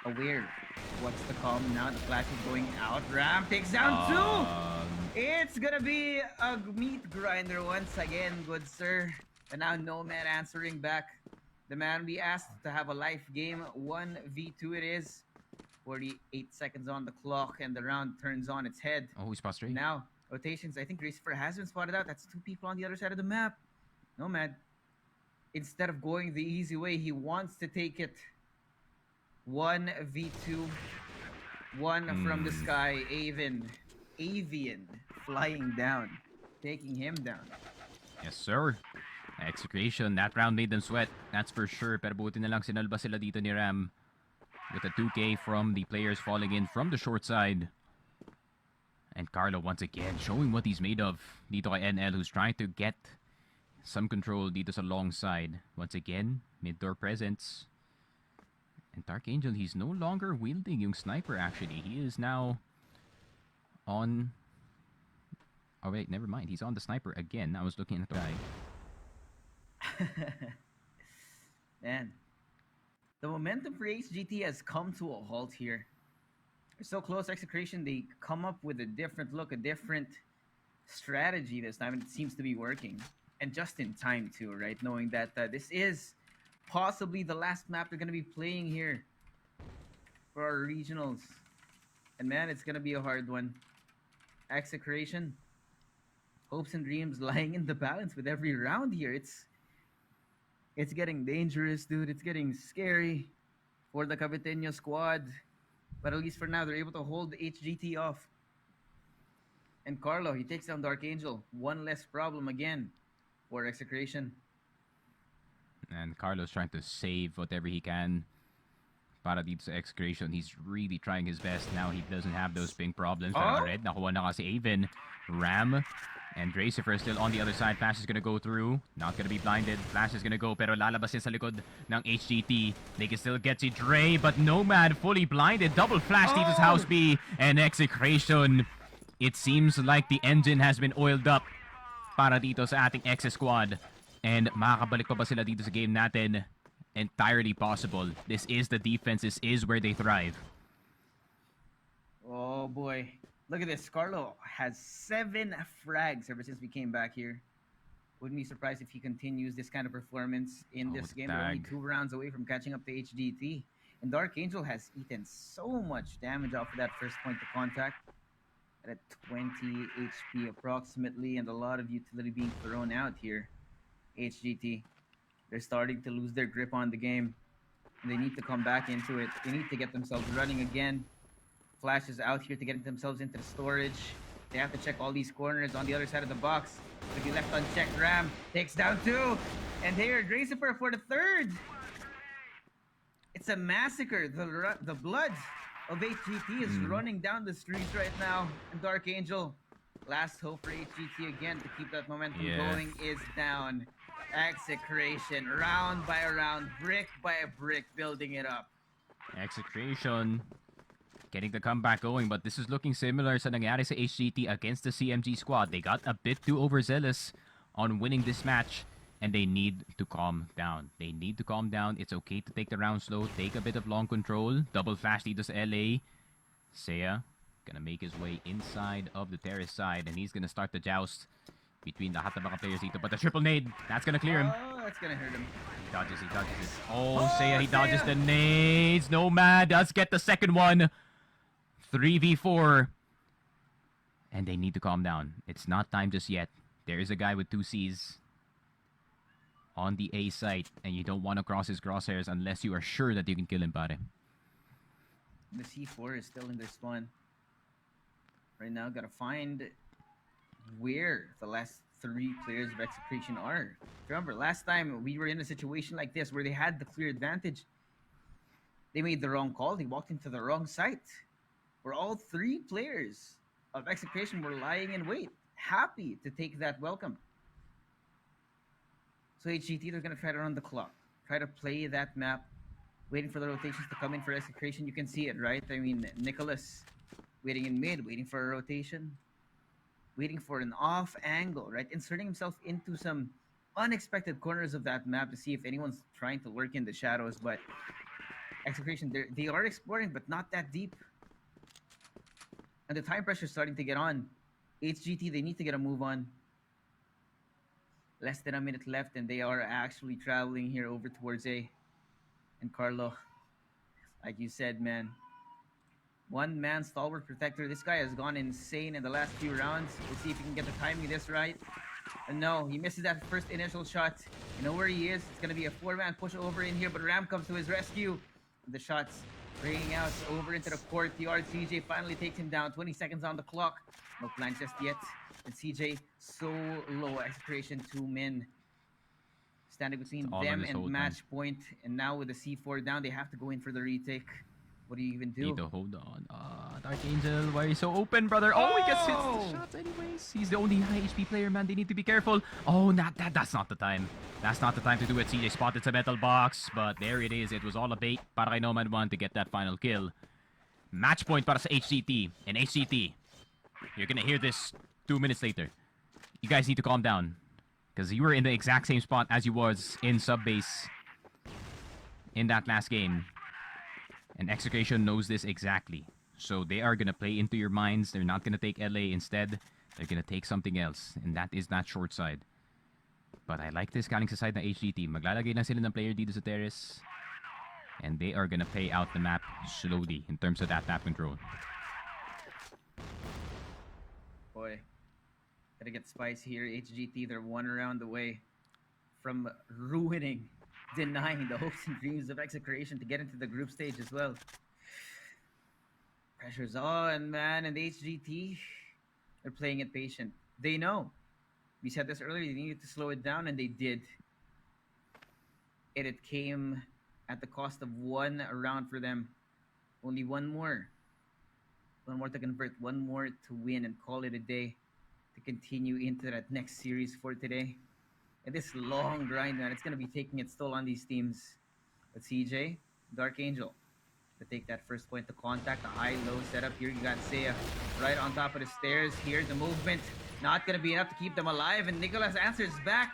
aware of what's to come now. The flash is going out. Ram takes down 2. It's gonna be a meat grinder once again, good sir. And now no man answering back. The man we asked to have a life game. 1v2 it is. 48 seconds on the clock, and the round turns on its head. Oh, he's prostrate. Now Rotations. I think Christopher has been spotted out. That's two people on the other side of the map. Nomad, instead of going the easy way, he wants to take it 1v2, one from the sky. Avian flying down, taking him down. Yes, sir. Execration, that round made them sweat. That's for sure. Pero buti na lang sinalba sila dito ni Ram. With a 2K from the players falling in from the short side. And Carlo once again showing what he's made of. Dito kay NL who's trying to get some control dito sa long side. Once again, mid-door presence. And Dark Angel, he's no longer wielding yung sniper actually. He is now on... Oh wait, never mind. He's on the sniper again. I was looking at the guy. Man, the momentum for HGT has come to a halt here. They're so close. Execration, they come up with a different look, a different strategy this time, and it seems to be working. And just in time too, right? Knowing that this is possibly the last map they're going to be playing here for our regionals. And man, it's going to be a hard one. Execration, hopes and dreams lying in the balance with every round here. It's getting dangerous, dude. It's getting scary for the Caviteño squad. But at least for now, they're able to hold HGT off. And Carlo, he takes down Dark Angel. One less problem again for Execration. And Carlo's trying to save whatever he can. Para dito sa Execration, he's really trying his best. Now he doesn't have those ping problems. Pero red, nakuha na kasi Avon. Ram and Dracifer still on the other side. Flash is gonna go through. Not gonna be blinded. Flash is gonna go pero lalabas yan sa likod ng HGT. They can still get si Dre but Nomad fully blinded. Double flash dito's House B and Execration. It seems like the engine has been oiled up para dito sa ating Exe squad. And makakabalik pa ba sila dito sa game natin? Entirely possible. This is the defense. This is where they thrive. Oh boy. Look at this. Carlo has 7 frags ever since we came back here. Wouldn't be surprised if he continues this kind of performance in this game. We're only 2 rounds away from catching up to HGT. And Dark Angel has eaten so much damage off of that first point of contact. At 20 HP approximately, and a lot of utility being thrown out here. HGT. They're starting to lose their grip on the game. And they need to come back into it. They need to get themselves running again. Flash is out here to get themselves into the storage. They have to check all these corners on the other side of the box. To be left unchecked, Ram takes down 2. And here, Dracifer for the 3rd. It's a massacre. The blood of HGT is running down the streets right now. And Dark Angel, last hope for HGT again to keep that momentum going is down. Execration, round by round, brick by brick, building it up. Execration getting the comeback going, but this is looking similar sa nangyari sa HGT against the CMG squad. They got a bit too overzealous on winning this match, and they need to calm down. They need to calm down. It's okay to take the round slow, take a bit of long control. Double flash dito sa LA. Seiya gonna make his way inside of the terrace side, and he's gonna start the joust between the lahat ng mga players dito. But the triple nade, that's gonna clear him. Oh, that's gonna hurt him. He dodges it. Oh, Seiya, he dodges the nades. Nomad does get the second one. 3v4. And they need to calm down. It's not time just yet. There is a guy with 2 Cs on the A site, and you don't want to cross his crosshairs unless you are sure that you can kill him, pare. The C4 is still in their spawn. Right now, gotta find where the last 3 players of Execration are. Remember, last time we were in a situation like this where they had the clear advantage. They made the wrong call. They walked into the wrong site. Where all 3 players of Execration were lying in wait, happy to take that welcome. So HGT, they're gonna try to run the clock, try to play that map, waiting for the rotations to come in for Execration. You can see it, right? I mean, Nicholas waiting in mid, waiting for a rotation, waiting for an off angle, right? Inserting himself into some unexpected corners of that map to see if anyone's trying to lurk in the shadows. But Execration, they are exploring, but not that deep. And the time pressure is starting to get on. HGT, they need to get a move on. Less than a minute left, and they are actually traveling here over towards A. And Carlo, like you said, man, One-man stalwart protector. This guy has gone insane in the last few rounds. We'll see if he can get the timing of this right. And no, he misses that first initial shot. You know where he is. It's going to be a four-man push over in here, but Ram comes to his rescue. The shots raining out over into the court. The CJ finally takes him down. 20 seconds on the clock. No plan just yet. And CJ so low. Execration 2 men. Standing between all on them this and whole match point. And now with the C4 down, they have to go in for the retake. What do you even do? Need to hold on. Dark Angel, why are you so open, brother? Oh, he gets hits the shots anyways. He's the only high HP player, man. They need to be careful. Oh, that's not the time. That's not the time to do it. CJ spotted a metal box, but there it is. It was all a bait para kay Nomad 1 to get that final kill. Match point para sa HCT. And HCT, you're gonna hear this 2 minutes later. You guys need to calm down. Because you were in the exact same spot as you was in sub base in that last game. And Execration knows this exactly. So they are going to play into your minds. They're not going to take LA. Instead, they're going to take something else. And that is that short side. But I like this galing sa side ng HGT. Maglalagay lang sila ng player dito sa terrace. And they are going to play out the map slowly in terms of that map control. Boy, gotta get spice here. HGT, they're one round away from ruining, denying the hopes and dreams of Execration to get into the group stage as well. Pressure's on, man, and the HGT, they're playing it patient. They know. We said this earlier, they needed to slow it down, and they did. And it came at the cost of one round for them. Only one more. One more to convert, one more to win and call it a day to continue into that next series for today. And this long grind, man, it's going to be taking its toll on these teams. But CJ, Dark Angel, to take that first point to contact, the high-low setup here. You got Seiya right on top of the stairs here. The movement not going to be enough to keep them alive. And Nicholas answers back.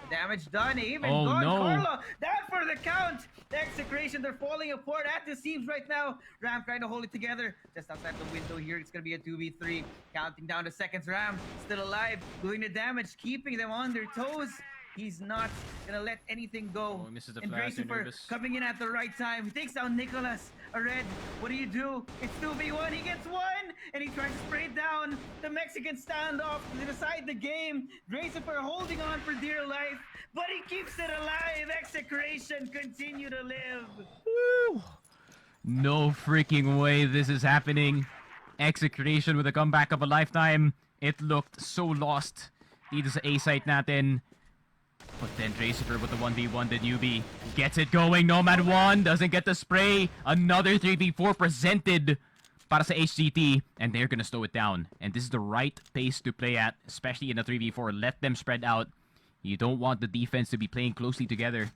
The damage done, even gone. No. Carlo, down for the count. The Execration, they're falling apart at the seams right now. Ram trying to hold it together. Just outside the window here, it's going to be a 2v3. Counting down the seconds. Ram still alive, doing the damage, keeping them on their toes. He's not gonna let anything go. Oh, misses the and flash, Gracifer nervous. coming in at the right time. He takes down Nicholas. A red. What do you do? It's 2v1. He gets one, and he tries to spray it down. The Mexican standoff to decide the game. Gracifer holding on for dear life, but he keeps it alive. Execration continue to live. Woo. No freaking way this is happening. Execration with a comeback of a lifetime. It looked so lost. Dito sa A-site natin. But then Gracifer with the 1v1, the newbie, gets it going. Nomad 1 doesn't get the spray. Another 3v4 presented para sa HCT. And they're gonna slow it down. And this is the right pace to play at, especially in a 3v4. Let them spread out. You don't want the defense to be playing closely together.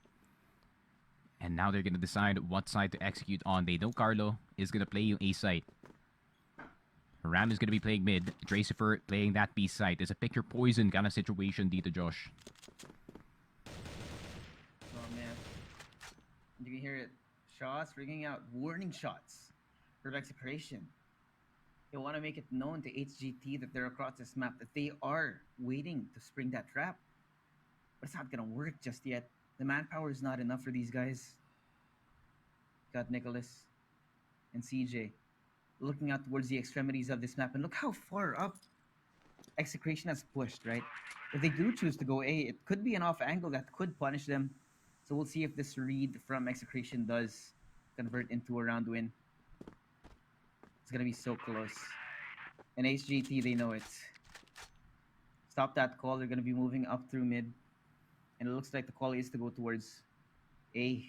And now they're gonna decide what side to execute on. They know Carlo is gonna play you A site. Ram is gonna be playing mid. Gracifer playing that B site. It's a pick your poison kind of situation dito, Josh. You can hear it. Shots ringing out. Warning shots for Execration. They want to make it known to HGT that they're across this map, that they are waiting to spring that trap. But it's not going to work just yet. The manpower is not enough for these guys. Got Nicholas and CJ looking out towards the extremities of this map. And look how far up Execration has pushed, right? If they do choose to go A, it could be an off angle that could punish them. So we'll see if this read from Execration does convert into a round win. It's going to be so close. And HGT, they know it. Stop that call. They're going to be moving up through mid. And it looks like the call is to go towards A.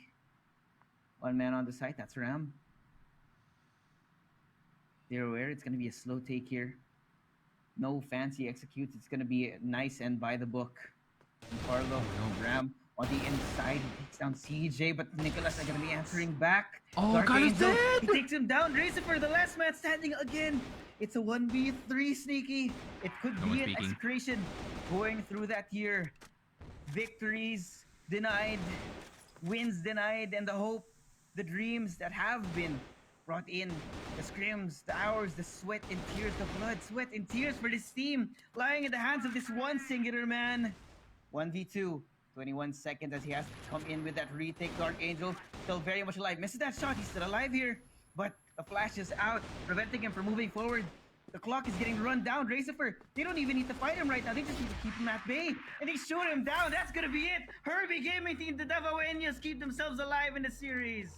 One man on the site. That's Ram. They're aware it's going to be a slow take here. No fancy executes. It's going to be nice and by the book. And Carlo, Ram. On the inside, he takes down CJ, but Nicholas are going to be answering back. Oh, Dark Carlo's Angel, dead! he takes him down. Gracifer, the last man standing again. It's a 1v3 sneaky. It could be an Execration going through that year. Victories denied, wins denied, and the hope, the dreams that have been brought in. The scrims, the hours, the sweat and tears, the blood, sweat and tears for this team lying in the hands of this one singular man. 1v2. 21 seconds as he has to come in with that retake. Dark Angel still very much alive. Misses that shot. He's still alive here. but a flash is out, preventing him from moving forward. The clock is getting run down. Racifer, they don't even need to fight him right now. They just need to keep him at bay. And they shoot him down. That's going to be it. Herbie Gaming Team, the Davaoenos keep themselves alive in the series.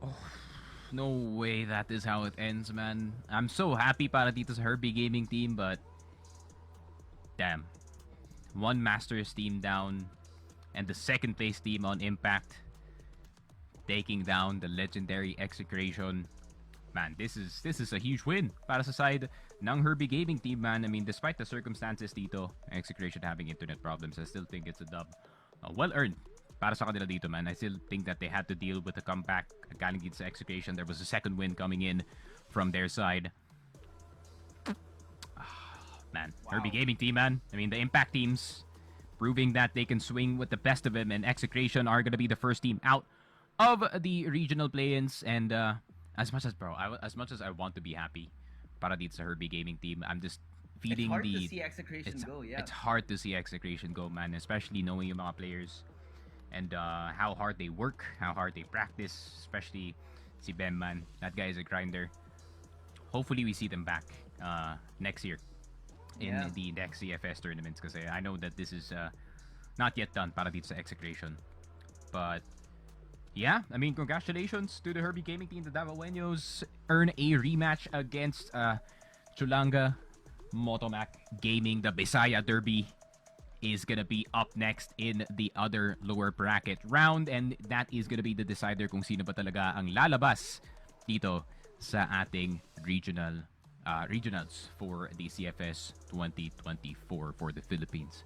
Oh, no way that is how it ends, man. I'm so happy para dito sa Herbie Gaming Team, but damn. One Masters team down, and the second place team on Impact taking down the legendary Execration. Man, this is a huge win para sa side ng Herbie Gaming Team, man. I mean, despite the circumstances dito, Execration having internet problems, I still think it's a dub. Well earned para sa kanila dito, man. I still think that they had to deal with the comeback galing dito sa Execration. There was a second win coming in from their side. Man, wow. Herbie Gaming Team, man. I mean, the Impact teams proving that they can swing with the best of them, and Execration are going to be the first team out of the regional play-ins. And as much as I want to be happy para dito sa Herbie Gaming Team, I'm just feeding it's hard to see Execration go, yeah. It's hard to see Execration go, man, especially knowing yung mga players and how hard they work, how hard they practice, especially si Ben, man. That guy is a grinder. Hopefully we see them back next year in the next CFS tournaments, because I know that this is not yet done para dito sa Execration. But yeah, I mean, congratulations to the Herbie Gaming Team. The Davaoenos earn a rematch against Chulanga. Motomac Gaming. The Bisaya Derby is gonna be up next in the other lower bracket round, and that is gonna be the decider kung sino ba talaga ang lalabas dito sa ating regionals for the CFS 2024 for the Philippines.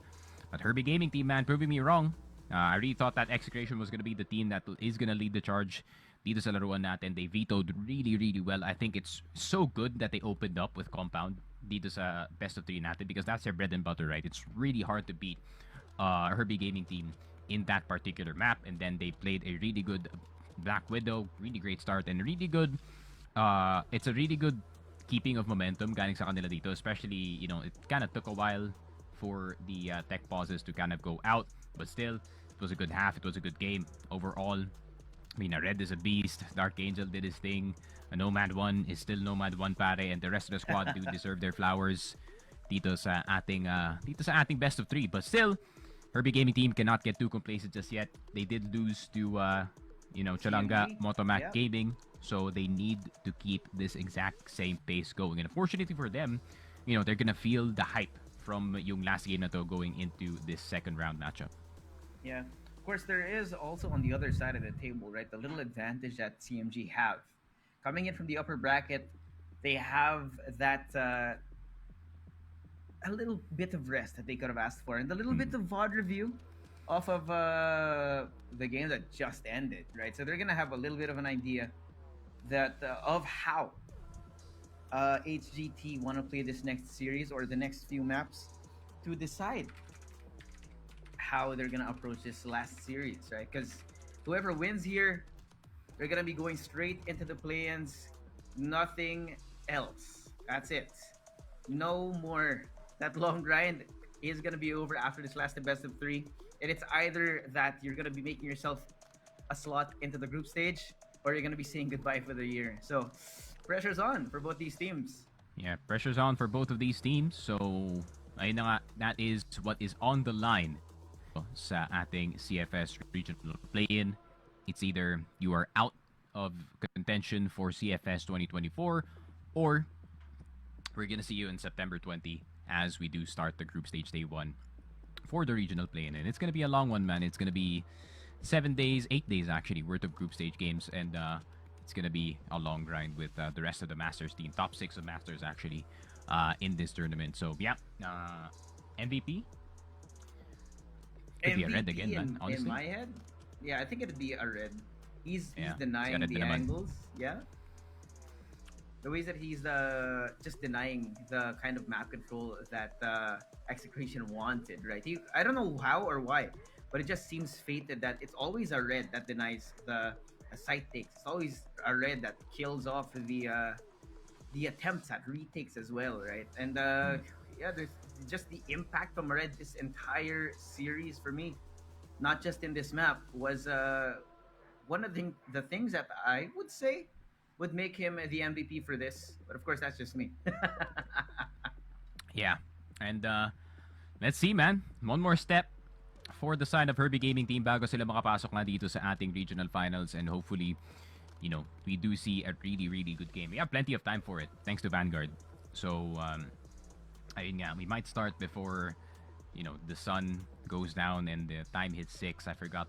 But Herbie Gaming Team, man, proving me wrong. I really thought that Execration was going to be the team that is going to lead the charge dito sa laruan natin. They vetoed really, really well. I think it's so good that they opened up with Compound dito sa best of 3 natin, because that's their bread and butter, right? It's really hard to beat Herbie Gaming Team in that particular map. And then they played a really good Black Widow, really great start, and really good, it's a really good keeping of momentum galing sa kanila dito, especially, you know, it kind of took a while for the tech pauses to kind of go out, but still, it was a good half, it was a good game overall. I mean, Red is a beast, Dark Angel did his thing, a Nomad 1 is still Nomad 1, pare, and the rest of the squad do deserve their flowers dito sa ating best of 3. But still, Herbie Gaming Team cannot get too complacent just yet. They did lose to Chalanga Motomac Gaming, so they need to keep this exact same pace going. And unfortunately for them, you know, they're gonna feel the hype from yung last game na to going into this second round matchup. Yeah. Of course, there is also on the other side of the table, right, the little advantage that CMG have. Coming in from the upper bracket, they have that a little bit of rest that they could have asked for, and a little bit of VOD review off of the game that just ended, right? So they're gonna have a little bit of an idea that of how HGT want to play this next series or the next few maps to decide how they're gonna approach this last series, right? Because whoever wins here, they're gonna be going straight into the play-ins. Nothing else. That's it. No more. That long grind is gonna be over after this last best of 3, and it's either that you're gonna be making yourself a slot into the group stage, or you're gonna be saying goodbye for the year. So pressure's on for both these teams. Yeah, pressure's on for both of these teams. So ayun na nga, that is what is on the line sa ating CFS regional play-in. It's either you are out of contention for CFS 2024, or we're gonna see you in September 20 as we do start the group stage day 1 for the regional play-in. And it's gonna be a long one, man. It's gonna be 7 days, 8 days actually, worth of group stage games, and it's gonna be a long grind with the rest of the Masters team, top 6 of Masters actually, in this tournament. So yeah, MVP could be a red again, man. Honestly, in my head, yeah, I think it'd be a red. He's Yeah, denying he's the got it angles, yeah. The ways that he's just denying the kind of map control that Execration wanted, right? I don't know how or why, but it just seems fated that it's always a red that denies the side takes. It's always a red that kills off the attempts at retakes as well, right? And yeah, there's just the impact from red this entire series for me, not just in this map, was one of the things that I would say would make him the MVP for this. But of course, that's just me. Yeah. And let's see, man. One more step for the side of Herbie Gaming Team bago sila makapasok nga dito sa ating regional finals, and hopefully, we do see a really, really good game. We have plenty of time for it, thanks to Vanguard. So, ayun nga, we might start before, the sun goes down and the time hits 6. I forgot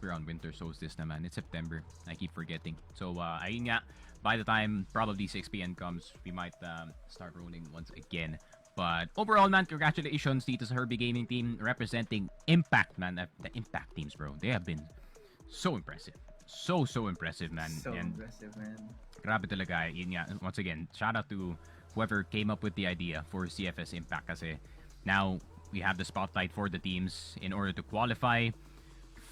we're on winter solstice naman. It's September. I keep forgetting. So, ayun nga, by the time probably 6 p.m. comes, we might start rolling once again. But overall, man, congratulations dito sa Herbie Gaming Team representing Impact, man. The Impact teams, bro. They have been so impressive. So impressive, man. So and impressive, man. grabe talaga. Yun nga, once again, shout out to whoever came up with the idea for CFS Impact kasi now we have the spotlight for the teams in order to qualify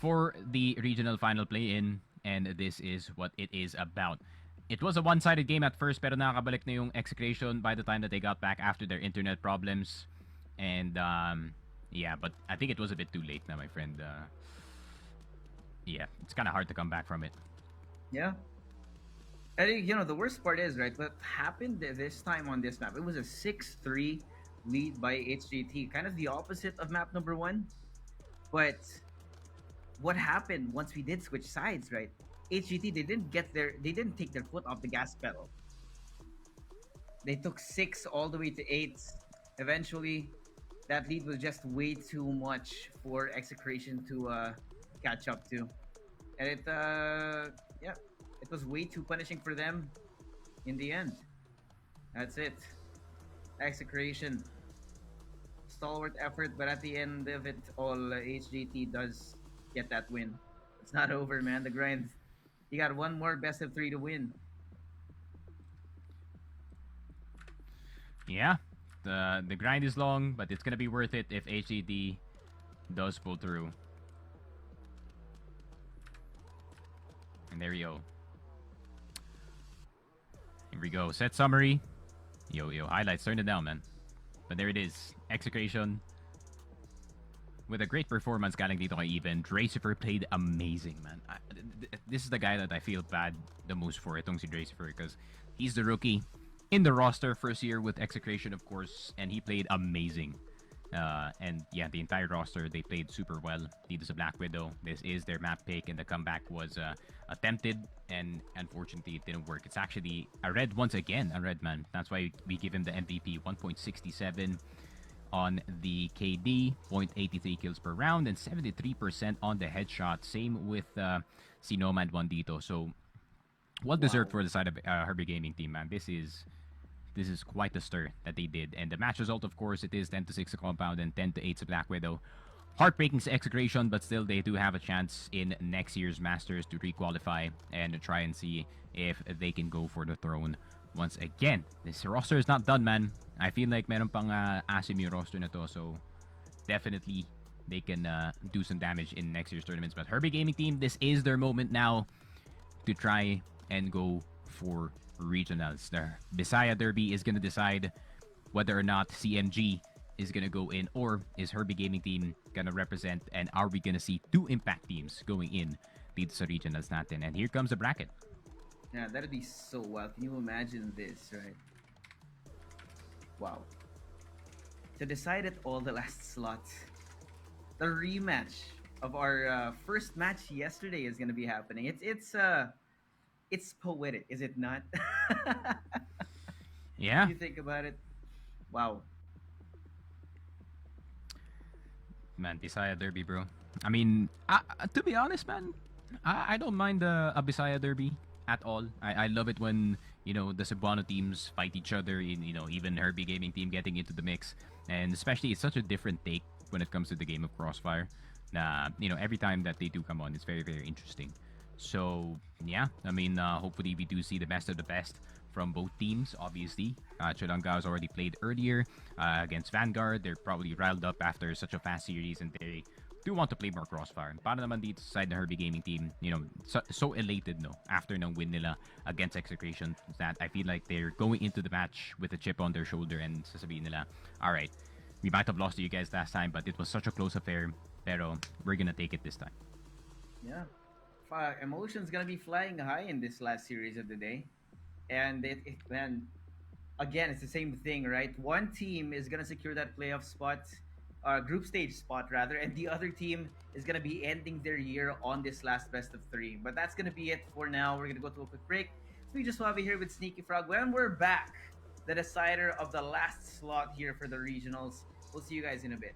for the regional final play-in, and this is what it is about. It was a one-sided game at first, pero nakakabalik na yung Execration by the time that they got back after their internet problems. And, yeah, but I think it was a bit too late now, my friend. Yeah, it's kind of hard to come back from it. Yeah. And the worst part is, right, what happened this time on this map, it was a 6-3 lead by HGT. Kind of the opposite of map number 1. But what happened once we did switch sides, right? HGT, they didn't take their foot off the gas pedal. They took 6 all the way to 8. Eventually, that lead was just way too much for Execration to catch up to. And it was way too punishing for them in the end. That's it. Execration. Stalwart effort, but at the end of it all, HGT does get that win. It's not over, man. The grind. You got one more best of 3 to win. Yeah, the grind is long, but it's gonna be worth it if HGT does pull through. And there you go. Here we go. Set summary. Yo, highlights. Turn it down, man. But there it is. Execration. With a great performance galing dito kay Even. Dracifer played amazing, man. This is the guy that I feel bad the most for, itong si Dracifer, because he's the rookie in the roster, first year with Execration, of course, and he played amazing. And yeah, the entire roster, they played super well dito sa Black Widow. This is their map pick, and the comeback was attempted, and unfortunately it didn't work. It's actually a red once again, a red man. That's why we give him the MVP. 1.67 on the KD, 0.83 kills per round, and 73% on the headshot. Same with si Nomad 1 dito. So well deserved for the side of Herbie Gaming Team, man. This is quite the stir that they did. And the match result, of course, it is 10-6 to Compound and 10-8 to Black Widow. Heartbreaking to Execration, but still they do have a chance in next year's Masters to requalify and try and see if they can go for the throne once again. This roster is not done, man. I feel like meron pang asim yung roster na to, so definitely they can do some damage in next year's tournaments. But Herbie Gaming Team, this is their moment now to try and go for regionals. The Bisaya Derby is going to decide whether or not CMG is going to go in, or is Herbie Gaming Team going to represent, and are we going to see 2 Impact teams going in dito sa regionals natin? And here comes the bracket. Yeah, that'd be so wild. Can you imagine this, right? Wow. To decide it all, the last slot, the rematch of our first match yesterday is going to be happening. It's poetic, is it not? Yeah. If you think about it, wow. Man, Bisaya Derby, bro. I mean, to be honest, man, I don't mind a Bisaya Derby at all. I love it when, the Cebuano teams fight each other, even Herbie Gaming Team getting into the mix. And especially, it's such a different take when it comes to the game of Crossfire. Every time that they do come on, it's very, very interesting. So, yeah, I mean, hopefully we do see the best of the best from both teams, obviously. Cholongao's already played earlier against Vanguard. They're probably riled up after such a fast series, and they do want to play more Crossfire. And para naman dito sa side ng Herbie Gaming Team, so elated, no, after ng win nila against Execration, that I feel like they're going into the match with a chip on their shoulder and sasabihin nila, alright, we might have lost to you guys last time, but it was such a close affair, pero we're gonna take it this time. Yeah. Emotions gonna be flying high in this last series of the day, and man, again, it's the same thing, right? One team is gonna secure that playoff spot, group stage spot rather, and the other team is gonna be ending their year on this last best of three. But that's gonna be it for now. We're gonna go to a quick break. So we just have it here with Sneaky Frog. When we're back, the decider of the last slot here for the regionals. We'll see you guys in a bit.